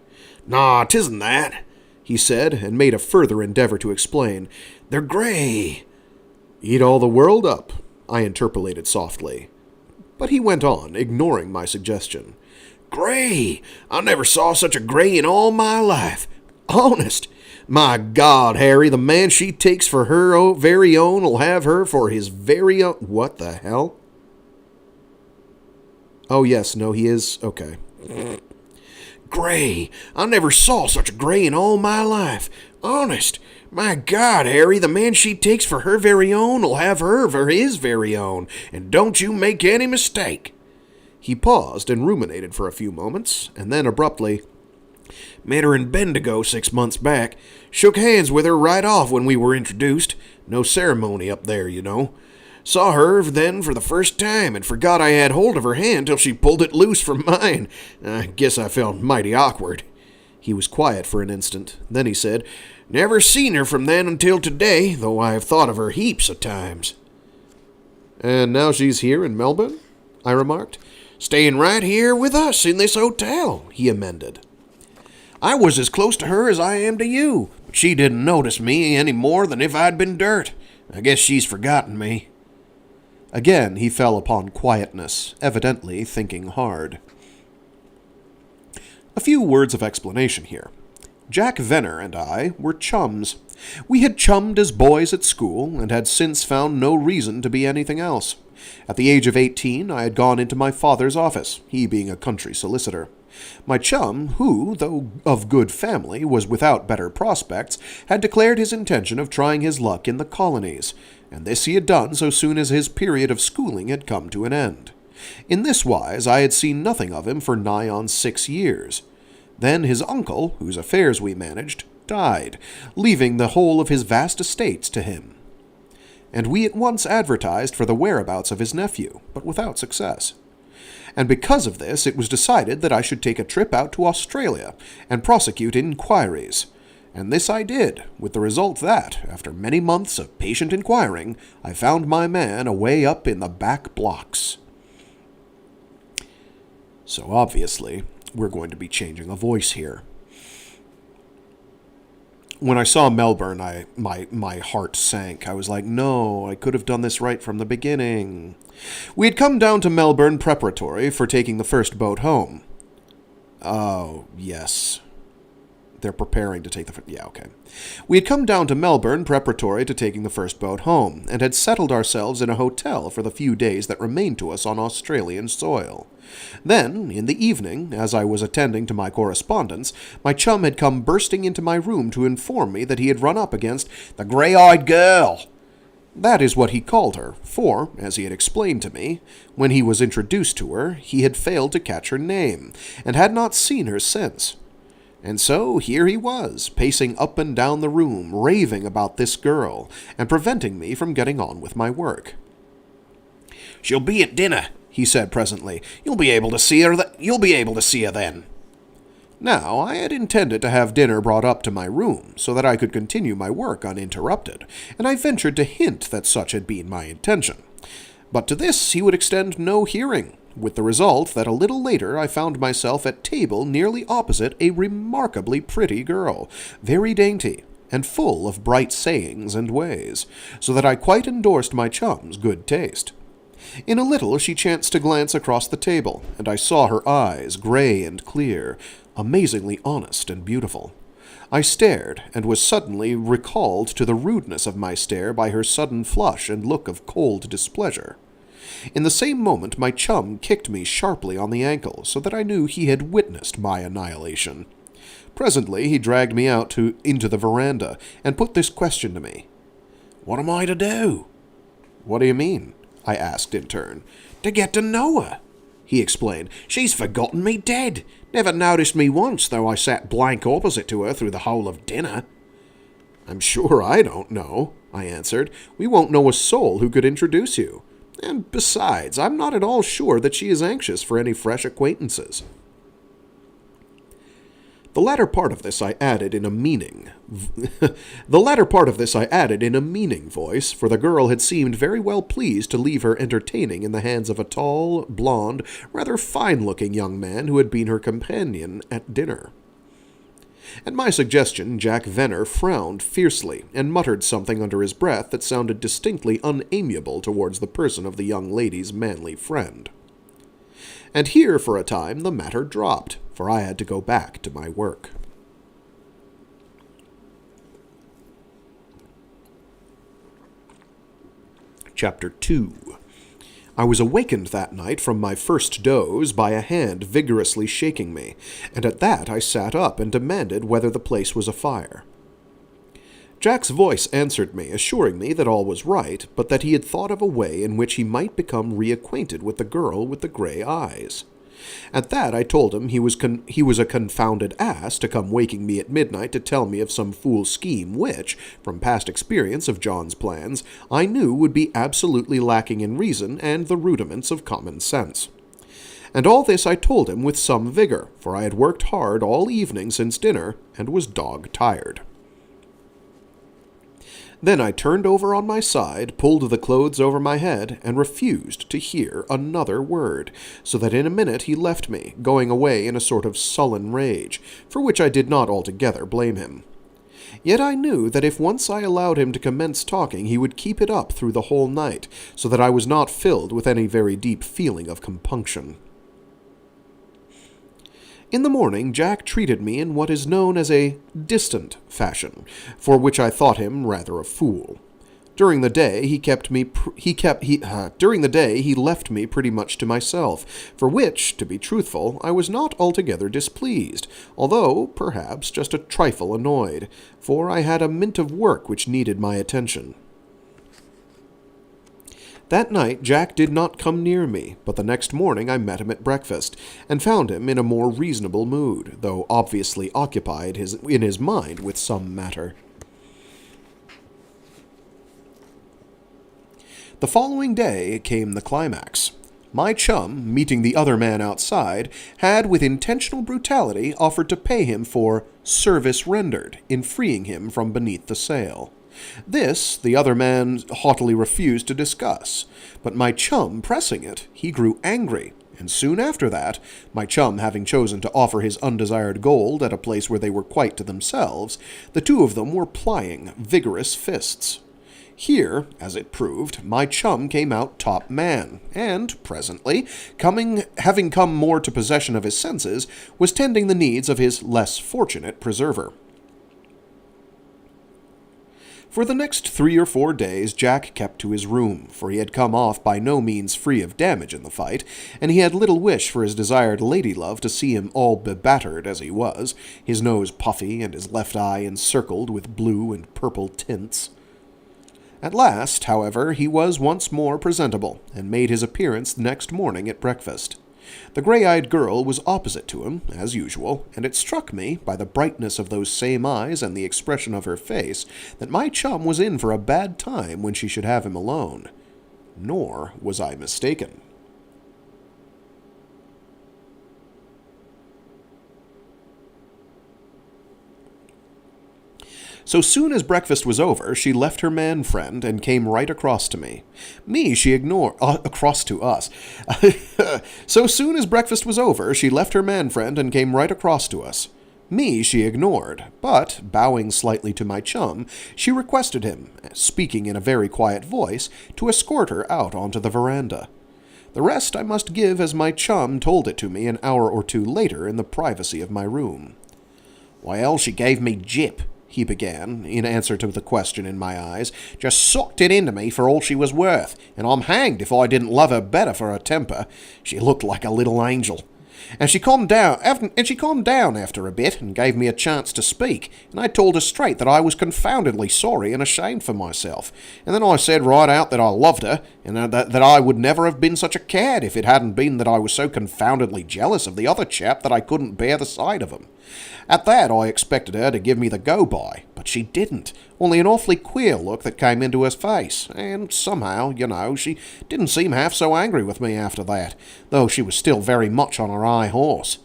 Nah, 'tisn't that, he said, and made a further endeavor to explain. They're gray. Eat all the world up, I interpolated softly. But he went on, ignoring my suggestion. Gray! I never saw such a gray in all my life. Honest! My God, Harry, the man she takes for her very own will have her for his very own... What the hell? Oh, yes, no, he is... Okay. Gray! I never saw such a gray in all my life. Honest! My God, Harry, the man she takes for her very own will have her for his very own, and don't you make any mistake. He paused and ruminated for a few moments, and then abruptly, met her in Bendigo 6 months back. Shook hands with her right off when we were introduced. No ceremony up there, you know. Saw her then for the first time, and forgot I had hold of her hand till she pulled it loose from mine. I guess I felt mighty awkward. He was quiet for an instant. Then he said, Never seen her from then until today, though I have thought of her heaps of times. And now she's here in Melbourne? I remarked. Staying right here with us in this hotel, he amended. I was as close to her as I am to you, but she didn't notice me any more than if I'd been dirt. I guess she's forgotten me. Again he fell upon quietness, evidently thinking hard. A few words of explanation here. Jack Venner and I were chums. We had chummed as boys at school, and had since found no reason to be anything else. At the age of 18, I had gone into my father's office, he being a country solicitor. My chum, who, though of good family, was without better prospects, had declared his intention of trying his luck in the colonies, and this he had done so soon as his period of schooling had come to an end. In this wise I had seen nothing of him for nigh on 6 years. Then his uncle, whose affairs we managed, died, leaving the whole of his vast estates to him. And we at once advertised for the whereabouts of his nephew, but without success. And because of this, it was decided that I should take a trip out to Australia and prosecute inquiries. And this I did, with the result that, after many months of patient inquiring, I found my man away up in the back blocks. So obviously, we're going to be changing a voice here. When I saw Melbourne, my heart sank. I was like, no, I could have done this right from the beginning. We had come down to Melbourne preparatory for taking the first boat home. Oh, yes. They're preparing to take the... Yeah, okay. We had come down to Melbourne preparatory to taking the first boat home, and had settled ourselves in a hotel for the few days that remained to us on Australian soil. Then, in the evening, as I was attending to my correspondence, my chum had come bursting into my room to inform me that he had run up against the grey-eyed girl. That is what he called her, for, as he had explained to me, when he was introduced to her, he had failed to catch her name, and had not seen her since. And so here he was, pacing up and down the room, raving about this girl, and preventing me from getting on with my work. "She'll be at dinner," he said presently. You'll be able to see her then." Now, I had intended to have dinner brought up to my room, so that I could continue my work uninterrupted, and I ventured to hint that such had been my intention. But to this he would extend no hearing, with the result that a little later I found myself at table nearly opposite a remarkably pretty girl, very dainty, and full of bright sayings and ways, so that I quite endorsed my chum's good taste. In a little she chanced to glance across the table, and I saw her eyes, grey and clear, amazingly honest and beautiful. I stared, and was suddenly recalled to the rudeness of my stare by her sudden flush and look of cold displeasure. In the same moment my chum kicked me sharply on the ankle, so that I knew he had witnessed my annihilation. Presently he dragged me out into the veranda, and put this question to me. "What am I to do?" "What do you mean?" I asked in turn. "To get to know her," he explained. "She's forgotten me dead. Never noticed me once, though I sat blank opposite to her through the whole of dinner." "I'm sure I don't know," I answered. "We won't know a soul who could introduce you. And besides, I'm not at all sure that she is anxious for any fresh acquaintances." The latter part of this I added in a meaning voice, for the girl had seemed very well pleased to leave her entertaining in the hands of a tall, blonde, rather fine-looking young man who had been her companion at dinner. At my suggestion, Jack Venner frowned fiercely, and muttered something under his breath that sounded distinctly unamiable towards the person of the young lady's manly friend. And here, for a time, the matter dropped, for I had to go back to my work. Chapter 2. I was awakened that night from my first doze by a hand vigorously shaking me, and at that I sat up and demanded whether the place was afire. Jack's voice answered me, assuring me that all was right, but that he had thought of a way in which he might become reacquainted with the girl with the grey eyes. At that I told him he was a confounded ass to come waking me at midnight to tell me of some fool scheme which, from past experience of John's plans, I knew would be absolutely lacking in reason and the rudiments of common sense. And all this I told him with some vigor, for I had worked hard all evening since dinner, and was dog-tired. Then I turned over on my side, pulled the clothes over my head, and refused to hear another word, so that in a minute he left me, going away in a sort of sullen rage, for which I did not altogether blame him. Yet I knew that if once I allowed him to commence talking, he would keep it up through the whole night, so that I was not filled with any very deep feeling of compunction. In the morning, Jack treated me in what is known as a distant fashion, for which I thought him rather a fool. During the day, he left me pretty much to myself, for which, to be truthful, I was not altogether displeased, although, perhaps, just a trifle annoyed, for I had a mint of work which needed my attention. That night Jack did not come near me, but the next morning I met him at breakfast, and found him in a more reasonable mood, though obviously occupied in his mind with some matter. The following day came the climax. My chum, meeting the other man outside, had with intentional brutality offered to pay him for service rendered in freeing him from beneath the sail. This the other man haughtily refused to discuss, but my chum pressing it, he grew angry, and soon after that, my chum having chosen to offer his undesired gold at a place where they were quite to themselves, the two of them were plying vigorous fists. Here, as it proved, my chum came out top man, and, presently, having come more to possession of his senses, was tending the needs of his less fortunate preserver. For the next 3 or 4 days Jack kept to his room, for he had come off by no means free of damage in the fight, and he had little wish for his desired lady-love to see him all bebattered as he was, his nose puffy and his left eye encircled with blue and purple tints. At last, however, he was once more presentable, and made his appearance next morning at breakfast. The grey-eyed girl was opposite to him, as usual, and it struck me, by the brightness of those same eyes and the expression of her face, that my chum was in for a bad time when she should have him alone. Nor was I mistaken. So soon as breakfast was over, she left her man friend and came right across to me. Me she ignored, across to us. So soon as breakfast was over, she left her man friend and came right across to us. Me she ignored, but, bowing slightly to my chum, she requested him, speaking in a very quiet voice, to escort her out onto the veranda. The rest I must give as my chum told it to me an hour or two later in the privacy of my room. "Well, she gave me gyp," he began, in answer to the question in my eyes, "just socked it into me for all she was worth, and I'm hanged if I didn't love her better for her temper. She looked like a little angel. And she calmed down after a bit, and gave me a chance to speak, and I told her straight that I was confoundedly sorry and ashamed for myself, and then I said right out that I loved her, and that I would never have been such a cad if it hadn't been that I was so confoundedly jealous of the other chap that I couldn't bear the sight of him. At that I expected her to give me the go-by, but she didn't, only an awfully queer look that came into her face, and somehow, she didn't seem half so angry with me after that, though she was still very much on her high horse.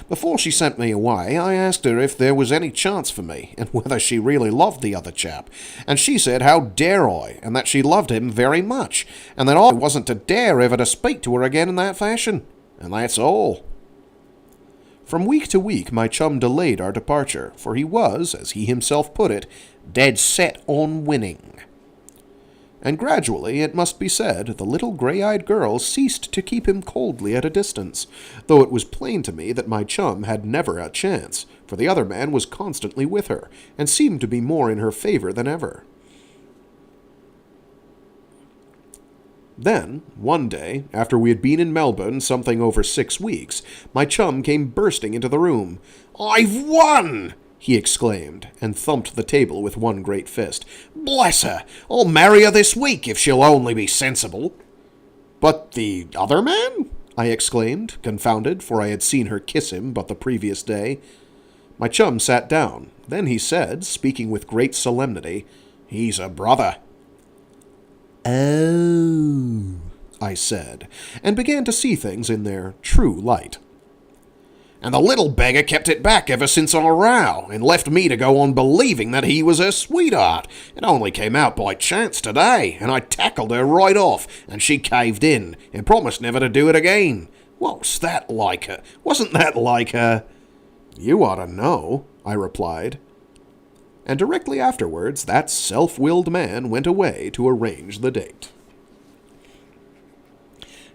Before she sent me away, I asked her if there was any chance for me, and whether she really loved the other chap, and she said how dare I, and that she loved him very much, and that I wasn't to dare ever to speak to her again in that fashion. And that's all." From week to week my chum delayed our departure, for he was, as he himself put it, dead set on winning. And gradually, it must be said, the little grey-eyed girl ceased to keep him coldly at a distance, though it was plain to me that my chum had never a chance, for the other man was constantly with her, and seemed to be more in her favour than ever. Then, one day, after we had been in Melbourne something over 6 weeks, my chum came bursting into the room. "I've won!" he exclaimed, and thumped the table with one great fist. "Bless her! I'll marry her this week if she'll only be sensible." "But the other man?" I exclaimed, confounded, for I had seen her kiss him but the previous day. My chum sat down. Then he said, speaking with great solemnity, "He's a brother." "Oh," I said, and began to see things in their true light. "And the little beggar kept it back ever since our row, and left me to go on believing that he was her sweetheart. It only came out by chance today, and I tackled her right off, and she caved in, and promised never to do it again. What's that like her? Wasn't that like her?" "You ought to know," I replied. And directly afterwards that self-willed man went away to arrange the date.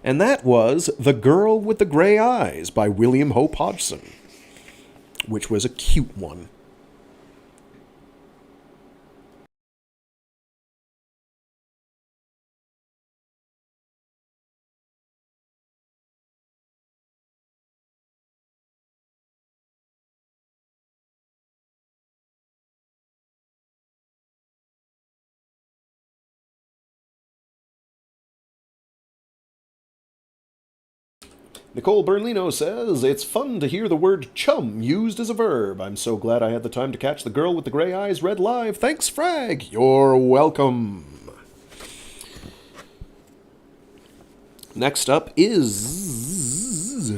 And that was The Girl with the Grey Eyes by William Hope Hodgson, which was a cute one. Nicole Berlino says, it's fun to hear the word chum used as a verb. I'm so glad I had the time to catch the girl with the gray eyes read live. Thanks, Frag. You're welcome. Next up is...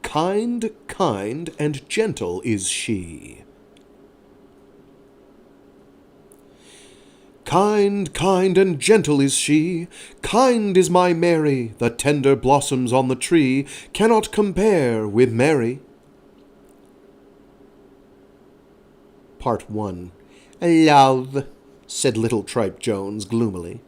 Kind, kind, and gentle is she. Kind, kind, and gentle is she. Kind is my Mary. The tender blossoms on the tree cannot compare with Mary. Part 1. Love, said little Tripe Jones gloomily.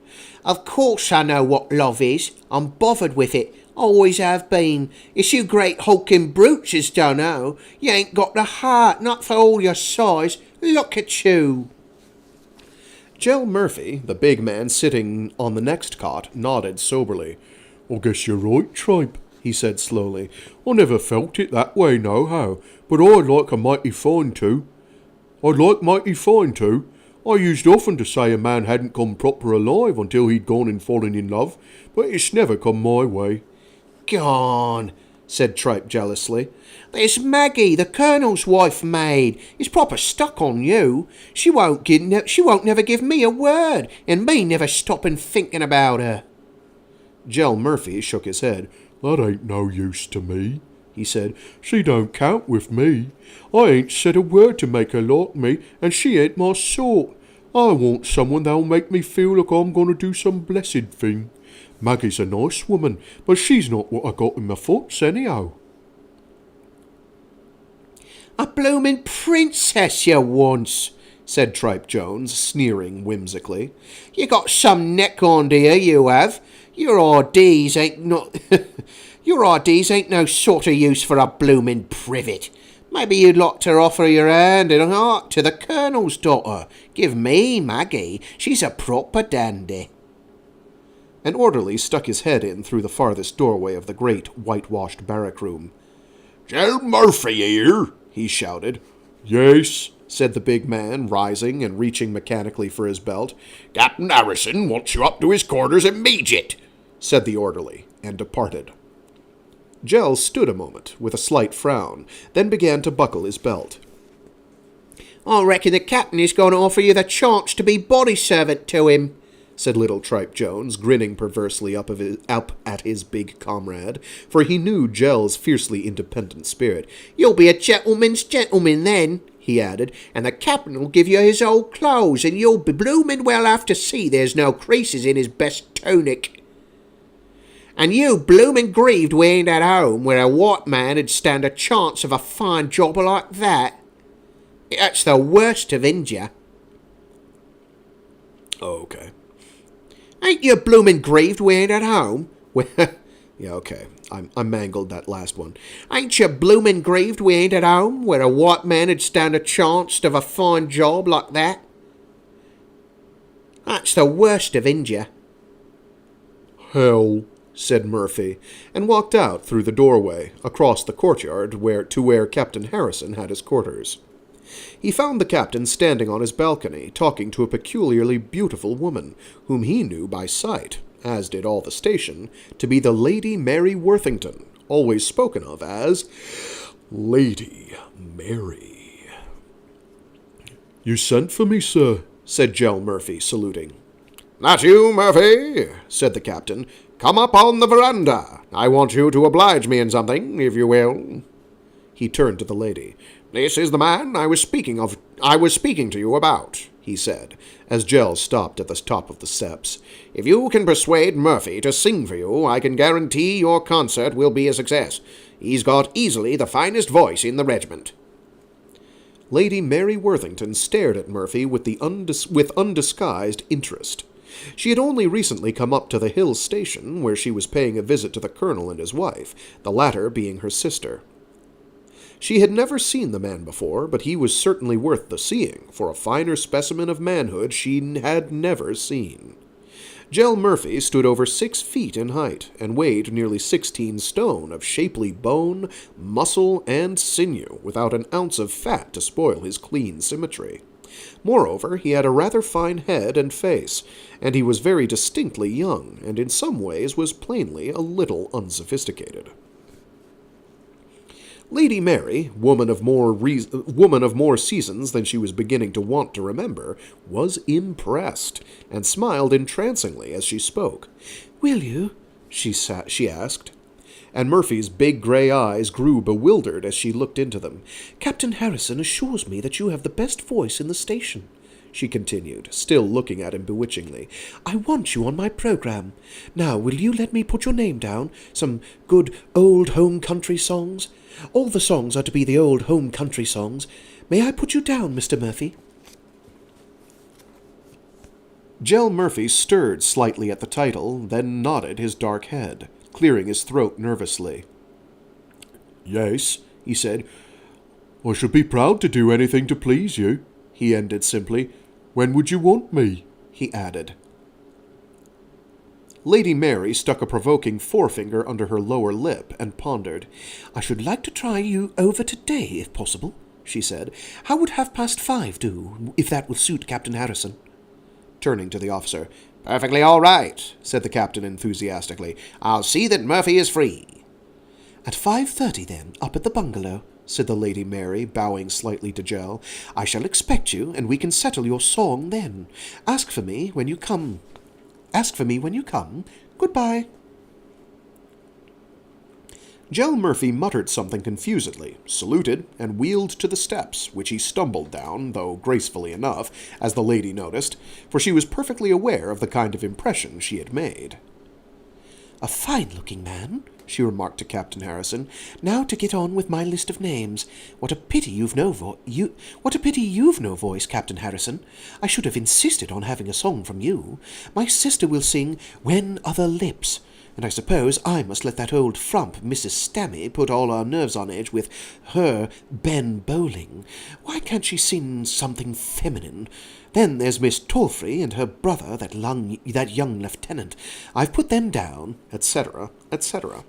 Of course I know what love is. I'm bothered with it. Always have been. It's you great hulking brutes as don't know. You ain't got the heart, not for all your size. Look at you. Jell Murphy, the big man sitting on the next cot, nodded soberly. I guess you're right, Tripe, he said slowly. I never felt it that way, nohow, but I'd like a mighty fine to. I used often to say a man hadn't come proper alive until he'd gone and fallen in love, but it's never come my way. Gone, said Tripe jealously. There's Maggie, the Colonel's wife maid. Is proper stuck on you. She won't never give me a word, and me never stopping thinking about her. Jell Murphy shook his head. That ain't no use to me, he said. She don't count with me. I ain't said a word to make her like me, and she ain't my sort. I want someone that'll make me feel like I'm going to do some blessed thing. Maggie's a nice woman, but she's not what I got in my foots anyhow. A bloomin' princess you once, said Tripe Jones, sneering whimsically. You got some neck on, dear, you have. Your idees ain't no sort of use for a bloomin' privet. Maybe you'd like to offer your hand and heart to the Colonel's daughter. Give me Maggie. She's a proper dandy. An orderly stuck his head in through the farthest doorway of the great whitewashed barrack room. Jell Murphy here, he shouted. Yes, said the big man, rising and reaching mechanically for his belt. Captain Harrison wants you up to his quarters immediate, said the orderly, and departed. Jell stood a moment, with a slight frown, then began to buckle his belt. I reckon the captain is going to offer you the chance to be body servant to him, said little Tripe Jones, grinning perversely up at his big comrade, for he knew Jell's fiercely independent spirit. You'll be a gentleman's gentleman then, he added, and the captain will give you his old clothes, and you'll be bloomin' well have to see there's no creases in his best tunic. And you bloomin' grieved we ain't at home where a white man 'ud stand a chance of a fine job like that. That's the worst of India. Okay. Ain't you bloomin' grieved we ain't at home? Yeah, okay. I mangled that last one. Ain't you bloomin' grieved we ain't at home where a white man 'ud stand a chance of a fine job like that? That's the worst of India. Hell, said Murphy, and walked out through the doorway, across the courtyard to where Captain Harrison had his quarters. He found the captain standing on his balcony, talking to a peculiarly beautiful woman, whom he knew by sight, as did all the station, to be the Lady Mary Worthington, always spoken of as Lady Mary. You sent for me, sir, said Jell Murphy, saluting. That you, Murphy, said the captain. Come up on the veranda. I want you to oblige me in something, if you will. He turned to the lady. This is the man I was speaking to you about, he said, as Jell stopped at the top of the steps. If you can persuade Murphy to sing for you, I can guarantee your concert will be a success. He's got easily the finest voice in the regiment. Lady Mary Worthington stared at Murphy with undisguised interest. She had only recently come up to the Hill station, where she was paying a visit to the colonel and his wife, the latter being her sister. She had never seen the man before, but he was certainly worth the seeing, for a finer specimen of manhood she had never seen. Jell Murphy stood over 6 feet in height, and weighed nearly 16 stone of shapely bone, muscle, and sinew, without an ounce of fat to spoil his clean symmetry. Moreover, he had a rather fine head and face, and he was very distinctly young, and in some ways was plainly a little unsophisticated. Lady Mary, woman of more seasons than she was beginning to want to remember, was impressed, and smiled entrancingly as she spoke. "Will you?" she asked. And Murphy's big grey eyes grew bewildered as she looked into them. "Captain Harrison assures me that you have the best voice in the station," she continued, still looking at him bewitchingly. "I want you on my programme. Now, will you let me put your name down? Some good old home country songs? All the songs are to be the old home country songs. May I put you down, Mr. Murphy?" Jell Murphy stirred slightly at the title, then nodded his dark head, clearing his throat nervously. "Yes," he said. "I should be proud to do anything to please you," he ended simply. "When would you want me?" he added. Lady Mary stuck a provoking forefinger under her lower lip and pondered. "I should like to try you over today, if possible," she said. "How would 5:30 do, if that will suit Captain Harrison?" Turning to the officer. "Perfectly all right," said the captain enthusiastically. "I'll see that Murphy is free." "At 5:30, then, up at the bungalow," said the Lady Mary, bowing slightly to Jell. "I shall expect you, and we can settle your song then. Ask for me when you come. Goodbye." Jell Murphy muttered something confusedly, saluted, and wheeled to the steps, which he stumbled down, though gracefully enough, as the lady noticed, for she was perfectly aware of the kind of impression she had made. "A fine-looking man," she remarked to Captain Harrison. "Now to get on with my list of names. What a pity you've no voice, Captain Harrison. I should have insisted on having a song from you. My sister will sing 'When Other Lips,' and I suppose I must let that old frump, Mrs. Stammy, put all our nerves on edge with her Ben Bowling. Why can't she sing something feminine? Then there's Miss Torfrey and her brother, that young lieutenant. I've put them down," etc., etc.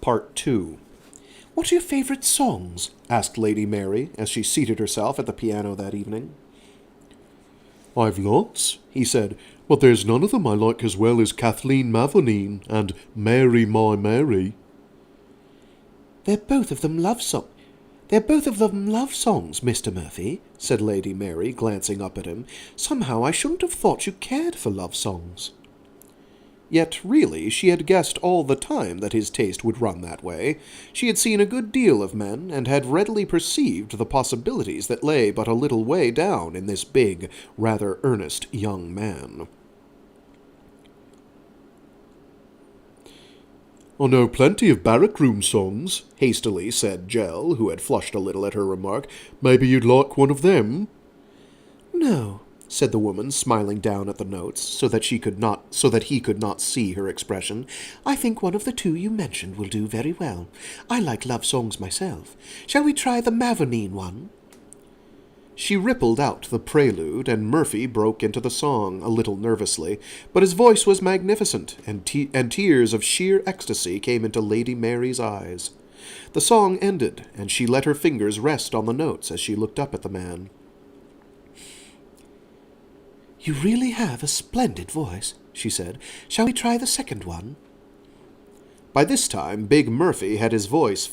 Part 2. "What are your favourite songs?" asked Lady Mary, as she seated herself at the piano that evening. "I've lots," he said, "but there's none of them I like as well as Kathleen Mavourneen and Mary My Mary." They're both of them love songs, Mr. Murphy," said Lady Mary, glancing up at him. "Somehow I shouldn't have thought you cared for love songs." Yet, really, she had guessed all the time that his taste would run that way. She had seen a good deal of men, and had readily perceived the possibilities that lay but a little way down in this big, rather earnest young man. "I know plenty of barrack-room songs," hastily said Jell, who had flushed a little at her remark. "Maybe you'd like one of them?" "No," said the woman, smiling down at the notes, so that he could not see her expression. "I think one of the two you mentioned will do very well. I like love songs myself. Shall we try the Mavourneen one?" She rippled out the prelude, and Murphy broke into the song, a little nervously, but his voice was magnificent, and tears of sheer ecstasy came into Lady Mary's eyes. The song ended, and she let her fingers rest on the notes as she looked up at the man. "You really have a splendid voice," she said. "Shall we try the second one?" By this time, Big Murphy had his voice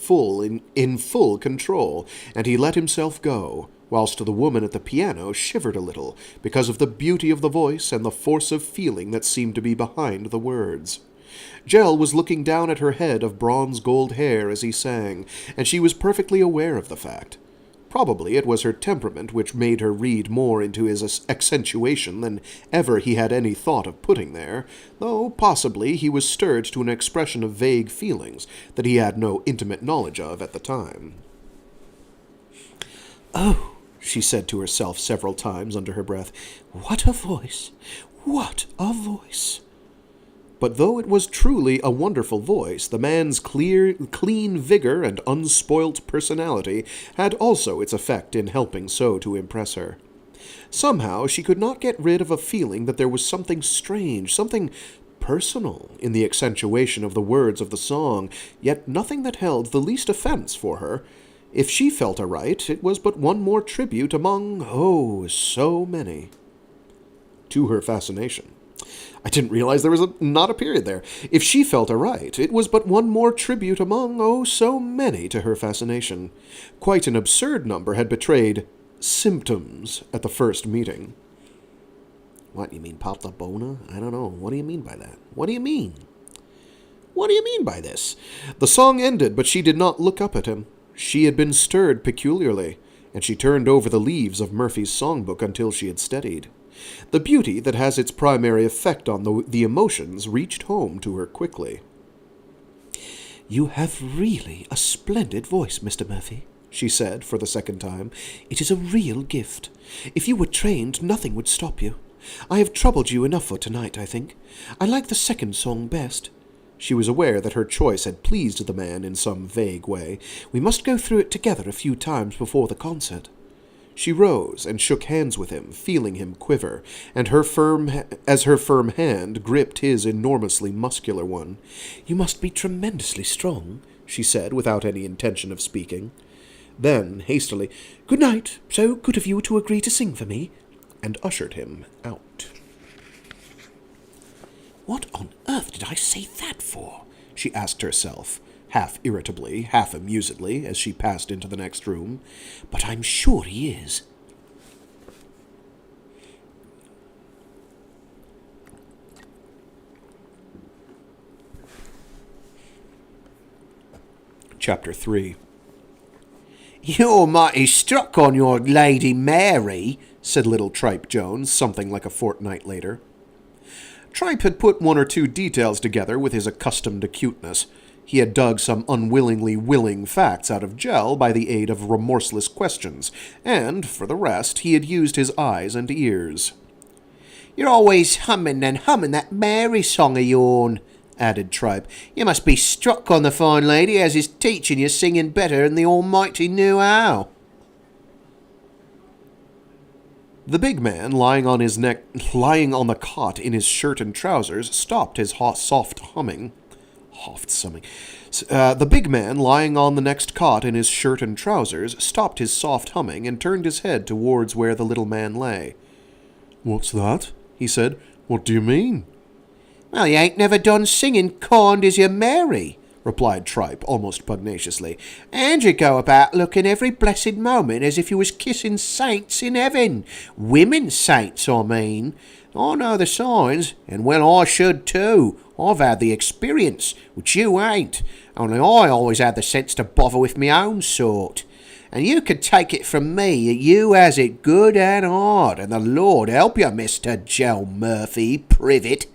in full control, and he let himself go, whilst the woman at the piano shivered a little, because of the beauty of the voice and the force of feeling that seemed to be behind the words. Jell was looking down at her head of bronze-gold hair as he sang, and she was perfectly aware of the fact. Probably it was her temperament which made her read more into his accentuation than ever he had any thought of putting there, though possibly he was stirred to an expression of vague feelings that he had no intimate knowledge of at the time. "Oh," she said to herself several times under her breath, "what a voice! What a voice!" But though it was truly a wonderful voice, the man's clean vigor and unspoilt personality had also its effect in helping so to impress her. Somehow she could not get rid of a feeling that there was something strange, something personal in the accentuation of the words of the song, yet nothing that held the least offense for her. If she felt aright, it was but one more tribute among, oh, so many. To her fascination. I didn't realize there was not a period there. If she felt aright, it was but one more tribute among, oh, so many to her fascination. Quite an absurd number had betrayed symptoms at the first meeting. What, you mean pop the boner? I don't know. What do you mean by that? What do you mean? What do you mean by this? The song ended, but she did not look up at him. She had been stirred peculiarly, and she turned over the leaves of Murphy's songbook until she had steadied. The beauty that has its primary effect on the emotions reached home to her quickly. "You have really a splendid voice, Mr. Murphy," she said for the second time. "It is a real gift. If you were trained, nothing would stop you. I have troubled you enough for tonight, I think. I like the second song best." She was aware that her choice had pleased the man in some vague way. "We must go through it together a few times before the concert." She rose and shook hands with him, feeling him quiver, and her firm hand gripped his enormously muscular one. "You must be tremendously strong," she said, without any intention of speaking. Then, hastily, "Good night, so good of you to agree to sing for me," and ushered him out. "What on earth did I say that for?" she asked herself, half irritably, half amusedly, as she passed into the next room. "But I'm sure he is." Chapter 3. "You're mighty struck on your Lady Mary," said little Tripe Jones, something like a fortnight later. Tripe had put one or two details together with his accustomed acuteness. He had dug some unwillingly willing facts out of Gel by the aid of remorseless questions, and, for the rest, he had used his eyes and ears. "You're always humming and humming that Mary song of yourn," added Tripe. "You must be struck on the fine lady as is teaching you singing better than the Almighty knew how." The big man, lying on the cot in his shirt and trousers, stopped his soft humming. The big man, lying on the next cot in his shirt and trousers, stopped his soft humming and turned his head towards where the little man lay. "What's that?" he said. "What do you mean?" "Well, you ain't never done singing kind as your Mary," replied Tripe, almost pugnaciously. "And you go about looking every blessed moment as if you was kissing saints in heaven. Women saints, I mean. I know the signs, and well I should too. I've had the experience, which you ain't, only I always had the sense to bother with my own sort. And you can take it from me that you has it good and hard, and the Lord help you, Mr. Gel Murphy Privet.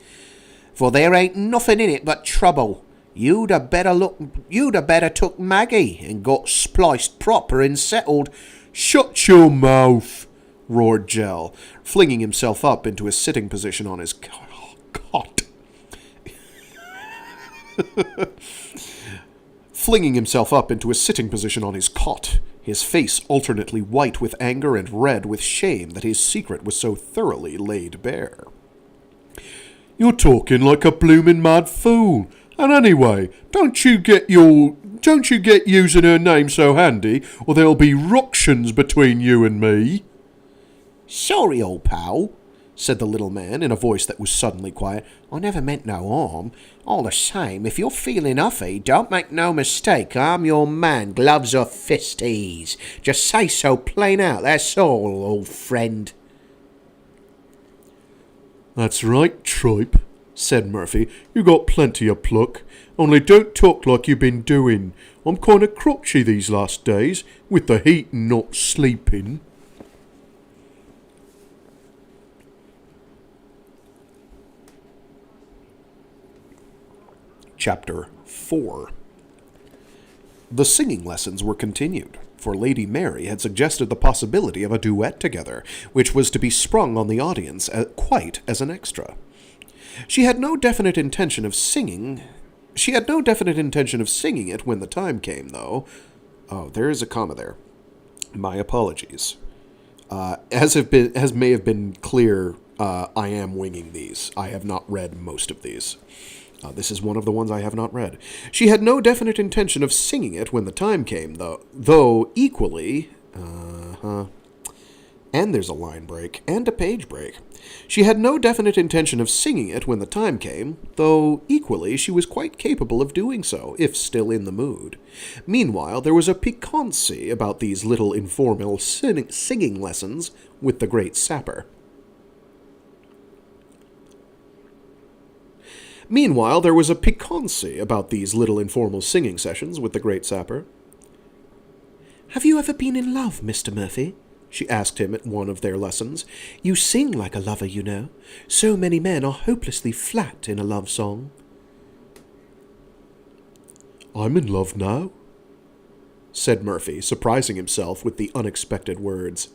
For there ain't nothing in it but trouble. You'd a better took Maggie and got spliced proper and settled." "Shut your mouth," roared Gel, flinging himself up into a sitting position on his cot. His face alternately white with anger and red with shame that his secret was so thoroughly laid bare. "You're talking like a bloomin' mad fool. And anyway, don't you get using her name so handy, or there'll be ructions between you and me." "Sorry, old pal," said the little man in a voice that was suddenly quiet. "I never meant no harm. All the same, if you're feeling huffy, don't make no mistake. I'm your man, gloves or fisties. Just say so plain out, that's all, old friend." "That's right, Tripe," said Murphy. "You got plenty of pluck. Only don't talk like you been doing. I'm kind of crotchy these last days, with the heat and not sleeping." Chapter 4. The singing lessons were continued, for Lady Mary had suggested the possibility of a duet together, which was to be sprung on the audience quite as an extra. She had no definite intention of singing it when the time came, though. Oh, there is a comma there. My apologies. As may have been clear, I am winging these. I have not read most of these. This is one of the ones I have not read. She had no definite intention of singing it when the time came, though equally... And there's a line break, and a page break. She had no definite intention of singing it when the time came, though equally she was quite capable of doing so, if still in the mood. Meanwhile, there was a piquancy about these little informal singing lessons with the great sapper. Meanwhile, there was a piquancy about these little informal singing sessions with the great sapper. "Have you ever been in love, Mr. Murphy?" she asked him at one of their lessons. "You sing like a lover, you know. So many men are hopelessly flat in a love song." "I'm in love now," said Murphy, surprising himself with the unexpected words.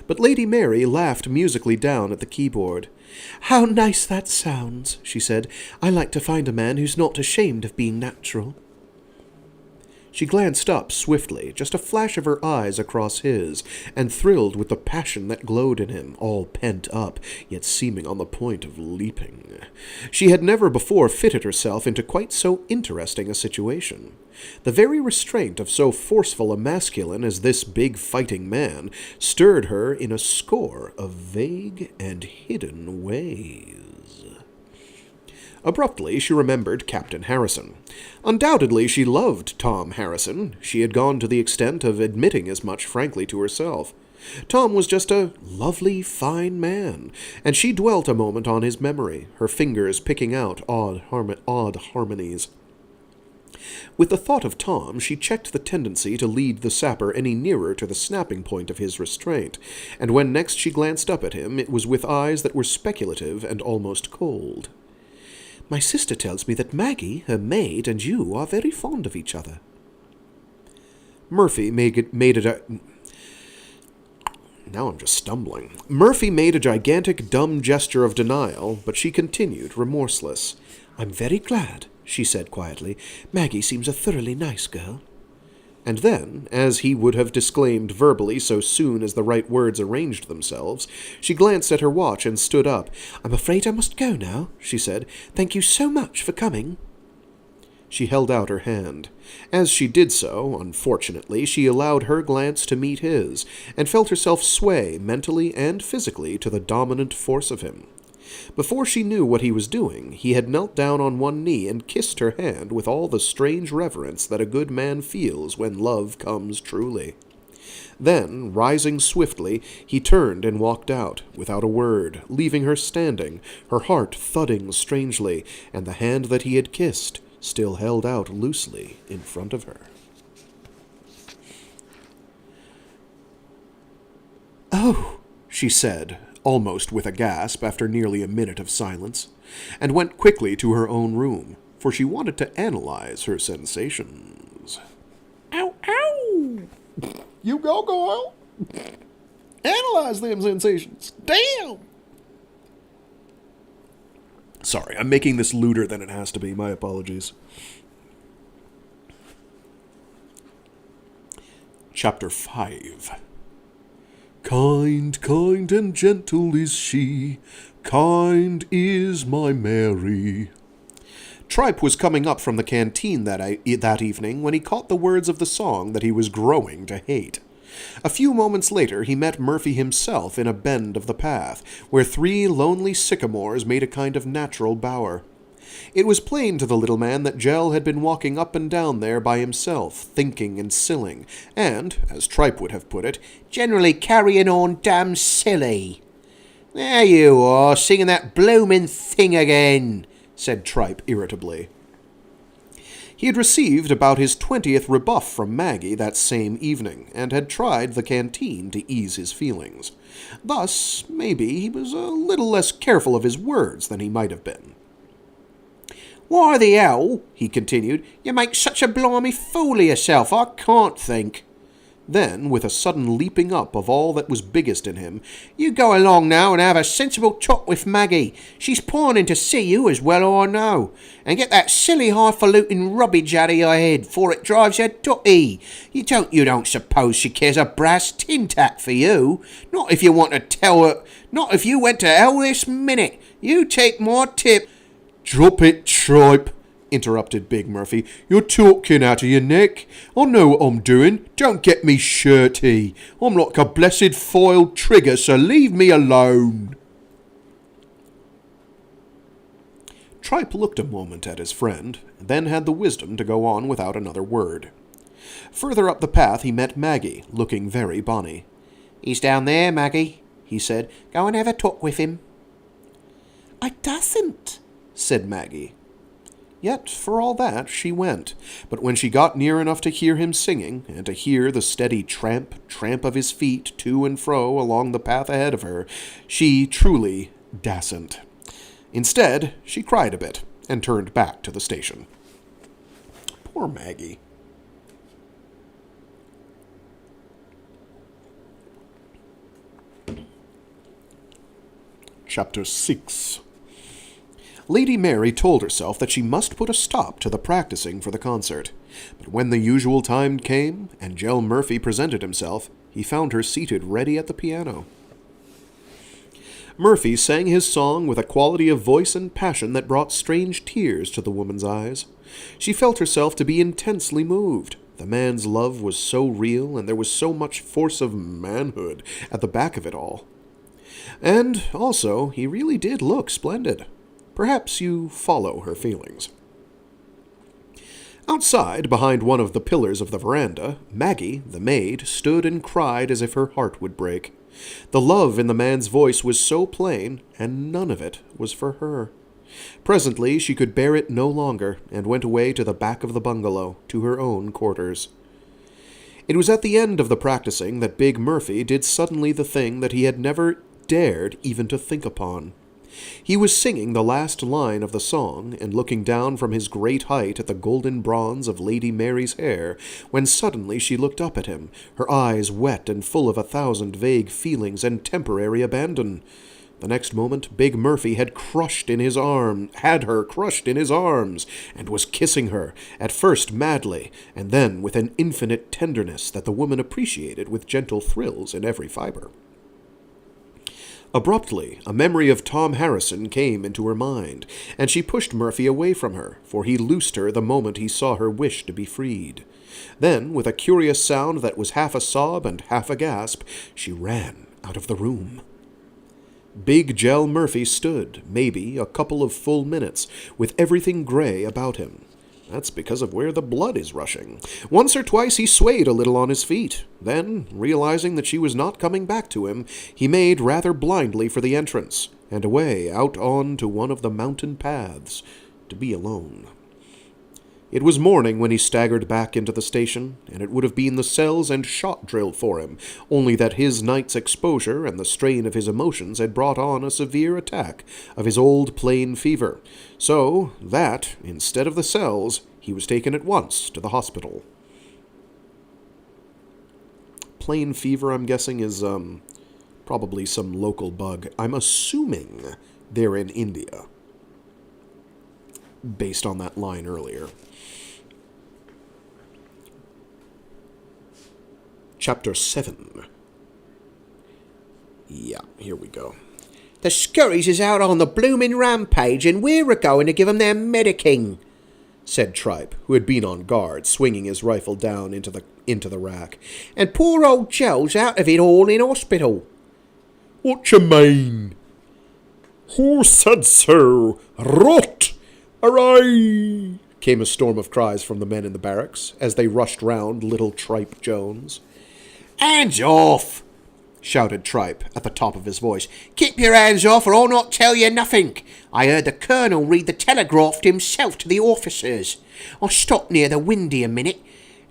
But Lady Mary laughed musically down at the keyboard. "How nice that sounds," she said. "I like to find a man who's not ashamed of being natural." She glanced up swiftly, just a flash of her eyes across his, and thrilled with the passion that glowed in him, all pent up, yet seeming on the point of leaping. She had never before fitted herself into quite so interesting a situation. The very restraint of so forceful a masculine as this big fighting man stirred her in a score of vague and hidden ways. Abruptly, she remembered Captain Harrison. Undoubtedly, she loved Tom Harrison. She had gone to the extent of admitting as much frankly to herself. Tom was just a lovely, fine man, and she dwelt a moment on his memory, her fingers picking out odd harmonies. With the thought of Tom, she checked the tendency to lead the sapper any nearer to the snapping point of his restraint, and when next she glanced up at him, it was with eyes that were speculative and almost cold. "My sister tells me that Maggie, her maid, and you are very fond of each other." Murphy made a gigantic, dumb gesture of denial, but she continued, remorseless. "I'm very glad," she said quietly. "Maggie seems a thoroughly nice girl." And then, as he would have disclaimed verbally so soon as the right words arranged themselves, she glanced at her watch and stood up. "I'm afraid I must go now," she said. "Thank you so much for coming." She held out her hand. As she did so, unfortunately, she allowed her glance to meet his, and felt herself sway mentally and physically to the dominant force of him. Before she knew what he was doing, he had knelt down on one knee and kissed her hand with all the strange reverence that a good man feels when love comes truly. Then, rising swiftly, he turned and walked out, without a word, leaving her standing, her heart thudding strangely, and the hand that he had kissed still held out loosely in front of her. "Oh," she said, almost with a gasp after nearly a minute of silence, and went quickly to her own room, for she wanted to analyze her sensations. "Ow, ow! You go, girl! Analyze them sensations! Damn!" Sorry, I'm making this lewder than it has to be. My apologies. Chapter 5. Kind, kind and gentle is she, kind is my Mary. Tripe was coming up from the canteen that evening when he caught the words of the song that he was growing to hate. A few moments later he met Murphy himself in a bend of the path, where 3 lonely sycamores made a kind of natural bower. It was plain to the little man that Gell had been walking up and down there by himself, thinking and silling, and, as Tripe would have put it, generally carrying on damn silly. "There you are, singing that bloomin' thing again," said Tripe irritably. He had received about his 20th rebuff from Maggie that same evening, and had tried the canteen to ease his feelings. Thus, maybe, he was a little less careful of his words than he might have been. "Why the hell," he continued, "you make such a blimey fool of yourself, I can't think." Then, with a sudden leaping up of all that was biggest in him, You go along now and have a sensible talk with Maggie. She's pining to see you as well I know. And get that silly highfalutin rubbish out of your head, for it drives her dotty. You don't suppose she cares a brass tin tack for you? Not if you want to tell her. Not if you went to hell this minute. You take my tip. "Drop it, tripe," interrupted Big Murphy. "You're talking out of your neck. I know what I'm doing. Don't get me shirty. I'm like a blessed foiled trigger, so leave me alone." Tripe looked a moment at his friend, then had the wisdom to go on without another word. Further up the path he met Maggie, looking very bonny. He's down there, Maggie, he said. Go and have a talk with him. "I dasn't," said Maggie. Yet, for all that, she went. But when she got near enough to hear him singing, and to hear the steady tramp, tramp of his feet to and fro along the path ahead of her, she truly dasn't. Instead, she cried a bit, and turned back to the station. Poor Maggie. Chapter 6. Lady Mary told herself that she must put a stop to the practicing for the concert. But when the usual time came, and Jell Murphy presented himself, he found her seated ready at the piano. Murphy sang his song with a quality of voice and passion that brought strange tears to the woman's eyes. She felt herself to be intensely moved. The man's love was so real, and there was so much force of manhood at the back of it all. And, also, he really did look splendid. Perhaps you follow her feelings. Outside, behind one of the pillars of the veranda, Maggie, the maid, stood and cried as if her heart would break. The love in the man's voice was so plain, and none of it was for her. Presently she could bear it no longer, and went away to the back of the bungalow, to her own quarters. It was at the end of the practicing that Big Murphy did suddenly the thing that he had never dared even to think upon. He was singing the last line of the song, and looking down from his great height at the golden bronze of Lady Mary's hair, when suddenly she looked up at him, her eyes wet and full of 1,000 vague feelings and temporary abandon. The next moment Big Murphy had her crushed in his arms, and was kissing her, at first madly, and then with an infinite tenderness that the woman appreciated with gentle thrills in every fibre. Abruptly, a memory of Tom Harrison came into her mind, and she pushed Murphy away from her, for he loosed her the moment he saw her wish to be freed. Then, with a curious sound that was half a sob and half a gasp, she ran out of the room. Big Jell Murphy stood, maybe, a couple of full minutes, with everything gray about him. That's because of where the blood is rushing. Once or twice he swayed a little on his feet. Then, realizing that she was not coming back to him, he made rather blindly for the entrance, and away out on to one of the mountain paths, to be alone. It was morning when he staggered back into the station, and it would have been the cells and shot drill for him, only that his night's exposure and the strain of his emotions had brought on a severe attack of his old plain fever, so that, instead of the cells, he was taken at once to the hospital. Plain fever, I'm guessing, is, probably some local bug. I'm assuming they're in India, based on that line earlier. Chapter 7. Yeah, here we go. The scurries is out on the bloomin' rampage, and we're a-going to give 'em their medicing, said Tripe, who had been on guard, swinging his rifle down into the rack. And poor old Jell's out of it all in hospital. What you mean? Who said so? Rot! Hooray! Came a storm of cries from the men in the barracks, as they rushed round little Tripe Jones. Hands off! shouted Tripe at the top of his voice. Keep your hands off, or I'll not tell you nothing. I heard the Colonel read the telegraph himself to the officers. I stopped near the windy a minute,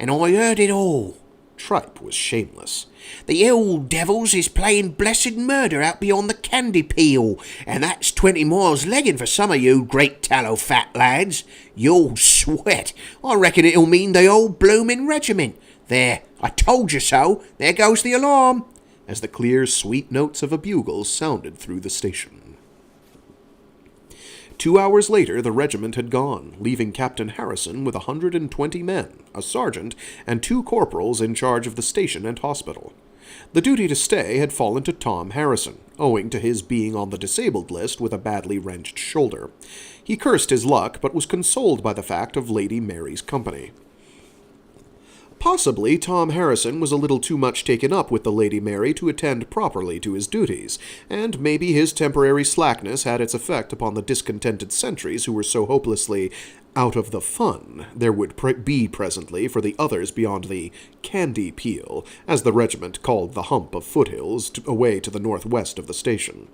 and I heard it all. Tripe was shameless. The old devils is playing blessed murder out beyond the candy peel, and that's 20 miles legging for some of you great tallow fat lads. You'll sweat. I reckon it'll mean the old bloomin' regiment. There, I told you so! There goes the alarm! As the clear, sweet notes of a bugle sounded through the station. 2 hours later, the regiment had gone, leaving Captain Harrison with 120 men, a sergeant, and 2 corporals in charge of the station and hospital. The duty to stay had fallen to Tom Harrison, owing to his being on the disabled list with a badly wrenched shoulder. He cursed his luck, but was consoled by the fact of Lady Mary's company. Possibly Tom Harrison was a little too much taken up with the Lady Mary to attend properly to his duties, and maybe his temporary slackness had its effect upon the discontented sentries who were so hopelessly out of the fun there would be presently for the others beyond the candy peel, as the regiment called the hump of foothills away to the northwest of the station.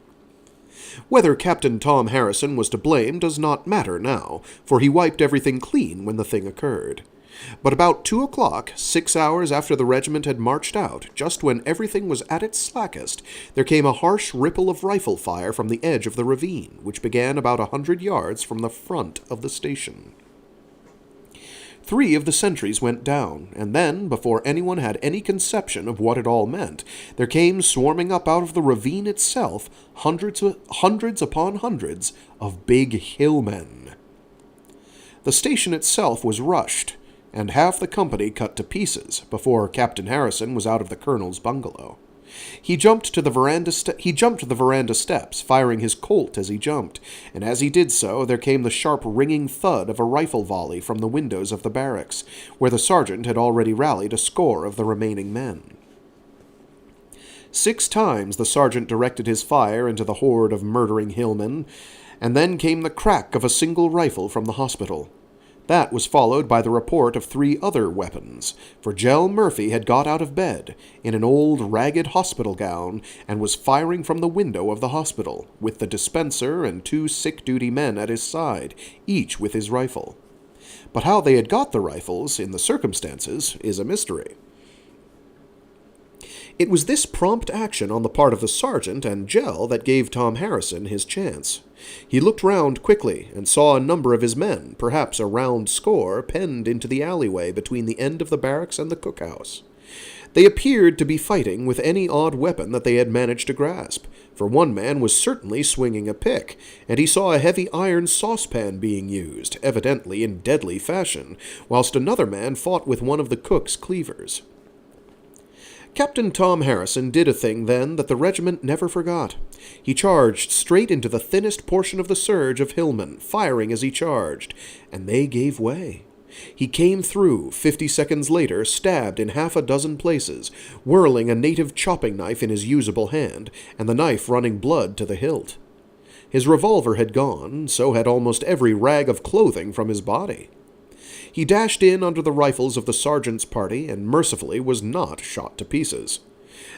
Whether Captain Tom Harrison was to blame does not matter now, for he wiped everything clean when the thing occurred. But about 2 o'clock, 6 hours after the regiment had marched out, just when everything was at its slackest, there came a harsh ripple of rifle fire from the edge of the ravine, which began about 100 yards from the front of the station. 3 of the sentries went down, and then, before anyone had any conception of what it all meant, there came swarming up out of the ravine itself hundreds upon hundreds of big hillmen. The station itself was rushed, and half the company cut to pieces before Captain Harrison was out of the colonel's bungalow. He jumped to the veranda steps, firing his Colt as he jumped, and as he did so there came the sharp ringing thud of a rifle volley from the windows of the barracks, where the sergeant had already rallied a score of the remaining men. 6 times the sergeant directed his fire into the horde of murdering hillmen, and then came the crack of a single rifle from the hospital. That was followed by the report of 3 other weapons, for Jell Murphy had got out of bed, in an old ragged hospital gown, and was firing from the window of the hospital, with the dispenser and 2 sick-duty men at his side, each with his rifle. But how they had got the rifles, in the circumstances, is a mystery. It was this prompt action on the part of the sergeant and Jell that gave Tom Harrison his chance. He looked round quickly and saw a number of his men, perhaps a round score, penned into the alleyway between the end of the barracks and the cookhouse. They appeared to be fighting with any odd weapon that they had managed to grasp, for one man was certainly swinging a pick, and he saw a heavy iron saucepan being used, evidently in deadly fashion, whilst another man fought with one of the cook's cleavers. Captain Tom Harrison did a thing then that the regiment never forgot. He charged straight into the thinnest portion of the surge of hillmen, firing as he charged, and they gave way. He came through, 50 seconds later, stabbed in half a dozen places, whirling a native chopping knife in his usable hand, and the knife running blood to the hilt. His revolver had gone, so had almost every rag of clothing from his body. He dashed in under the rifles of the sergeant's party, and mercifully was not shot to pieces.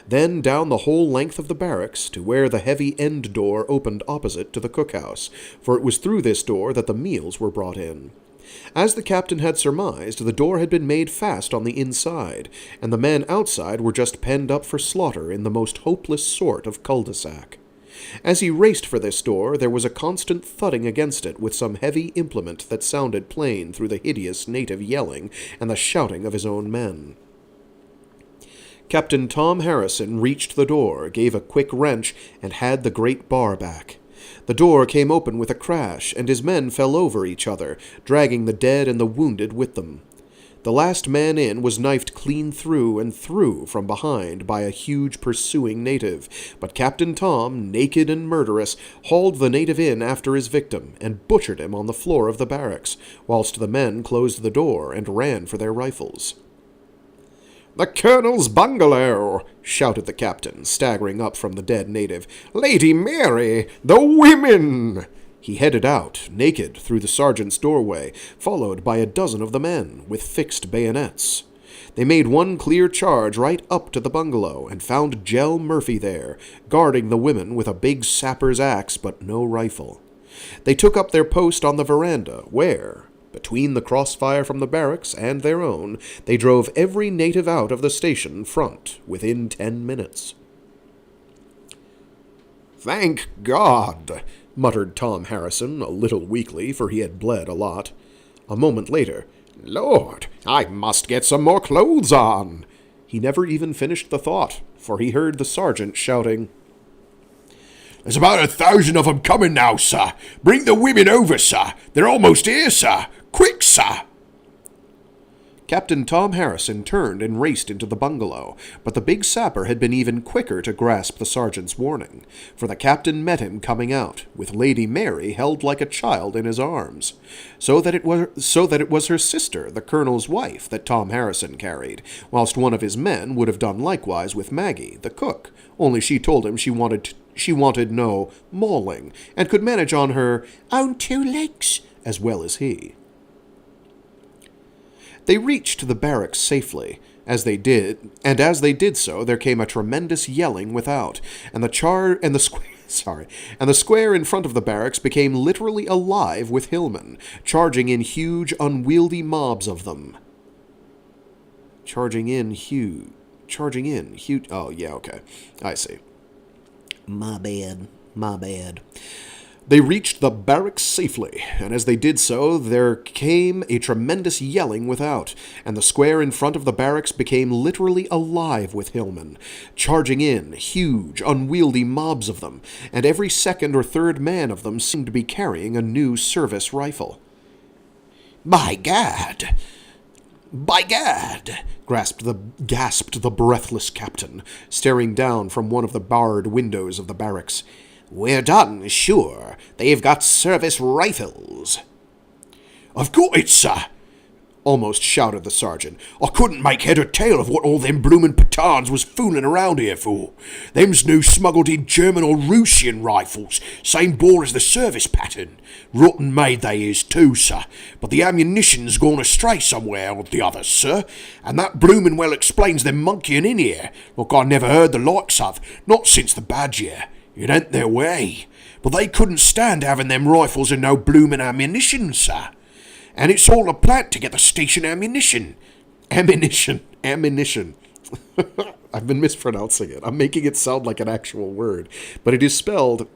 Then down the whole length of the barracks, to where the heavy end door opened opposite to the cookhouse, for it was through this door that the meals were brought in. As the captain had surmised, the door had been made fast on the inside, and the men outside were just penned up for slaughter in the most hopeless sort of cul-de-sac. As he raced for this door, there was a constant thudding against it with some heavy implement that sounded plain through the hideous native yelling and the shouting of his own men. Captain Tom Harrison reached the door, gave a quick wrench, and had the great bar back. The door came open with a crash, and his men fell over each other, dragging the dead and the wounded with them. The last man in was knifed clean through and through from behind by a huge pursuing native, but Captain Tom, naked and murderous, hauled the native in after his victim and butchered him on the floor of the barracks, whilst the men closed the door and ran for their rifles. "The colonel's bungalow!" shouted the captain, staggering up from the dead native. "Lady Mary! The women!" He headed out, naked, through the sergeant's doorway, followed by a dozen of the men, with fixed bayonets. They made one clear charge right up to the bungalow, and found Jell Murphy there, guarding the women with a big sapper's axe but no rifle. They took up their post on the veranda, where, between the crossfire from the barracks and their own, they drove every native out of the station front within 10 minutes. "Thank God!" muttered Tom Harrison, a little weakly, for he had bled a lot. A moment later, "Lord, I must get some more clothes on." He never even finished the thought, for he heard the sergeant shouting, "There's about 1,000 of 'em coming now, sir. Bring the women over, sir. They're almost here, sir. Quick, sir." Captain Tom Harrison turned and raced into the bungalow, but the big sapper had been even quicker to grasp the sergeant's warning, for the captain met him coming out, with Lady Mary held like a child in his arms, so that it was her sister, the colonel's wife, that Tom Harrison carried, whilst one of his men would have done likewise with Maggie, the cook, only she told him she wanted no mauling, and could manage on her own 2 legs as well as he. They reached the barracks safely, as they did so, there came a tremendous yelling without, and the square in front of the barracks became literally alive with hillmen, charging in huge, unwieldy mobs of them. Charging in huge. Oh, yeah, okay. I see. My bad. They reached the barracks safely, and as they did so, there came a tremendous yelling without, and the square in front of the barracks became literally alive with hillmen, charging in, huge, unwieldy mobs of them, and every second or third man of them seemed to be carrying a new service rifle. By gad! Gasped the breathless captain, staring down from one of the barred windows of the barracks. "We're done, sure. They've got service rifles." "I've got it, sir," almost shouted the sergeant. "I couldn't make head or tail of what all them bloomin' petards was fooling around here for. Them's new smuggled-in German or Russian rifles, same bore as the service pattern. Rotten made they is too, sir, but the ammunition's gone astray somewhere or the other, sir, and that bloomin' well explains them monkeyin' in here, like I never heard the likes of, not since the bad year. It ain't their way, but they couldn't stand having them rifles and no bloomin' ammunition, sir. And it's all a plant to get the station ammunition. Ammunition. I've been mispronouncing it. I'm making it sound like an actual word, but it is spelled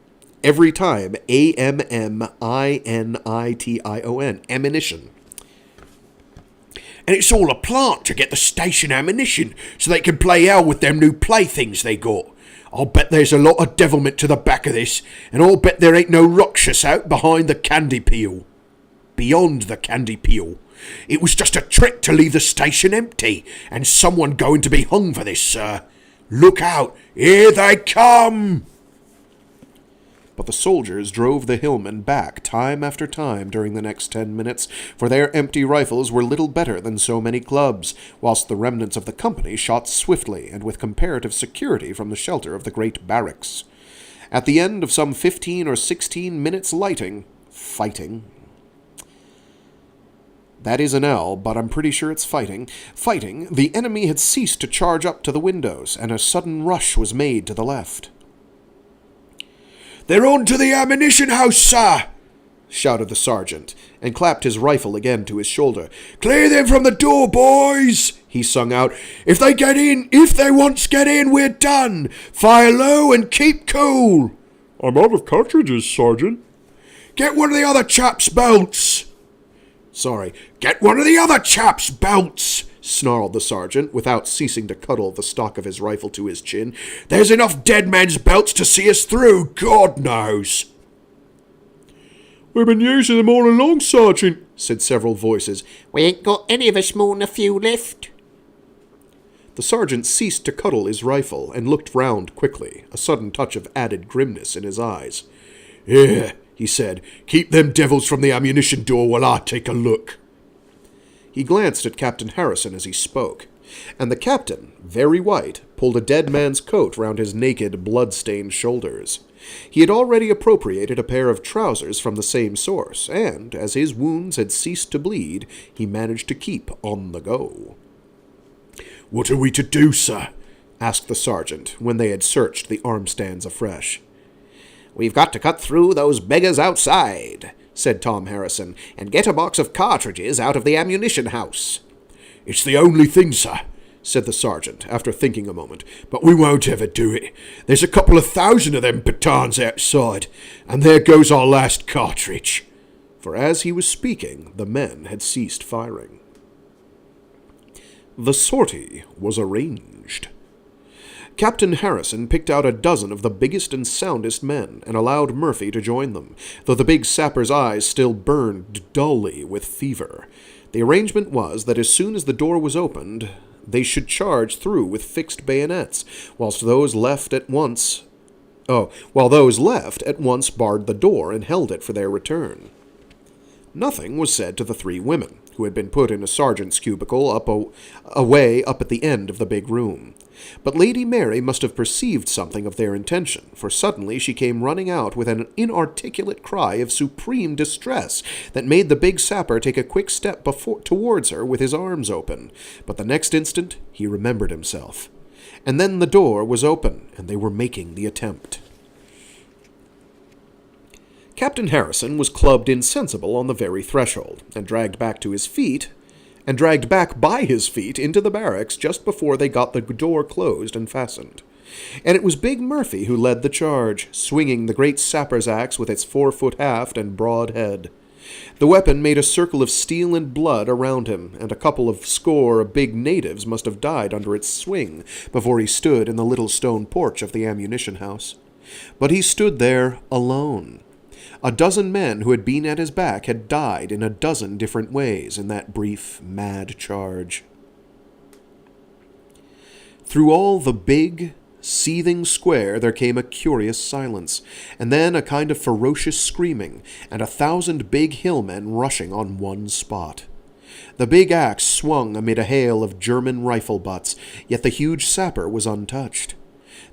every time Ammunition. Ammunition. And it's all a plant to get the station ammunition so they can play hell with them new playthings they got. I'll bet there's a lot of devilment to the back of this, and I'll bet there ain't no Roxas out behind the candy peel. Beyond the candy peel. It was just a trick to leave the station empty, and someone going to be hung for this, sir. Look out, here they come!" But the soldiers drove the hillmen back time after time during the next 10 minutes, for their empty rifles were little better than so many clubs, whilst the remnants of the company shot swiftly and with comparative security from the shelter of the great barracks. At the end of some 15 or 16 minutes fighting. That is an L, but I'm pretty sure it's fighting, the enemy had ceased to charge up to the windows, and a sudden rush was made to the left. "They're on to the ammunition house, sir!" shouted the sergeant, and clapped his rifle again to his shoulder. "Clear them from the door, boys!" he sung out. If they once get in, we're done! Fire low and keep cool!" "I'm out of cartridges, Sergeant." "Get one of the other chaps' belts!" "Get one of the other chaps' belts!" snarled the sergeant, without ceasing to cuddle the stock of his rifle to his chin. "There's enough dead men's belts to see us through, God knows!" "We've been using them all along, Sergeant," said several voices. "We ain't got any of us more'n a few left." The sergeant ceased to cuddle his rifle, and looked round quickly, a sudden touch of added grimness in his eyes. "Here," he said, "keep them devils from the ammunition door while I take a look." He glanced at Captain Harrison as he spoke, and the captain, very white, pulled a dead man's coat round his naked, blood-stained shoulders. He had already appropriated a pair of trousers from the same source, and, as his wounds had ceased to bleed, he managed to keep on the go. "What are we to do, sir?" asked the sergeant, when they had searched the armstands afresh. "We've got to cut through those beggars outside," said Tom Harrison, "and get a box of cartridges out of the ammunition house." "It's the only thing, sir," said the sergeant, after thinking a moment, "but we won't ever do it. There's a couple of 1,000 of them petards outside, and there goes our last cartridge." For as he was speaking, the men had ceased firing. The sortie was arranged. Captain Harrison picked out a dozen of the biggest and soundest men and allowed Murphy to join them, though the big sapper's eyes still burned dully with fever. The arrangement was that as soon as the door was opened, they should charge through with fixed bayonets, while those left at once barred the door and held it for their return. Nothing was said to the three women, who had been put in a sergeant's cubicle away up at the end of the big room. But Lady Mary must have perceived something of their intention, for suddenly she came running out with an inarticulate cry of supreme distress that made the big sapper take a quick step towards her with his arms open. But the next instant he remembered himself. And then the door was open, and they were making the attempt. Captain Harrison was clubbed insensible on the very threshold, and dragged back by his feet into the barracks just before they got the door closed and fastened. And it was Big Murphy who led the charge, swinging the great sapper's axe with its 4-foot haft and broad head. The weapon made a circle of steel and blood around him, and a couple of score of big natives must have died under its swing before he stood in the little stone porch of the ammunition house. But he stood there alone. A dozen men who had been at his back had died in a dozen different ways in that brief, mad charge. Through all the big, seething square there came a curious silence, and then a kind of ferocious screaming, and 1,000 big hillmen rushing on one spot. The big axe swung amid a hail of German rifle butts, yet the huge sapper was untouched.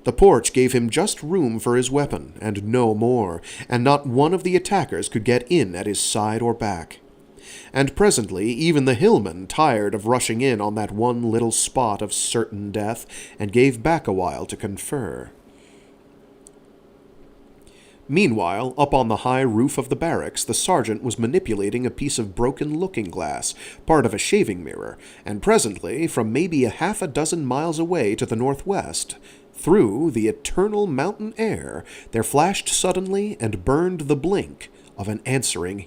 The porch gave him just room for his weapon, and no more, and not one of the attackers could get in at his side or back. And presently even the hillmen tired of rushing in on that one little spot of certain death, and gave back a while to confer. Meanwhile, up on the high roof of the barracks, the sergeant was manipulating a piece of broken looking-glass, part of a shaving mirror, and presently, from maybe a half a dozen miles away to the northwest, through the eternal mountain air, there flashed suddenly and burned the blink of an answering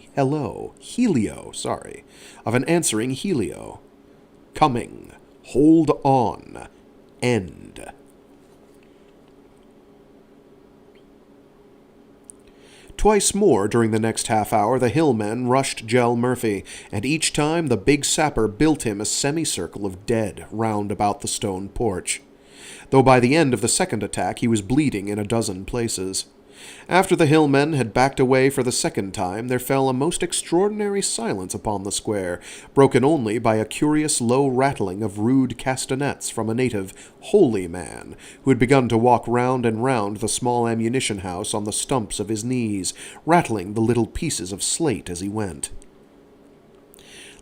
helio. Coming. Hold on. End. Twice more during the next half-hour the hillmen rushed Jell Murphy, and each time the big sapper built him a semicircle of dead round about the stone porch, though by the end of the second attack he was bleeding in a dozen places. After the hillmen had backed away for the second time, there fell a most extraordinary silence upon the square, broken only by a curious low rattling of rude castanets from a native holy man, who had begun to walk round and round the small ammunition house on the stumps of his knees, rattling the little pieces of slate as he went.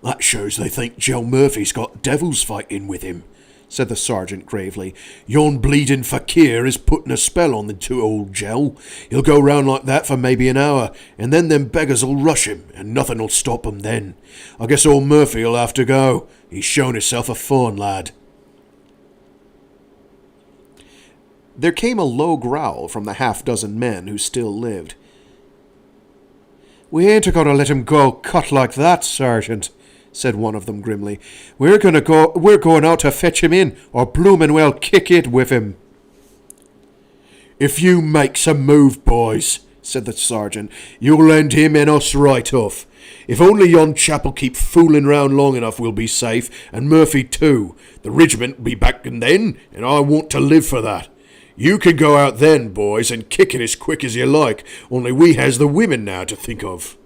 "That shows they think Jell Murphy's got devils fighting with him," said the sergeant gravely. "Yon bleeding fakir is putting a spell on the two old Jell. He'll go round like that for maybe an hour, and then them beggars'll rush him, and nothing'll stop 'em then. I guess old Murphy'll have to go. He's shown himself a fine lad." There came a low growl from the half-dozen men who still lived. "We ain't a-going to let him go cut like that, Sergeant," said one of them grimly. We're going out to fetch him in, or bloomin' well kick it with him." "If you makes a move, boys," said the sergeant, "you'll lend him and us right off. If only yon chap'll keep fooling round long enough, we'll be safe, and Murphy too. The regiment'll be back then, and I want to live for that. You can go out then, boys, and kick it as quick as you like, only we has the women now to think of."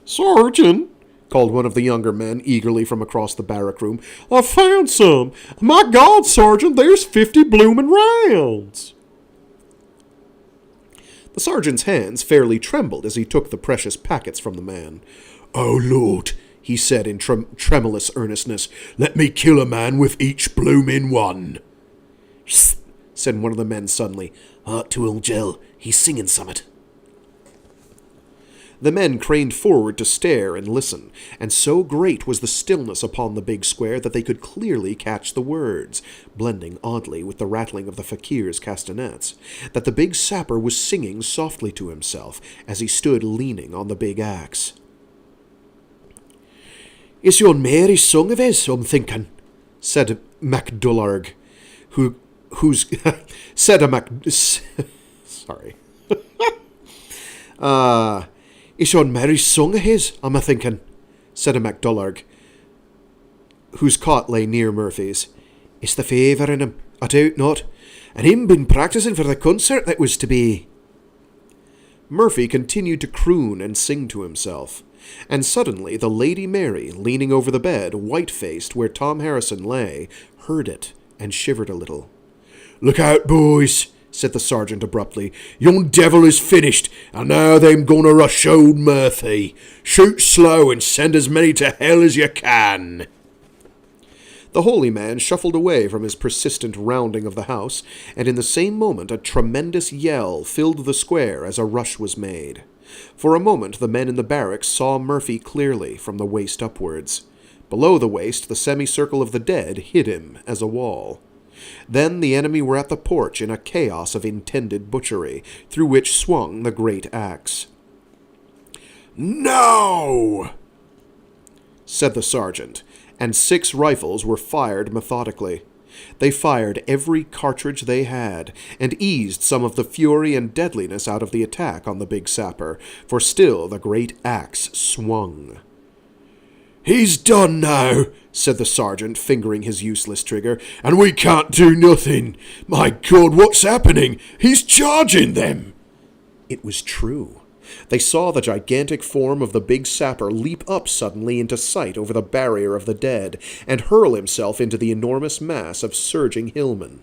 "Sergeant," called one of the younger men eagerly from across the barrack room, "I found some. My God, Sergeant, there's 50 bloomin' rounds." The sergeant's hands fairly trembled as he took the precious packets from the man. "Oh, Lord," he said in tremulous earnestness, "let me kill a man with each bloomin' one." "Hist," said one of the men suddenly. "Hark to old Jell. He's singing summat." The men craned forward to stare and listen, and so great was the stillness upon the big square that they could clearly catch the words, blending oddly with the rattling of the fakir's castanets, that the big sapper was singing softly to himself as he stood leaning on the big axe. It's yon Mary's song of his, I'm thinking, said MacDullarg, who's said a Mac. Sorry. It's yon Mary's song of his, I'm a thinking, said a MacDullarg, whose cot lay near Murphy's. It's the favour in him, I doubt not, and him been practising for the concert that was to be. Murphy continued to croon and sing to himself, and suddenly the Lady Mary, leaning over the bed, white-faced where Tom Harrison lay, heard it and shivered a little. Look out, boys, said the sergeant abruptly. Yon devil is finished, and now they'm gonna rush old Murphy. Shoot slow and send as many to hell as you can. The holy man shuffled away from his persistent rounding of the house, and in the same moment a tremendous yell filled the square as a rush was made. For a moment the men in the barracks saw Murphy clearly from the waist upwards. Below the waist the semicircle of the dead hid him as a wall. Then the enemy were at the porch in a chaos of intended butchery, through which swung the great axe. "No!" said the sergeant, and 6 rifles were fired methodically. They fired every cartridge they had, and eased some of the fury and deadliness out of the attack on the big sapper, for still the great axe swung. "He's done now," said the sergeant, fingering his useless trigger, "and we can't do nothing. My God, what's happening? He's charging them!" It was true. They saw the gigantic form of the big sapper leap up suddenly into sight over the barrier of the dead, and hurl himself into the enormous mass of surging hillmen.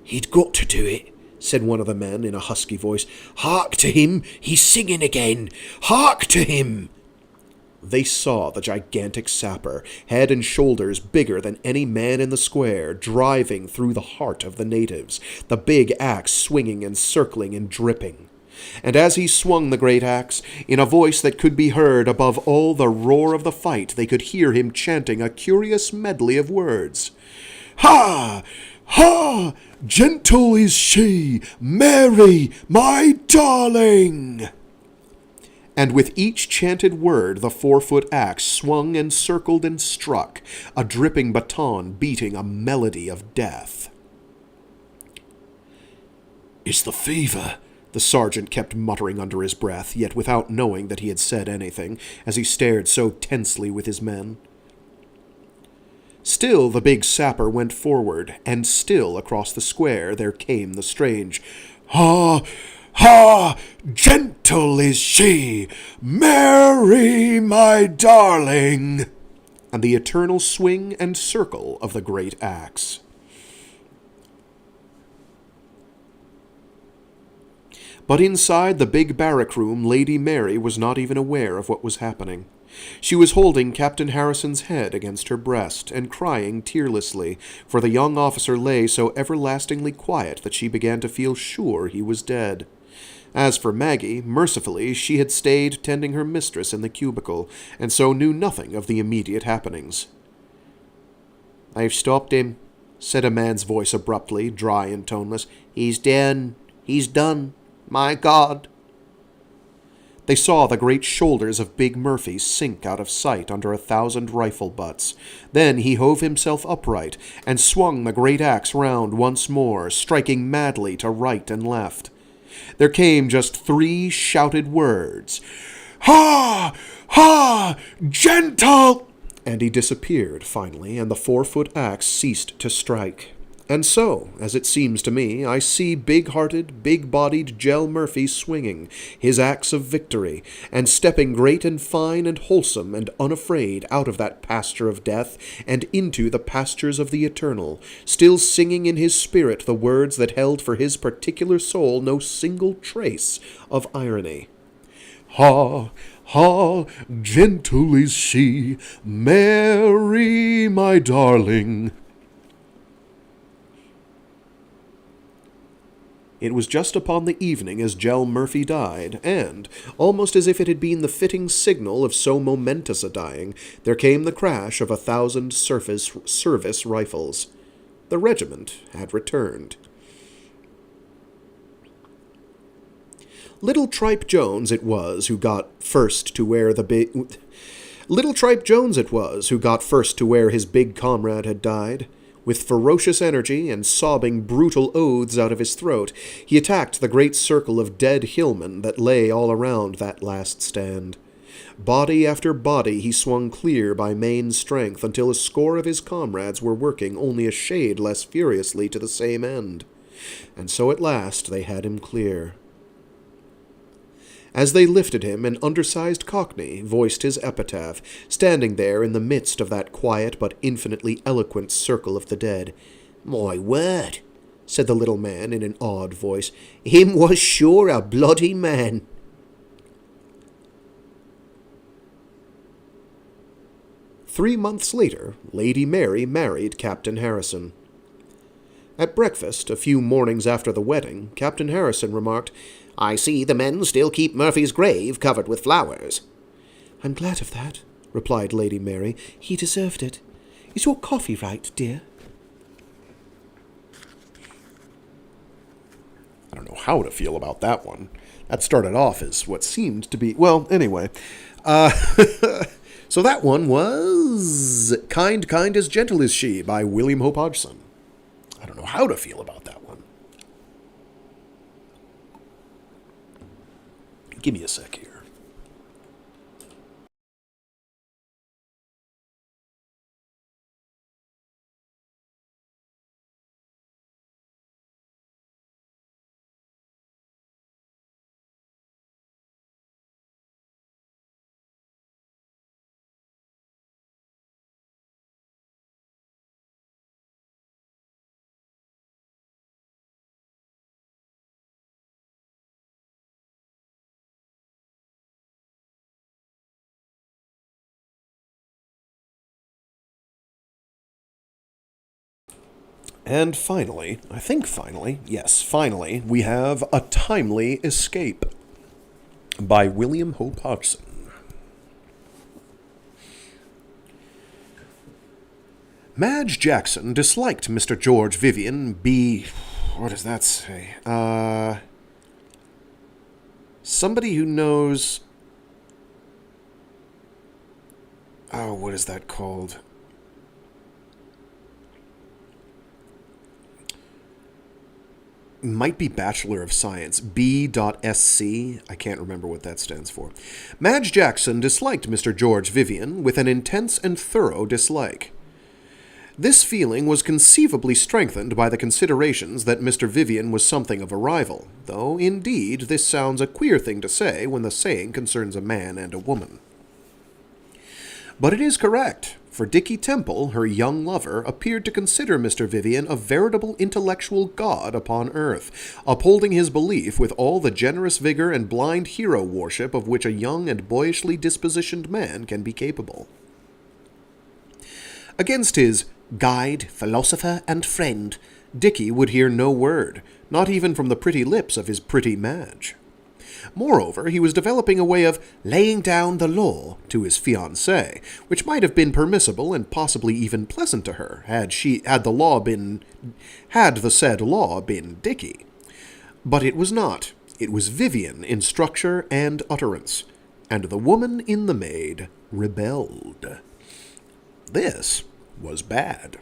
"He'd got to do it," said one of the men in a husky voice. "Hark to him! He's singing again! Hark to him!" They saw the gigantic sapper, head and shoulders bigger than any man in the square, driving through the heart of the natives, the big axe swinging and circling and dripping. And as he swung the great axe, in a voice that could be heard above all the roar of the fight, they could hear him chanting a curious medley of words. "Ha! Ha! Gentle is she, Mary, my darling!" And with each chanted word the 4-foot axe swung and circled and struck, a dripping baton beating a melody of death. "It's the fever," the sergeant kept muttering under his breath, yet without knowing that he had said anything, as he stared so tensely with his men. Still the big sapper went forward, and still across the square there came the strange, "Ha! Ha! Gentle is she, Mary, my darling!" and the eternal swing and circle of the great axe. But inside the big barrack room, Lady Mary was not even aware of what was happening. She was holding Captain Harrison's head against her breast, and crying tearlessly, for the young officer lay so everlastingly quiet that she began to feel sure he was dead. As for Maggie, mercifully she had stayed tending her mistress in the cubicle, and so knew nothing of the immediate happenings. "I've stopped him," said a man's voice abruptly, dry and toneless. "He's done. He's done. My God!" They saw the great shoulders of Big Murphy sink out of sight under 1,000 rifle butts. Then he hove himself upright, and swung the great axe round once more, striking madly to right and left. There came just 3 shouted words. "Ha! Ha! Gentle!" And he disappeared, finally, and the 4-foot axe ceased to strike. And so, as it seems to me, I see big-hearted, big-bodied Jell Murphy swinging his axe of victory, and stepping great and fine and wholesome and unafraid out of that pasture of death and into the pastures of the eternal, still singing in his spirit the words that held for his particular soul no single trace of irony. "Ha! Ha! Gentle is she, Mary, my darling!" It was just upon the evening as Jell Murphy died, and, almost as if it had been the fitting signal of so momentous a dying, there came the crash of 1,000 service rifles. The regiment had returned. Little Tripe Jones it was who got first to wear the big... Little Tripe Jones it was who got first to where his big comrade had died. With ferocious energy and sobbing brutal oaths out of his throat, he attacked the great circle of dead hillmen that lay all around that last stand. Body after body he swung clear by main strength until a score of his comrades were working only a shade less furiously to the same end. And so at last they had him clear. As they lifted him, an undersized cockney voiced his epitaph, standing there in the midst of that quiet but infinitely eloquent circle of the dead. "My word," said the little man in an awed voice, "him was sure a bloody man." Three months later, Lady Mary married Captain Harrison. At breakfast, a few mornings after the wedding, Captain Harrison remarked, "I see the men still keep Murphy's grave covered with flowers." "I'm glad of that," replied Lady Mary. "He deserved it. Is your coffee right, dear?" I don't know how to feel about that one. That started off as what seemed to be... Well, anyway. So that one was Kind, Kind as Gentle as She by William Hope Hodgson. I don't know how to feel about that one. Give me a sec here. And finally, finally, we have A Timely Escape by William Hope Hodgson. Madge Jackson disliked Mr. George Vivian B... What does that say? Somebody who knows... Oh, what is that called? Might be Bachelor of Science, B.Sc. I can't remember what that stands for. Madge Jackson disliked Mr. George Vivian with an intense and thorough dislike. This feeling was conceivably strengthened by the considerations that Mr. Vivian was something of a rival, though, indeed, this sounds a queer thing to say when the saying concerns a man and a woman. But it is correct, for Dickie Temple, her young lover, appeared to consider Mr. Vivian a veritable intellectual god upon earth, upholding his belief with all the generous vigor and blind hero worship of which a young and boyishly dispositioned man can be capable. Against his guide, philosopher, and friend, Dickie would hear no word, not even from the pretty lips of his pretty Madge. Moreover, he was developing a way of laying down the law to his fiancée, which might have been permissible and possibly even pleasant to her, had the said law been Dickie. But it was not. It was Vivian in structure and utterance, and the woman in the maid rebelled. This was bad.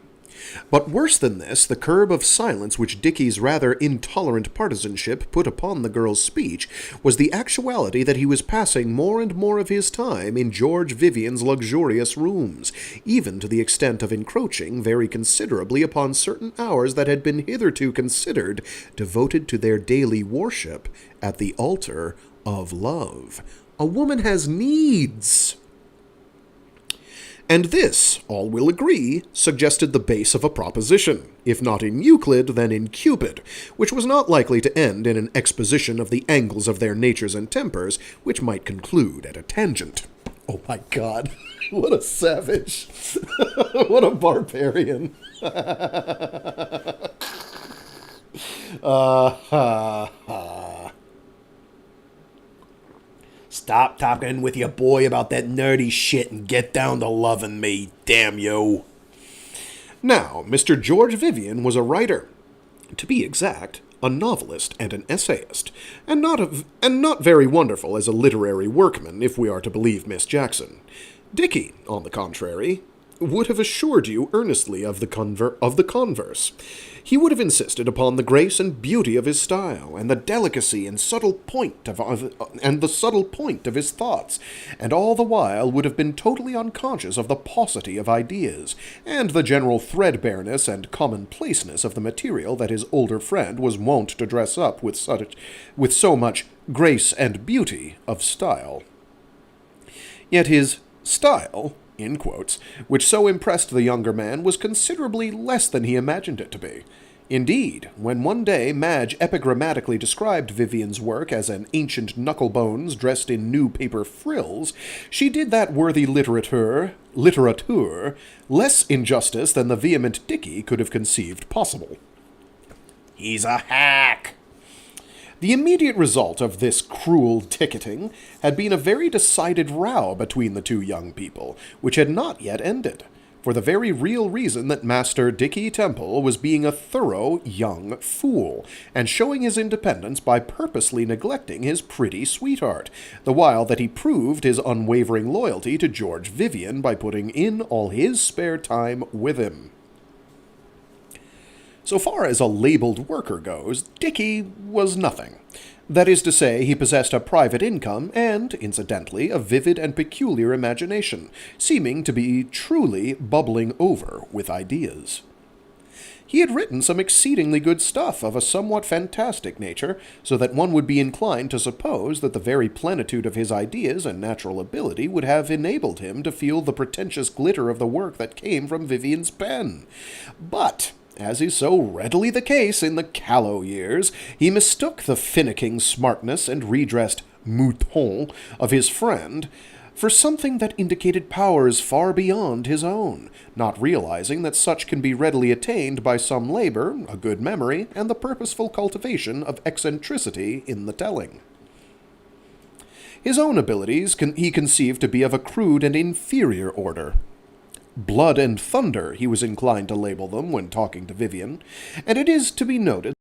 But worse than this, the curb of silence which Dickie's rather intolerant partisanship put upon the girl's speech was the actuality that he was passing more and more of his time in George Vivian's luxurious rooms, even to the extent of encroaching very considerably upon certain hours that had been hitherto considered devoted to their daily worship at the altar of love. A woman has needs. And this, all will agree, suggested the base of a proposition, if not in Euclid, then in Cupid, which was not likely to end in an exposition of the angles of their natures and tempers, which might conclude at a tangent. Oh my God, what a savage. What a barbarian. Stop talking with your boy about that nerdy shit and get down to loving me, damn you. Now, Mr. George Vivian was a writer. To be exact, a novelist and an essayist, and not very wonderful as a literary workman, if we are to believe Miss Jackson. Dicky, on the contrary, would have assured you earnestly of the converse. He would have insisted upon the grace and beauty of his style, and the delicacy and subtle point of his thoughts, and all the while would have been totally unconscious of the paucity of ideas, and the general threadbareness and commonplaceness of the material that his older friend was wont to dress up with so much grace and beauty of style. Yet his style, in quotes, which so impressed the younger man, was considerably less than he imagined it to be. Indeed, when one day Madge epigrammatically described Vivian's work as an ancient knucklebones dressed in new paper frills, she did that worthy literature less injustice than the vehement Dicky could have conceived possible. "He's a hack!" The immediate result of this cruel ticketing had been a very decided row between the two young people, which had not yet ended, for the very real reason that Master Dicky Temple was being a thorough young fool, and showing his independence by purposely neglecting his pretty sweetheart, the while that he proved his unwavering loyalty to George Vivian by putting in all his spare time with him. So far as a labeled worker goes, Dicky was nothing. That is to say, he possessed a private income and, incidentally, a vivid and peculiar imagination, seeming to be truly bubbling over with ideas. He had written some exceedingly good stuff of a somewhat fantastic nature, so that one would be inclined to suppose that the very plenitude of his ideas and natural ability would have enabled him to feel the pretentious glitter of the work that came from Vivian's pen. But, as is so readily the case in the callow years, he mistook the finicking smartness and redressed mouton of his friend for something that indicated powers far beyond his own, not realizing that such can be readily attained by some labor, a good memory, and the purposeful cultivation of eccentricity in the telling. His own abilities he conceived to be of a crude and inferior order. Blood and thunder, he was inclined to label them when talking to Vivian, and it is to be noted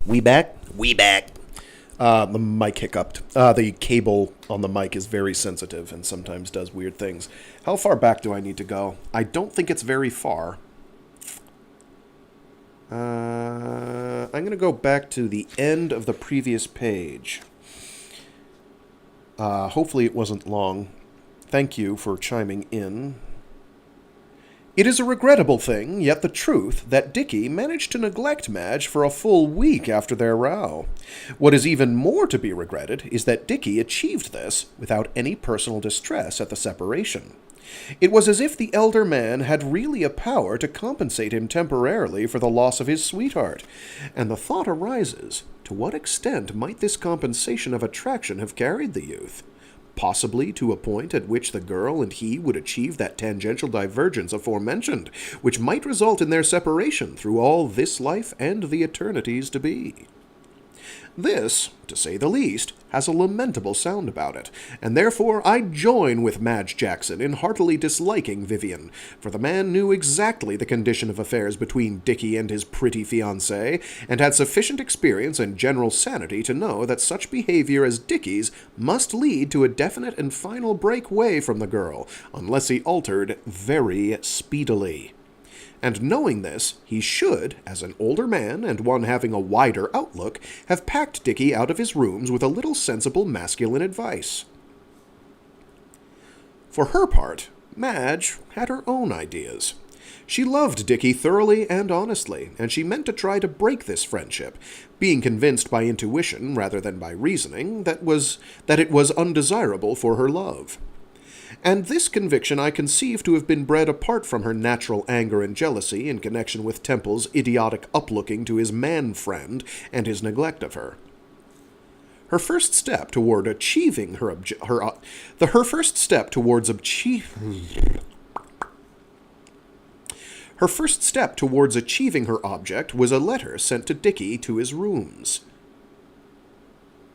We back? We back. The mic hiccuped. The cable on the mic is very sensitive and sometimes does weird things. How far back do I need to go? I don't think it's very far. I'm going to go back to the end of the previous page. Hopefully it wasn't long. Thank you for chiming in. It is a regrettable thing, yet the truth, that Dicky managed to neglect Madge for a full week after their row. What is even more to be regretted is that Dicky achieved this without any personal distress at the separation. It was as if the elder man had really a power to compensate him temporarily for the loss of his sweetheart, and the thought arises, to what extent might this compensation of attraction have carried the youth? Possibly to a point at which the girl and he would achieve that tangential divergence aforementioned, which might result in their separation through all this life and the eternities to be. This, to say the least, has a lamentable sound about it, and therefore I join with Madge Jackson in heartily disliking Vivian, for the man knew exactly the condition of affairs between Dickie and his pretty fiancée, and had sufficient experience and general sanity to know that such behavior as Dickie's must lead to a definite and final break away from the girl, unless he altered very speedily. And knowing this, he should, as an older man and one having a wider outlook, have packed Dickie out of his rooms with a little sensible masculine advice. For her part, Madge had her own ideas. She loved Dickie thoroughly and honestly, and she meant to try to break this friendship, being convinced by intuition rather than by reasoning that it was undesirable for her love. And this conviction I conceive to have been bred apart from her natural anger and jealousy in connection with Temple's idiotic uplooking to his man friend and his neglect of her. Her first step towards achieving her object was a letter sent to Dickie to his rooms.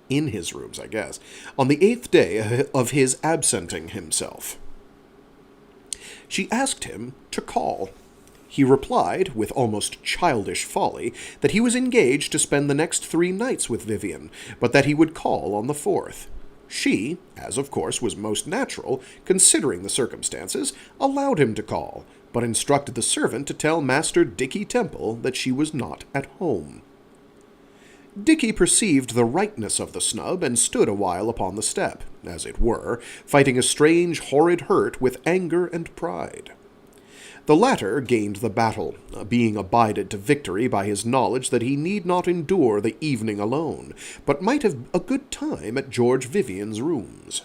In his rooms, I guess, on the 8th day of his absenting himself. She asked him to call. He replied, with almost childish folly, that he was engaged to spend the next 3 nights with Vivian, but that he would call on the 4th. She, as of course was most natural, considering the circumstances, allowed him to call, but instructed the servant to tell Master Dickie Temple that she was not at home. Dickie perceived the rightness of the snub, and stood a while upon the step, as it were, fighting a strange horrid hurt with anger and pride. The latter gained the battle, being abided to victory by his knowledge that he need not endure the evening alone, but might have a good time at George Vivian's rooms.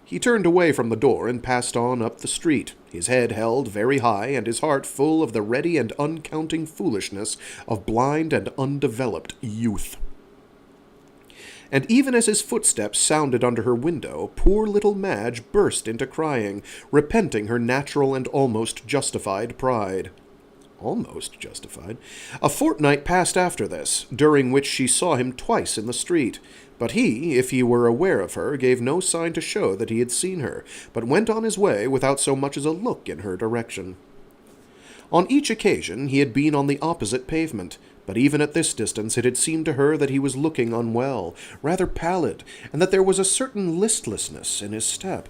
He turned away from the door and passed on up the street, his head held very high and his heart full of the ready and uncounting foolishness of blind and undeveloped youth. And even as his footsteps sounded under her window, poor little Madge burst into crying, repenting her natural and almost justified pride. Almost justified. A fortnight passed after this, during which she saw him twice in the street. But he, if he were aware of her, gave no sign to show that he had seen her, but went on his way without so much as a look in her direction. On each occasion he had been on the opposite pavement, but even at this distance it had seemed to her that he was looking unwell, rather pallid, and that there was a certain listlessness in his step.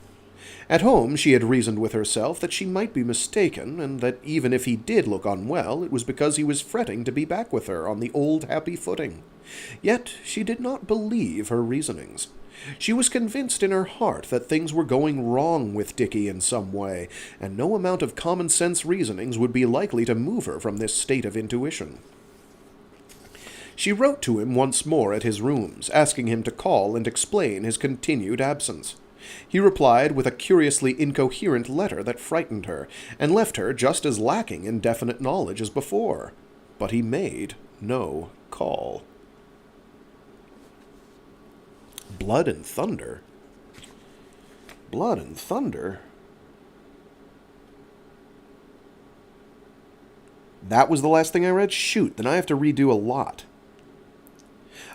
At home she had reasoned with herself that she might be mistaken, and that even if he did look unwell, it was because he was fretting to be back with her on the old happy footing. Yet she did not believe her reasonings. She was convinced in her heart that things were going wrong with Dickie in some way, and no amount of common-sense reasonings would be likely to move her from this state of intuition. She wrote to him once more at his rooms, asking him to call and explain his continued absence. He replied with a curiously incoherent letter that frightened her, and left her just as lacking in definite knowledge as before. But he made no call. Blood and thunder? Blood and thunder? That was the last thing I read? Shoot, then I have to redo a lot.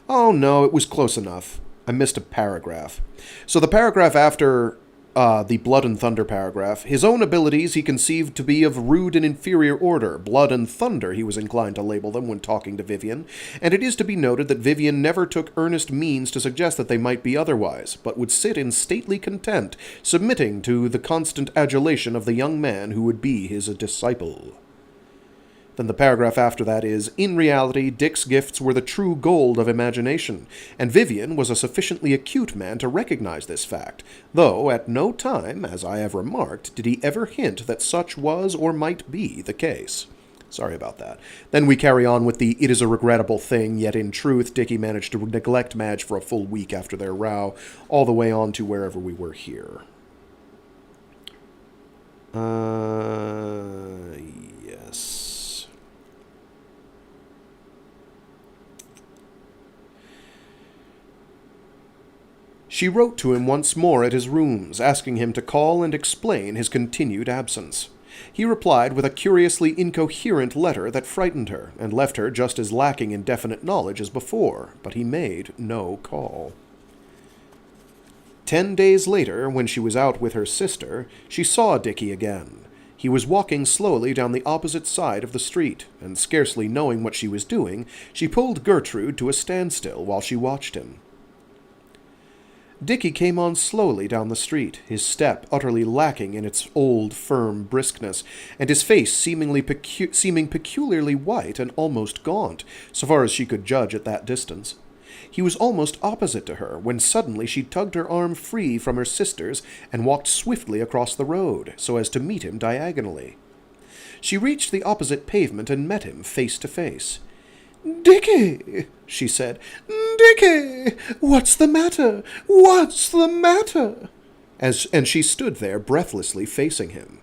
Oh no, it was close enough. I missed a paragraph. So the paragraph after the Blood and Thunder paragraph, his own abilities he conceived to be of rude and inferior order. Blood and Thunder, he was inclined to label them when talking to Vivian, and it is to be noted that Vivian never took earnest means to suggest that they might be otherwise, but would sit in stately content, submitting to the constant adulation of the young man who would be his disciple. Then the paragraph after that is, in reality, Dick's gifts were the true gold of imagination, and Vivian was a sufficiently acute man to recognize this fact, though at no time, as I have remarked, did he ever hint that such was or might be the case. Sorry about that. Then we carry on with the it is a regrettable thing, yet in truth Dickie managed to neglect Madge for a full week after their row, all the way on to wherever we were here. Yes. She wrote to him once more at his rooms, asking him to call and explain his continued absence. He replied with a curiously incoherent letter that frightened her, and left her just as lacking in definite knowledge as before, but he made no call. 10 days later, when she was out with her sister, she saw Dickie again. He was walking slowly down the opposite side of the street, and scarcely knowing what she was doing, she pulled Gertrude to a standstill while she watched him. Dickie came on slowly down the street, his step utterly lacking in its old, firm briskness, and his face seeming peculiarly white and almost gaunt, so far as she could judge at that distance. He was almost opposite to her, when suddenly she tugged her arm free from her sister's and walked swiftly across the road, so as to meet him diagonally. She reached the opposite pavement and met him face to face. "Dickie!" she said. "Dickie! What's the matter? What's the matter?" And she stood there breathlessly facing him.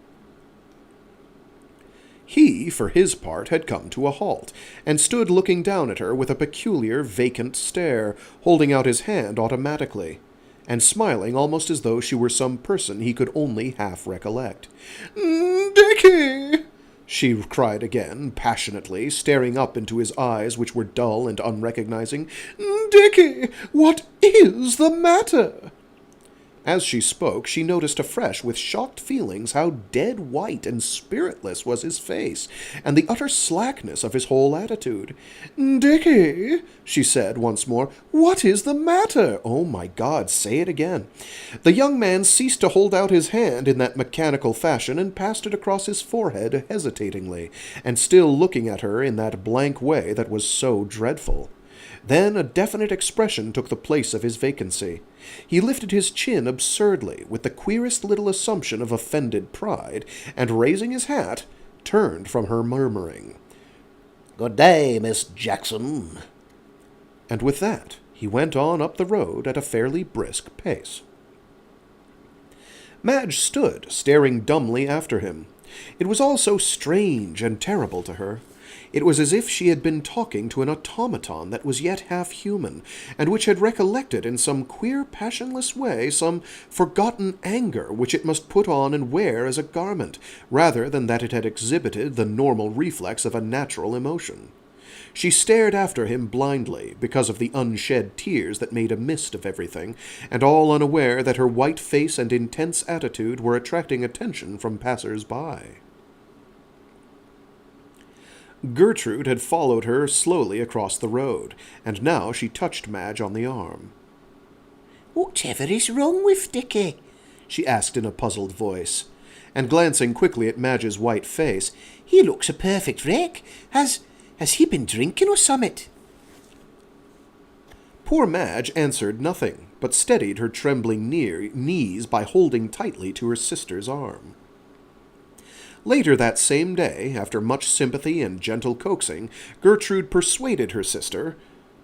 He, for his part, had come to a halt, and stood looking down at her with a peculiar, vacant stare, holding out his hand automatically, and smiling almost as though she were some person he could only half recollect. "Dickie!" she cried again, passionately, staring up into his eyes, which were dull and unrecognizing. "Dickie, what is the matter?" As she spoke, she noticed afresh with shocked feelings how dead white and spiritless was his face, and the utter slackness of his whole attitude. "Dickie," she said once more, "what is the matter? Oh, my God, say it again." The young man ceased to hold out his hand in that mechanical fashion and passed it across his forehead hesitatingly, and still looking at her in that blank way that was so dreadful. Then a definite expression took the place of his vacancy. He lifted his chin absurdly, with the queerest little assumption of offended pride, and raising his hat, turned from her, murmuring, "Good day, Miss Jackson." And with that, he went on up the road at a fairly brisk pace. Madge stood, staring dumbly after him. It was all so strange and terrible to her. It was as if she had been talking to an automaton that was yet half human, and which had recollected in some queer passionless way some forgotten anger which it must put on and wear as a garment, rather than that it had exhibited the normal reflex of a natural emotion. She stared after him blindly, because of the unshed tears that made a mist of everything, and all unaware that her white face and intense attitude were attracting attention from passers-by. Gertrude had followed her slowly across the road, and now she touched Madge on the arm. "Whatever is wrong with Dickie?" she asked in a puzzled voice, and glancing quickly at Madge's white face, "He looks a perfect wreck. Has he been drinking or summit?" Poor Madge answered nothing, but steadied her trembling knees by holding tightly to her sister's arm. Later that same day, after much sympathy and gentle coaxing, Gertrude persuaded her sister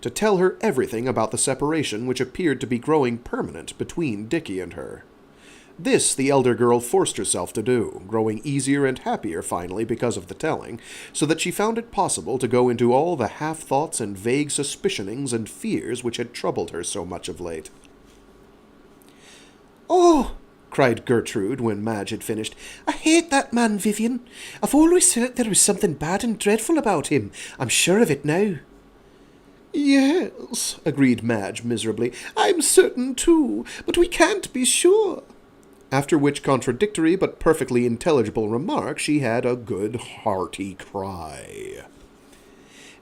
to tell her everything about the separation which appeared to be growing permanent between Dickie and her. This the elder girl forced herself to do, growing easier and happier finally because of the telling, so that she found it possible to go into all the half-thoughts and vague suspicionings and fears which had troubled her so much of late. "Oh!" cried Gertrude, when Madge had finished. "I hate that man, Vivian. I've always said there was something bad and dreadful about him. I'm sure of it now." "Yes," agreed Madge miserably. "I'm certain too, but we can't be sure." After which contradictory but perfectly intelligible remark she had a good hearty cry.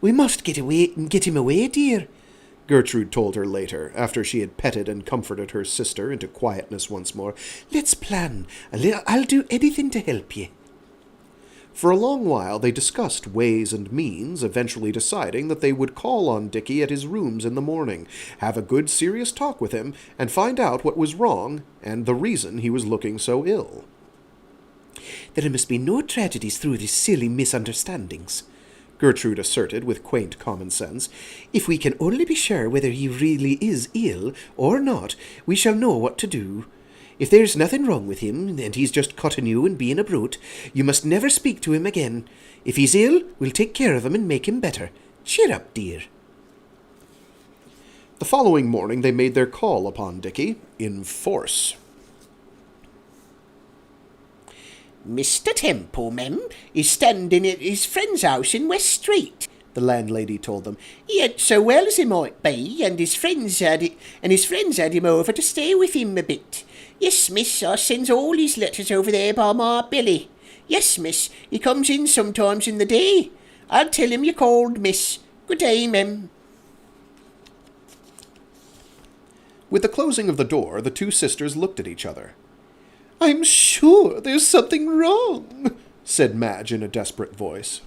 "We must get him away, dear," Gertrude told her later, after she had petted and comforted her sister into quietness once more. "Let's plan. I'll do anything to help you." For a long while they discussed ways and means, eventually deciding that they would call on Dickie at his rooms in the morning, have a good serious talk with him, and find out what was wrong and the reason he was looking so ill. "There must be no tragedies through these silly misunderstandings," Gertrude asserted with quaint common sense. "If we can only be sure whether he really is ill or not, we shall know what to do. If there's nothing wrong with him, and he's just cutting you and being a brute, you must never speak to him again. If he's ill, we'll take care of him and make him better. Cheer up, dear. The following morning they made their call upon Dickie in force. Mr. Temple, mem, is standing at his friend's house in West Street, the landlady told them. He ain't so well as he might be, and his friends had him over to stay with him a bit. Yes, miss, I sends all his letters over there by my Billy. Yes, miss, he comes in sometimes in the day. I'll tell him you called, miss. Good day, mem. With the closing of the door, the two sisters looked at each other. "I'm sure there's something wrong," said Madge in a desperate voice.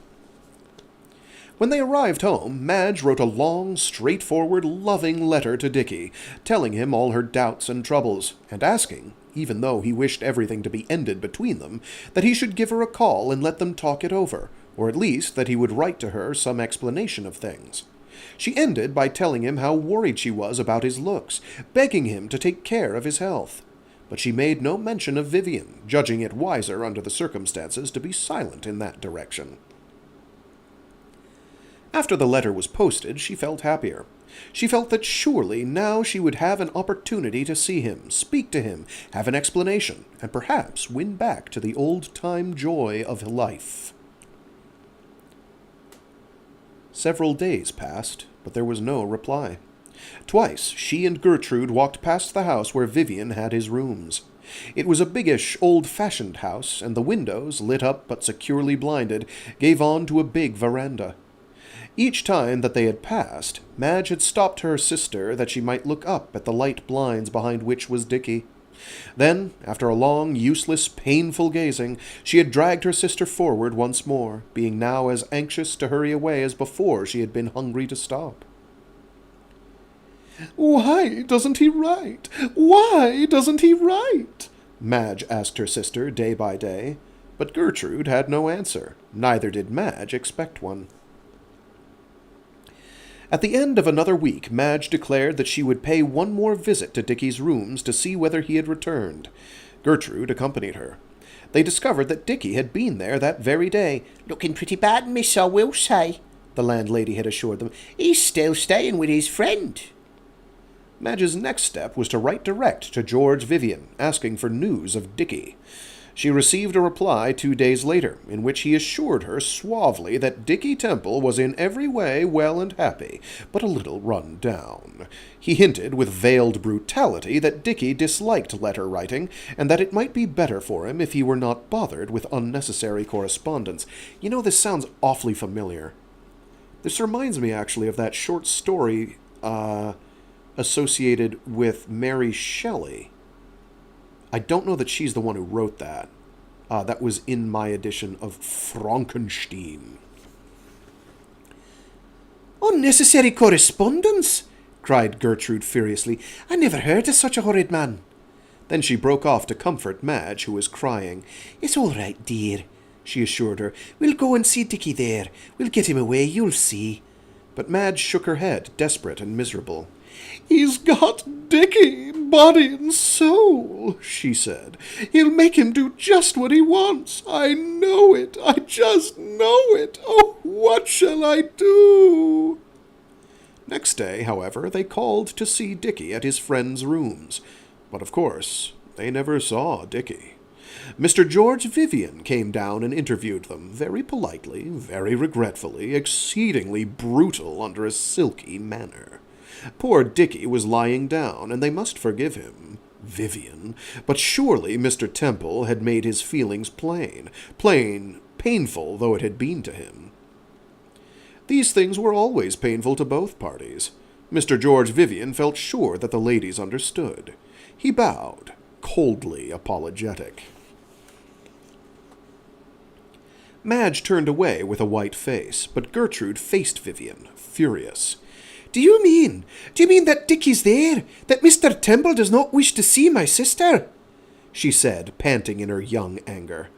When they arrived home, Madge wrote a long, straightforward, loving letter to Dickie, telling him all her doubts and troubles, and asking, even though he wished everything to be ended between them, that he should give her a call and let them talk it over, or at least that he would write to her some explanation of things. She ended by telling him how worried she was about his looks, begging him to take care of his health. But she made no mention of Vivian, judging it wiser under the circumstances to be silent in that direction. After the letter was posted, she felt happier. She felt that surely now she would have an opportunity to see him, speak to him, have an explanation, and perhaps win back to the old-time joy of life. Several days passed, but there was no reply. Twice she and Gertrude walked past the house where Vivian had his rooms. It was a biggish, old-fashioned house, and the windows, lit up but securely blinded, gave on to a big veranda. Each time that they had passed, Madge had stopped her sister that she might look up at the light blinds behind which was Dickie. Then, after a long, useless, painful gazing, she had dragged her sister forward once more, being now as anxious to hurry away as before she had been hungry to stop. "Why doesn't he write? Why doesn't he write?" Madge asked her sister day by day, but Gertrude had no answer, neither did Madge expect one. At the end of another week, Madge declared that she would pay one more visit to Dickie's rooms to see whether he had returned. Gertrude accompanied her. They discovered that Dickie had been there that very day. "Looking pretty bad, miss, I will say," the landlady had assured them. "He's still staying with his friend." Madge's next step was to write direct to George Vivian, asking for news of Dickie. She received a reply 2 days later, in which he assured her suavely that Dickie Temple was in every way well and happy, but a little run down. He hinted with veiled brutality that Dickie disliked letter-writing, and that it might be better for him if he were not bothered with unnecessary correspondence. You know, this sounds awfully familiar. This reminds me, actually, of that short story, associated with Mary Shelley. I don't know that she's the one who wrote that. That was in my edition of Frankenstein. "Unnecessary correspondence!" cried Gertrude furiously. "I never heard of such a horrid man." Then she broke off to comfort Madge, who was crying. "It's all right, dear," she assured her. "We'll go and see Dickie there. We'll get him away, you'll see." But Madge shook her head, desperate and miserable. "He's got Dickie, body and soul," she said. "He'll make him do just what he wants. I know it. I just know it. Oh, what shall I do?" Next day, however, they called to see Dickie at his friend's rooms. But, of course, they never saw Dickie. Mr. George Vivian came down and interviewed them, very politely, very regretfully, exceedingly brutal under a silky manner. Poor Dickie was lying down, and they must forgive him, Vivian, but surely Mr. Temple had made his feelings plain, painful though it had been to him. These things were always painful to both parties. Mr. George Vivian felt sure that the ladies understood. He bowed, coldly apologetic. Madge turned away with a white face, but Gertrude faced Vivian, furious. Do you mean that Dickie's there? That Mr. Temple does not wish to see my sister?" she said, panting in her young anger.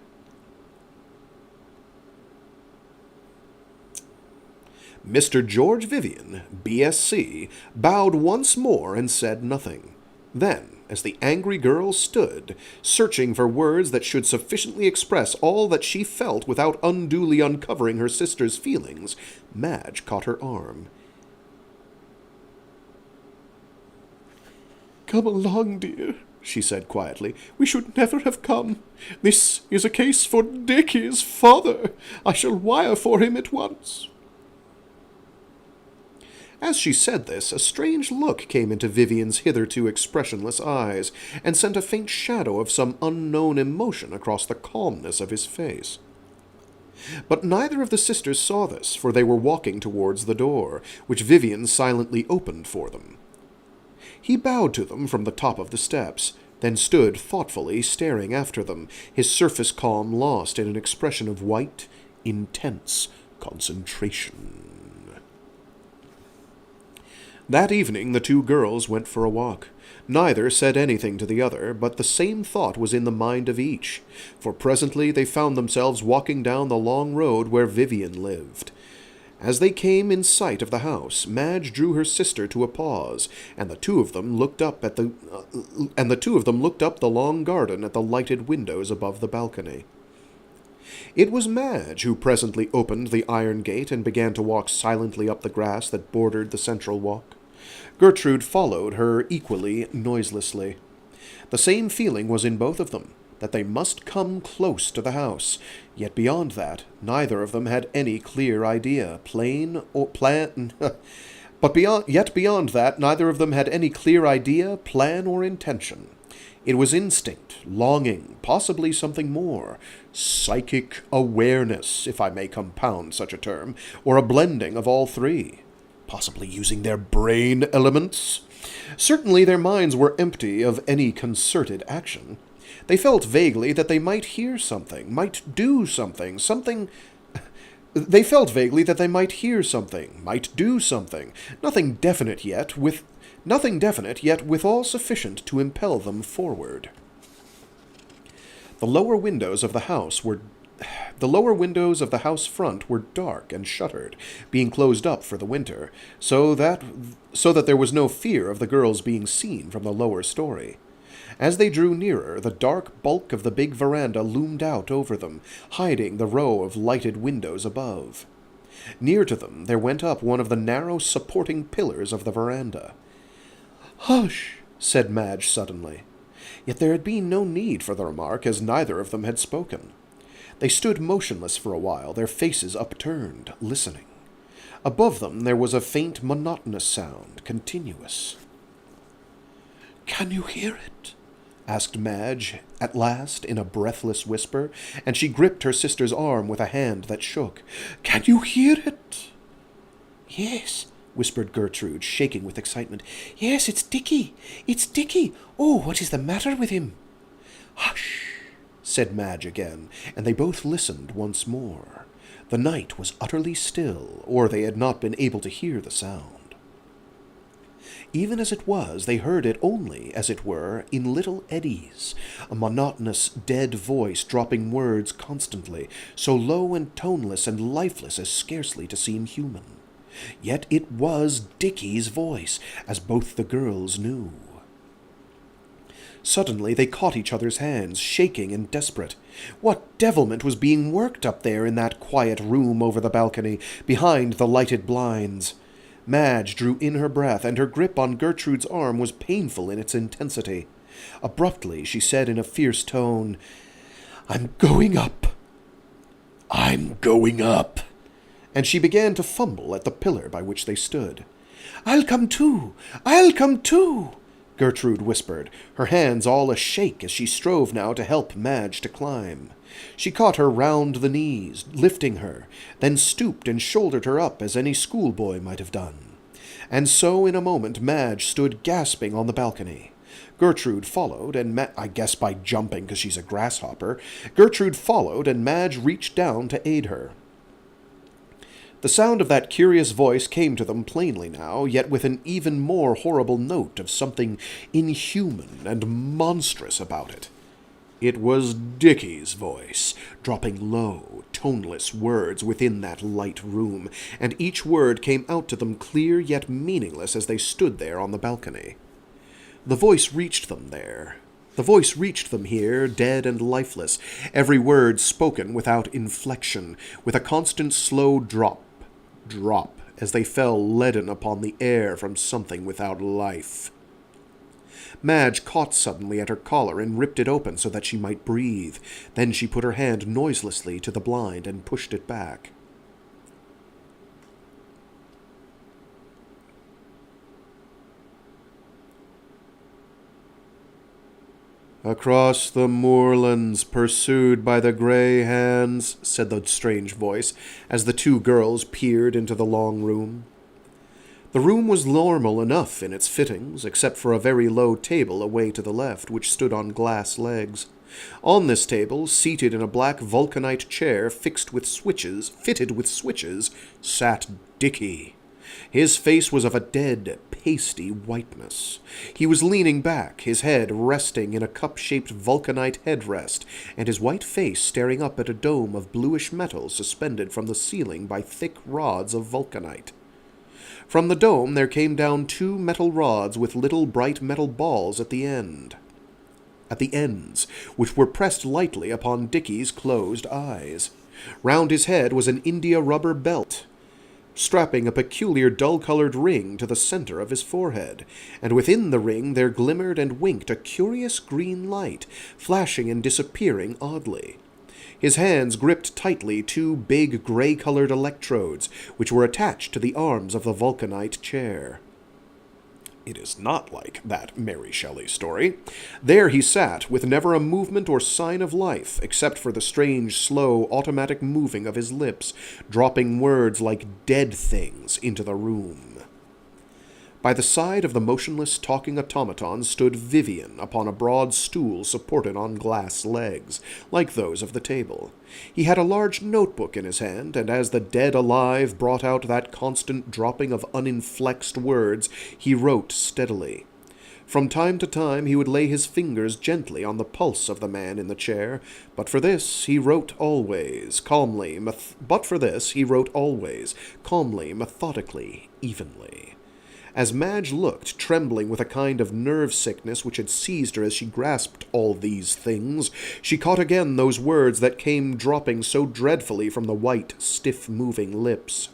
Mr. George Vivian, B.Sc., bowed once more and said nothing. Then, as the angry girl stood, searching for words that should sufficiently express all that she felt without unduly uncovering her sister's feelings, Madge caught her arm. "Come along, dear," she said quietly. "We should never have come. This is a case for Dickie's father. I shall wire for him at once." As she said this, a strange look came into Vivian's hitherto expressionless eyes, and sent a faint shadow of some unknown emotion across the calmness of his face. But neither of the sisters saw this, for they were walking towards the door, which Vivian silently opened for them. He bowed to them from the top of the steps, then stood thoughtfully staring after them, his surface calm lost in an expression of white, intense concentration. That evening the two girls went for a walk. Neither said anything to the other, but the same thought was in the mind of each, for presently they found themselves walking down the long road where Vivian lived. As they came in sight of the house, Madge drew her sister to a pause, and the two of them looked up the long garden at the lighted windows above the balcony. It was Madge who presently opened the iron gate and began to walk silently up the grass that bordered the central walk. Gertrude followed her equally noiselessly. The same feeling was in both of them, that they must come close to the house, yet beyond that neither of them had any clear idea, beyond that neither of them had any clear idea, plan, or intention. It was instinct, longing, possibly something more, psychic awareness, if I may compound such a term, or a blending of all three, possibly using their brain elements. Certainly their minds were empty of any concerted action. They felt vaguely that they might hear something, might do something, They felt vaguely that they might hear something, might do something, nothing definite yet, withal sufficient to impel them forward. The lower windows of the house front were dark and shuttered, being closed up for the winter, so that there was no fear of the girls being seen from the lower story. As they drew nearer, the dark bulk of the big veranda loomed out over them, hiding the row of lighted windows above. Near to them there went up one of the narrow supporting pillars of the veranda. "Hush!" said Madge suddenly. Yet there had been no need for the remark, as neither of them had spoken. They stood motionless for a while, their faces upturned, listening. Above them there was a faint monotonous sound, continuous. "Can you hear it?" asked Madge, at last, in a breathless whisper, and she gripped her sister's arm with a hand that shook. "Can you hear it?" "Yes," whispered Gertrude, shaking with excitement. "Yes, it's Dickie! It's Dickie! Oh, what is the matter with him?" "Hush!" said Madge again, and they both listened once more. The night was utterly still, or they had not been able to hear the sound. Even as it was, they heard it only, as it were, in little eddies, a monotonous, dead voice dropping words constantly, so low and toneless and lifeless as scarcely to seem human. Yet it was Dickie's voice, as both the girls knew. Suddenly they caught each other's hands, shaking and desperate. What devilment was being worked up there in that quiet room over the balcony, behind the lighted blinds? Madge drew in her breath, and her grip on Gertrude's arm was painful in its intensity. Abruptly she said in a fierce tone, "I'm going up. I'm going up." And she began to fumble at the pillar by which they stood. "I'll come too! I'll come too!" Gertrude whispered, her hands all a-shake as she strove now to help Madge to climb. She caught her round the knees, lifting her, then stooped and shouldered her up as any schoolboy might have done. And so in a moment Madge stood gasping on the balcony. Gertrude followed, and I guess by jumping, 'cause she's a grasshopper, Gertrude followed, and Madge reached down to aid her. The sound of that curious voice came to them plainly now, yet with an even more horrible note of something inhuman and monstrous about it. It was Dickie's voice, dropping low, toneless words within that light room, and each word came out to them clear yet meaningless as they stood there on the balcony. The voice reached them there. The voice reached them here, dead and lifeless, every word spoken without inflection, with a constant slow drop, as they fell leaden upon the air from something without life. Madge caught suddenly at her collar and ripped it open so that she might breathe. Then she put her hand noiselessly to the blind and pushed it back. "Across the moorlands, pursued by the grey hands," said the strange voice, as the two girls peered into the long room. The room was normal enough in its fittings, except for a very low table away to the left, which stood on glass legs. On this table, seated in a black vulcanite chair fitted with switches, sat Dickie. His face was of a dead, pasty whiteness. He was leaning back, his head resting in a cup-shaped vulcanite headrest, and his white face staring up at a dome of bluish metal suspended from the ceiling by thick rods of vulcanite. From the dome there came down two metal rods with little bright metal balls at the ends, which were pressed lightly upon Dickie's closed eyes. Round his head was an India rubber belt, strapping a peculiar dull-colored ring to the center of his forehead, and within the ring there glimmered and winked a curious green light, flashing and disappearing oddly. His hands gripped tightly two big gray-colored electrodes, which were attached to the arms of the vulcanite chair. It is not like that Mary Shelley story. There he sat, with never a movement or sign of life, except for the strange, slow, automatic moving of his lips, dropping words like dead things into the room. By the side of the motionless talking automaton stood Vivian upon a broad stool supported on glass legs, like those of the table. He had a large notebook in his hand, and as the dead alive brought out that constant dropping of uninflexed words, he wrote steadily. From time to time he would lay his fingers gently on the pulse of the man in the chair, but for this he wrote always, calmly, methodically, evenly. As Madge looked, trembling with a kind of nerve sickness which had seized her as she grasped all these things, she caught again those words that came dropping so dreadfully from the white, stiff-moving lips.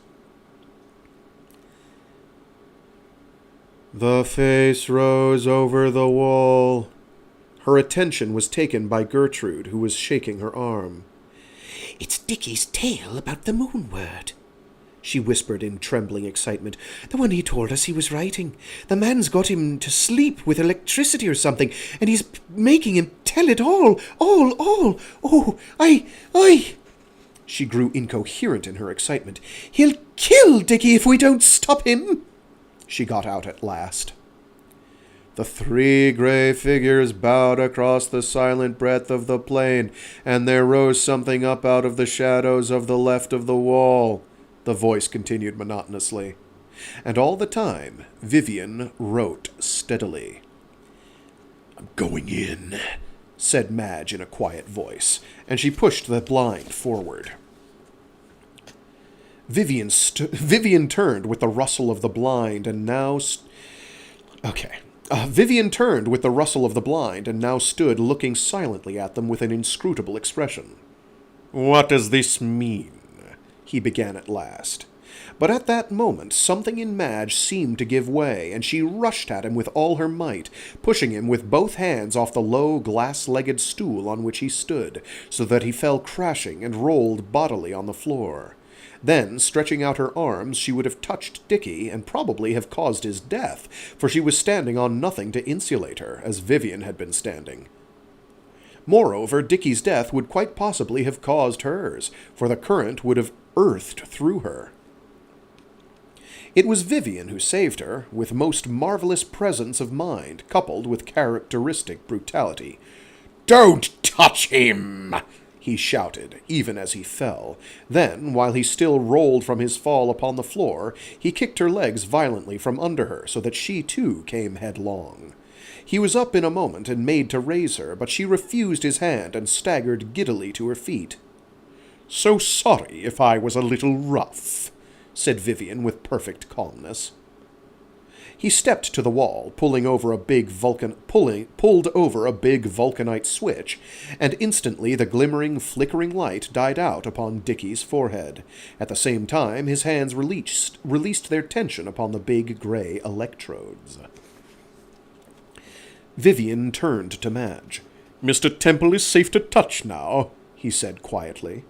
"The face rose over the wall." Her attention was taken by Gertrude, who was shaking her arm. "It's Dickie's tale about the moon word," she whispered in trembling excitement. "The one he told us he was writing. The man's got him to sleep with electricity or something, and he's making him tell it all. Oh, I... She grew incoherent in her excitement. "He'll kill Dickie if we don't stop him," she got out at last. The three grey figures bowed across the silent breadth of the plain, and there rose something up out of the shadows of the left of the wall, the voice continued monotonously. And all the time, Vivian wrote steadily. "I'm going in," said Madge in a quiet voice, and she pushed the blind forward. Vivian turned with the rustle of the blind, and now... Vivian turned with the rustle of the blind, and now stood looking silently at them with an inscrutable expression. "What does this mean?" he began at last. But at that moment something in Madge seemed to give way, and she rushed at him with all her might, pushing him with both hands off the low, glass-legged stool on which he stood, so that he fell crashing and rolled bodily on the floor. Then, stretching out her arms, she would have touched Dickie and probably have caused his death, for she was standing on nothing to insulate her, as Vivian had been standing. Moreover, Dickie's death would quite possibly have caused hers, for the current would have earthed through her. It was Vivian who saved her, with most marvelous presence of mind, coupled with characteristic brutality. "Don't touch him!" he shouted, even as he fell. Then, while he still rolled from his fall upon the floor, he kicked her legs violently from under her, so that she too came headlong. He was up in a moment and made to raise her, but she refused his hand and staggered giddily to her feet. "So sorry if I was a little rough," said Vivian with perfect calmness. He stepped to the wall, pulled over a big vulcanite switch, and instantly the glimmering, flickering light died out upon Dickie's forehead. At the same time, his hands released their tension upon the big gray electrodes. Vivian turned to Madge. "Mr. Temple is safe to touch now," he said quietly.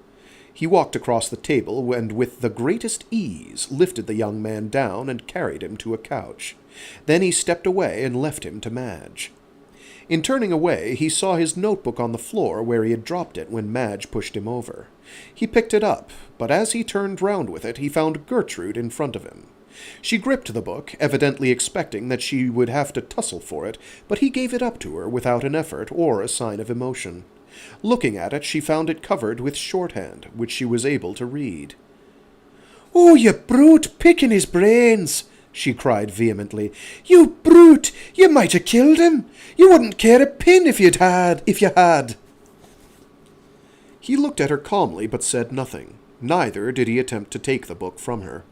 He walked across the table and with the greatest ease lifted the young man down and carried him to a couch. Then he stepped away and left him to Madge. In turning away, he saw his notebook on the floor where he had dropped it when Madge pushed him over. He picked it up, but as he turned round with it, he found Gertrude in front of him. She gripped the book, evidently expecting that she would have to tussle for it, but he gave it up to her without an effort or a sign of emotion. Looking at it, she found it covered with shorthand, which she was able to read. "Oh, you brute, picking his brains!" she cried vehemently. "You brute! You might have killed him! You wouldn't care a pin if you had! He looked at her calmly, but said nothing. Neither did he attempt to take the book from her.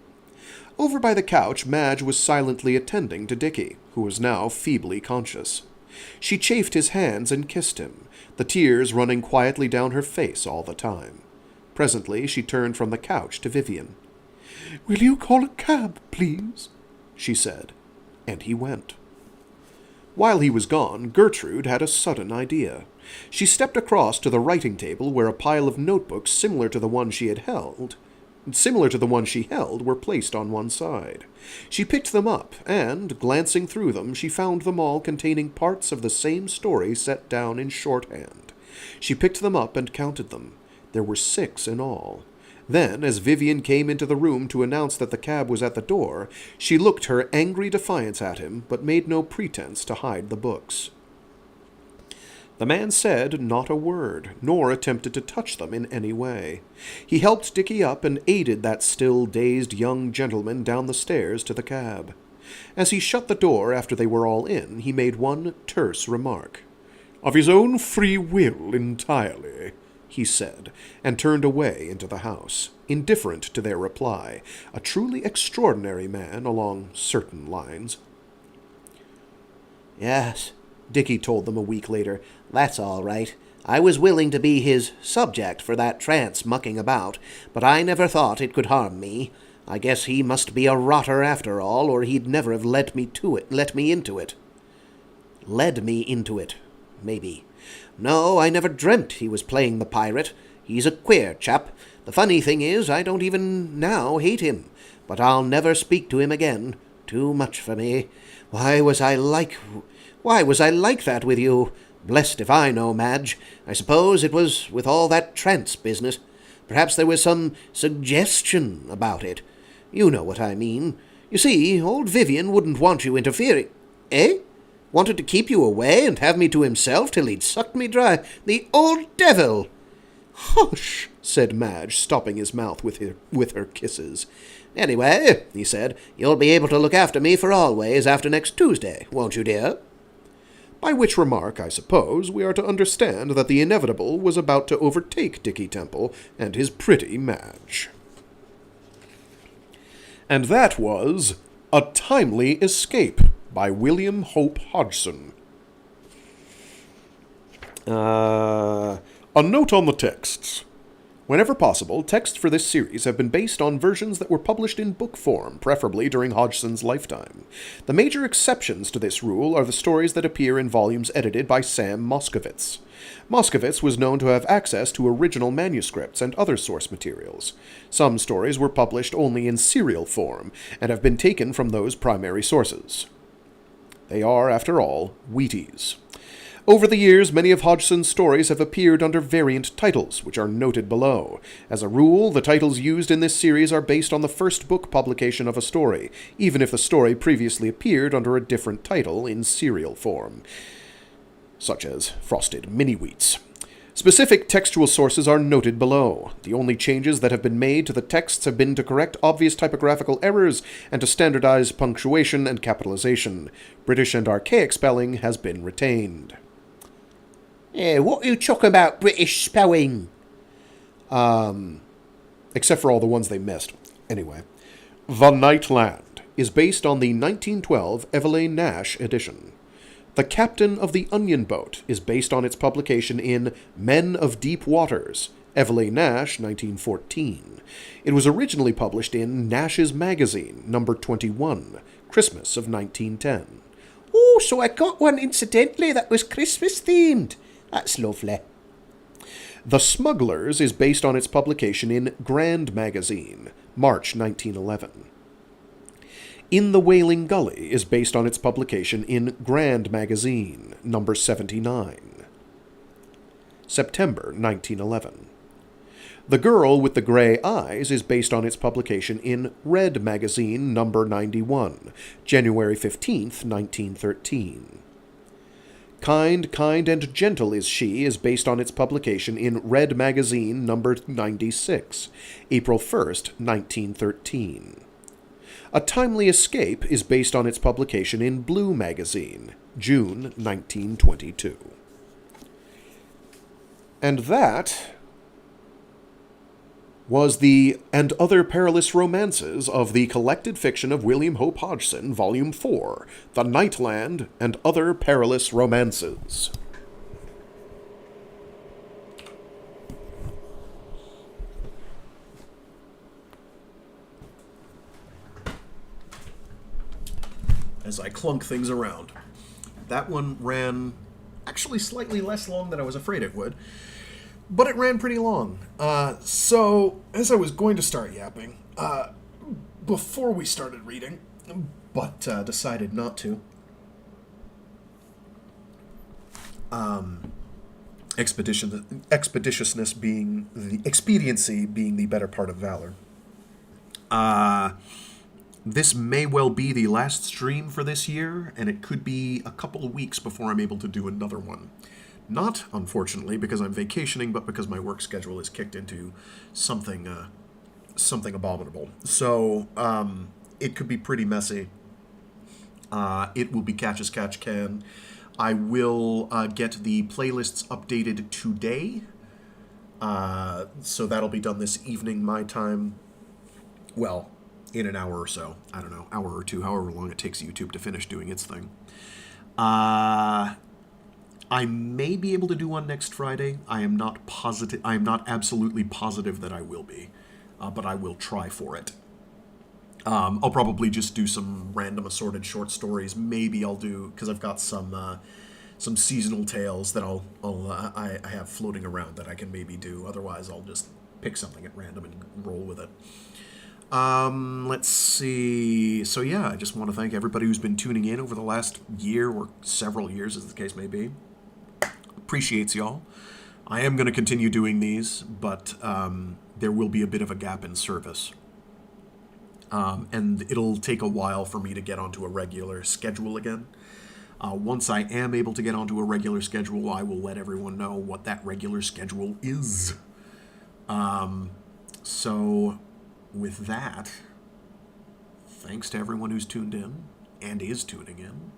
Over by the couch, Madge was silently attending to Dickie, who was now feebly conscious. She chafed his hands and kissed him, the tears running quietly down her face all the time. Presently she turned from the couch to Vivian. "Will you call a cab, please?" she said, and he went. While he was gone, Gertrude had a sudden idea. She stepped across to the writing table where a pile of notebooks similar to the one she held, were placed on one side. She picked them up, and, glancing through them, she found them all containing parts of the same story set down in shorthand. She picked them up and counted them. There were 6 in all. Then, as Vivian came into the room to announce that the cab was at the door, she looked her angry defiance at him, but made no pretense to hide the books. The man said not a word, nor attempted to touch them in any way. He helped Dickie up and aided that still dazed young gentleman down the stairs to the cab. As he shut the door after they were all in, he made one terse remark. "Of his own free will entirely," he said, and turned away into the house, indifferent to their reply, a truly extraordinary man along certain lines. "Yes," Dickie told them a week later, "that's all right. I was willing to be his subject for that trance mucking about, but I never thought it could harm me. I guess he must be a rotter after all, or he'd never have let me into it. Led me into it, maybe. No, I never dreamt he was playing the pirate. He's a queer chap. The funny thing is, I don't even now hate him, but I'll never speak to him again. Too much for me. Why was I like that with you? Blessed if I know, Madge. I suppose it was with all that trance business. Perhaps there was some suggestion about it. You know what I mean. You see, old Vivian wouldn't want you interfering. Eh? Wanted to keep you away and have me to himself till he'd sucked me dry. The old devil!" "Hush," said Madge, stopping his mouth with her kisses. "Anyway," he said, "you'll be able to look after me for always after next Tuesday, won't you, dear?" By which remark, I suppose, we are to understand that the inevitable was about to overtake Dickie Temple and his pretty Madge. And that was A Timely Escape by William Hope Hodgson. A note on the texts. Whenever possible, texts for this series have been based on versions that were published in book form, preferably during Hodgson's lifetime. The major exceptions to this rule are the stories that appear in volumes edited by Sam Moskowitz. Moskowitz was known to have access to original manuscripts and other source materials. Some stories were published only in serial form, and have been taken from those primary sources. They are, after all, Wheaties. Over the years, many of Hodgson's stories have appeared under variant titles, which are noted below. As a rule, the titles used in this series are based on the first book publication of a story, even if the story previously appeared under a different title in serial form, such as Frosted Mini-Wheats. Specific textual sources are noted below. The only changes that have been made to the texts have been to correct obvious typographical errors and to standardize punctuation and capitalization. British and archaic spelling has been retained. What are you talking about, British spelling? Except for all the ones they missed. Anyway. The Night Land is based on the 1912 Evelyn Nash edition. The Captain of the Onion Boat is based on its publication in Men of Deep Waters, Evelyn Nash, 1914. It was originally published in Nash's Magazine, number 21, Christmas of 1910. Oh, so I got one incidentally that was Christmas themed. That's lovely. The Smugglers is based on its publication in Grand Magazine, March 1911. In the Wailing Gully is based on its publication in Grand Magazine, number 79, September 1911. The Girl with the Grey Eyes is based on its publication in Red Magazine, number 91, January 15th, 1913. Kind, Kind and Gentle is She is based on its publication in Red Magazine, number 96, April 1st, 1913. A Timely Escape is based on its publication in Blue Magazine, June 1922. And that was the And Other Perilous Romances of the Collected Fiction of William Hope Hodgson, Volume 4, The Nightland and Other Perilous Romances. As I clunk things around. That one ran actually slightly less long than I was afraid it would, but it ran pretty long. So, as I was going to start yapping, before we started reading, but decided not to, expeditiousness being the expediency being the better part of valor. This may well be the last stream for this year, and it could be a couple of weeks before I'm able to do another one. Not, unfortunately, because I'm vacationing, but because my work schedule is kicked into something abominable. So, it could be pretty messy. It will be catch as catch can. I will get the playlists updated today. So that'll be done this evening, my time. Well, in an hour or so. I don't know, hour or two, however long it takes YouTube to finish doing its thing. I may be able to do one next Friday. I am not absolutely positive that I will be, but I will try for it. I'll probably just do some random assorted short stories. Maybe I'll do, because I've got some seasonal tales that I have floating around that I can maybe do. Otherwise, I'll just pick something at random and roll with it. Let's see. So yeah, I just want to thank everybody who's been tuning in over the last year or several years, as the case may be. Appreciates y'all. I am going to continue doing these, but there will be a bit of a gap in service. And it'll take a while for me to get onto a regular schedule again. Once I am able to get onto a regular schedule, I will let everyone know what that regular schedule is. So, with that, thanks to everyone who's tuned in and is tuning in.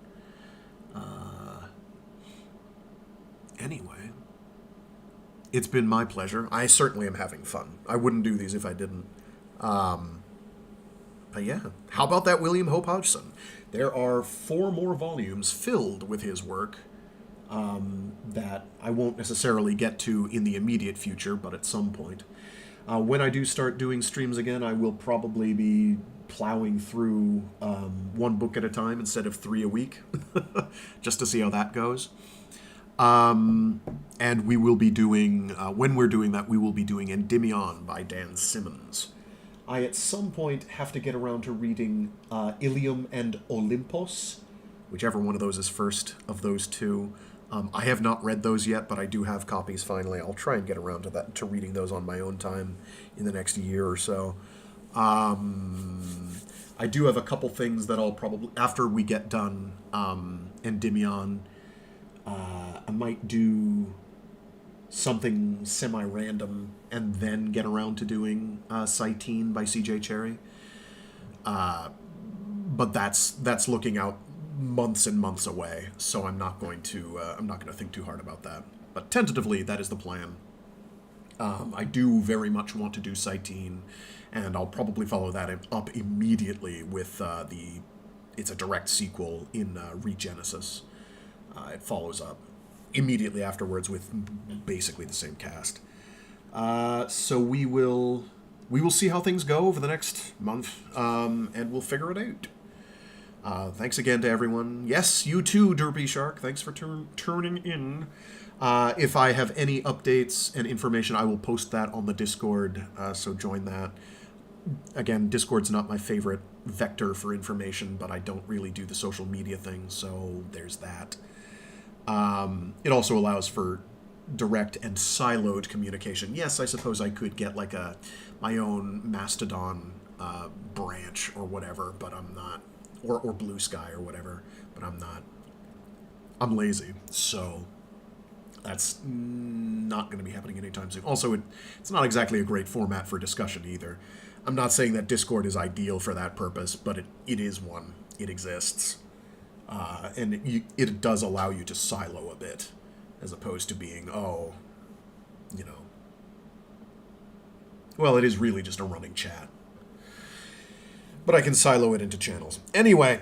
Anyway, it's been my pleasure. I certainly am having fun. I wouldn't do these if I didn't. But yeah, how about that William Hope Hodgson? There are 4 more volumes filled with his work that I won't necessarily get to in the immediate future, but at some point. When I do start doing streams again, I will probably be plowing through 1 book at a time instead of 3 a week, just to see how that goes. And we will be doing, when we're doing that, we will be doing Endymion by Dan Simmons. I, at some point, have to get around to reading Ilium and Olympos, whichever one of those is first of those two. I have not read those yet, but I do have copies finally. I'll try and get around to that, to reading those on my own time in the next year or so. I do have a couple things that I'll probably, after we get done Endymion, I might do something semi-random and then get around to doing Cytine by C.J. Cherry. But that's looking out months and months away, so I'm not going to think too hard about that. But tentatively, that is the plan. I do very much want to do Citeen, and I'll probably follow that up immediately with it's a direct sequel in Regenesis. It follows up immediately afterwards with basically the same cast. So we will see how things go over the next month, and we'll figure it out. Thanks again to everyone. Yes, you too, Derpy Shark. Thanks for turning in. If I have any updates and information, I will post that on the Discord, so join that. Again, Discord's not my favorite vector for information, but I don't really do the social media thing, so there's that. It also allows for direct and siloed communication. Yes, I suppose I could get like my own Mastodon branch or whatever, but I'm not. Or Blue Sky or whatever, but I'm not. I'm lazy, so that's not going to be happening anytime soon. Also, it's not exactly a great format for discussion either. I'm not saying that Discord is ideal for that purpose, but it is one. It exists. And it does allow you to silo a bit, as opposed to being, well, it is really just a running chat. But I can silo it into channels. Anyway,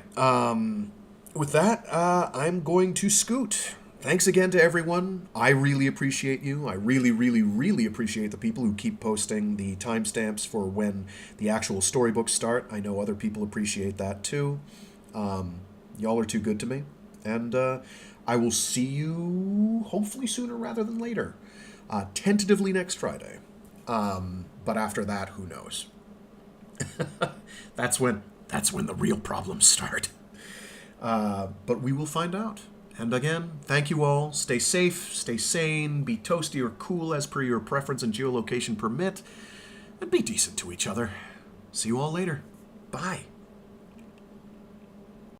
with that, I'm going to scoot. Thanks again to everyone. I really appreciate you. I really, really, really appreciate the people who keep posting the timestamps for when the actual storybooks start. I know other people appreciate that too. Y'all are too good to me. And I will see you hopefully sooner rather than later. Tentatively next Friday. But after that, who knows? That's when the real problems start. But we will find out. And again, thank you all. Stay safe, stay sane, be toasty or cool as per your preference and geolocation permit, and be decent to each other. See you all later. Bye.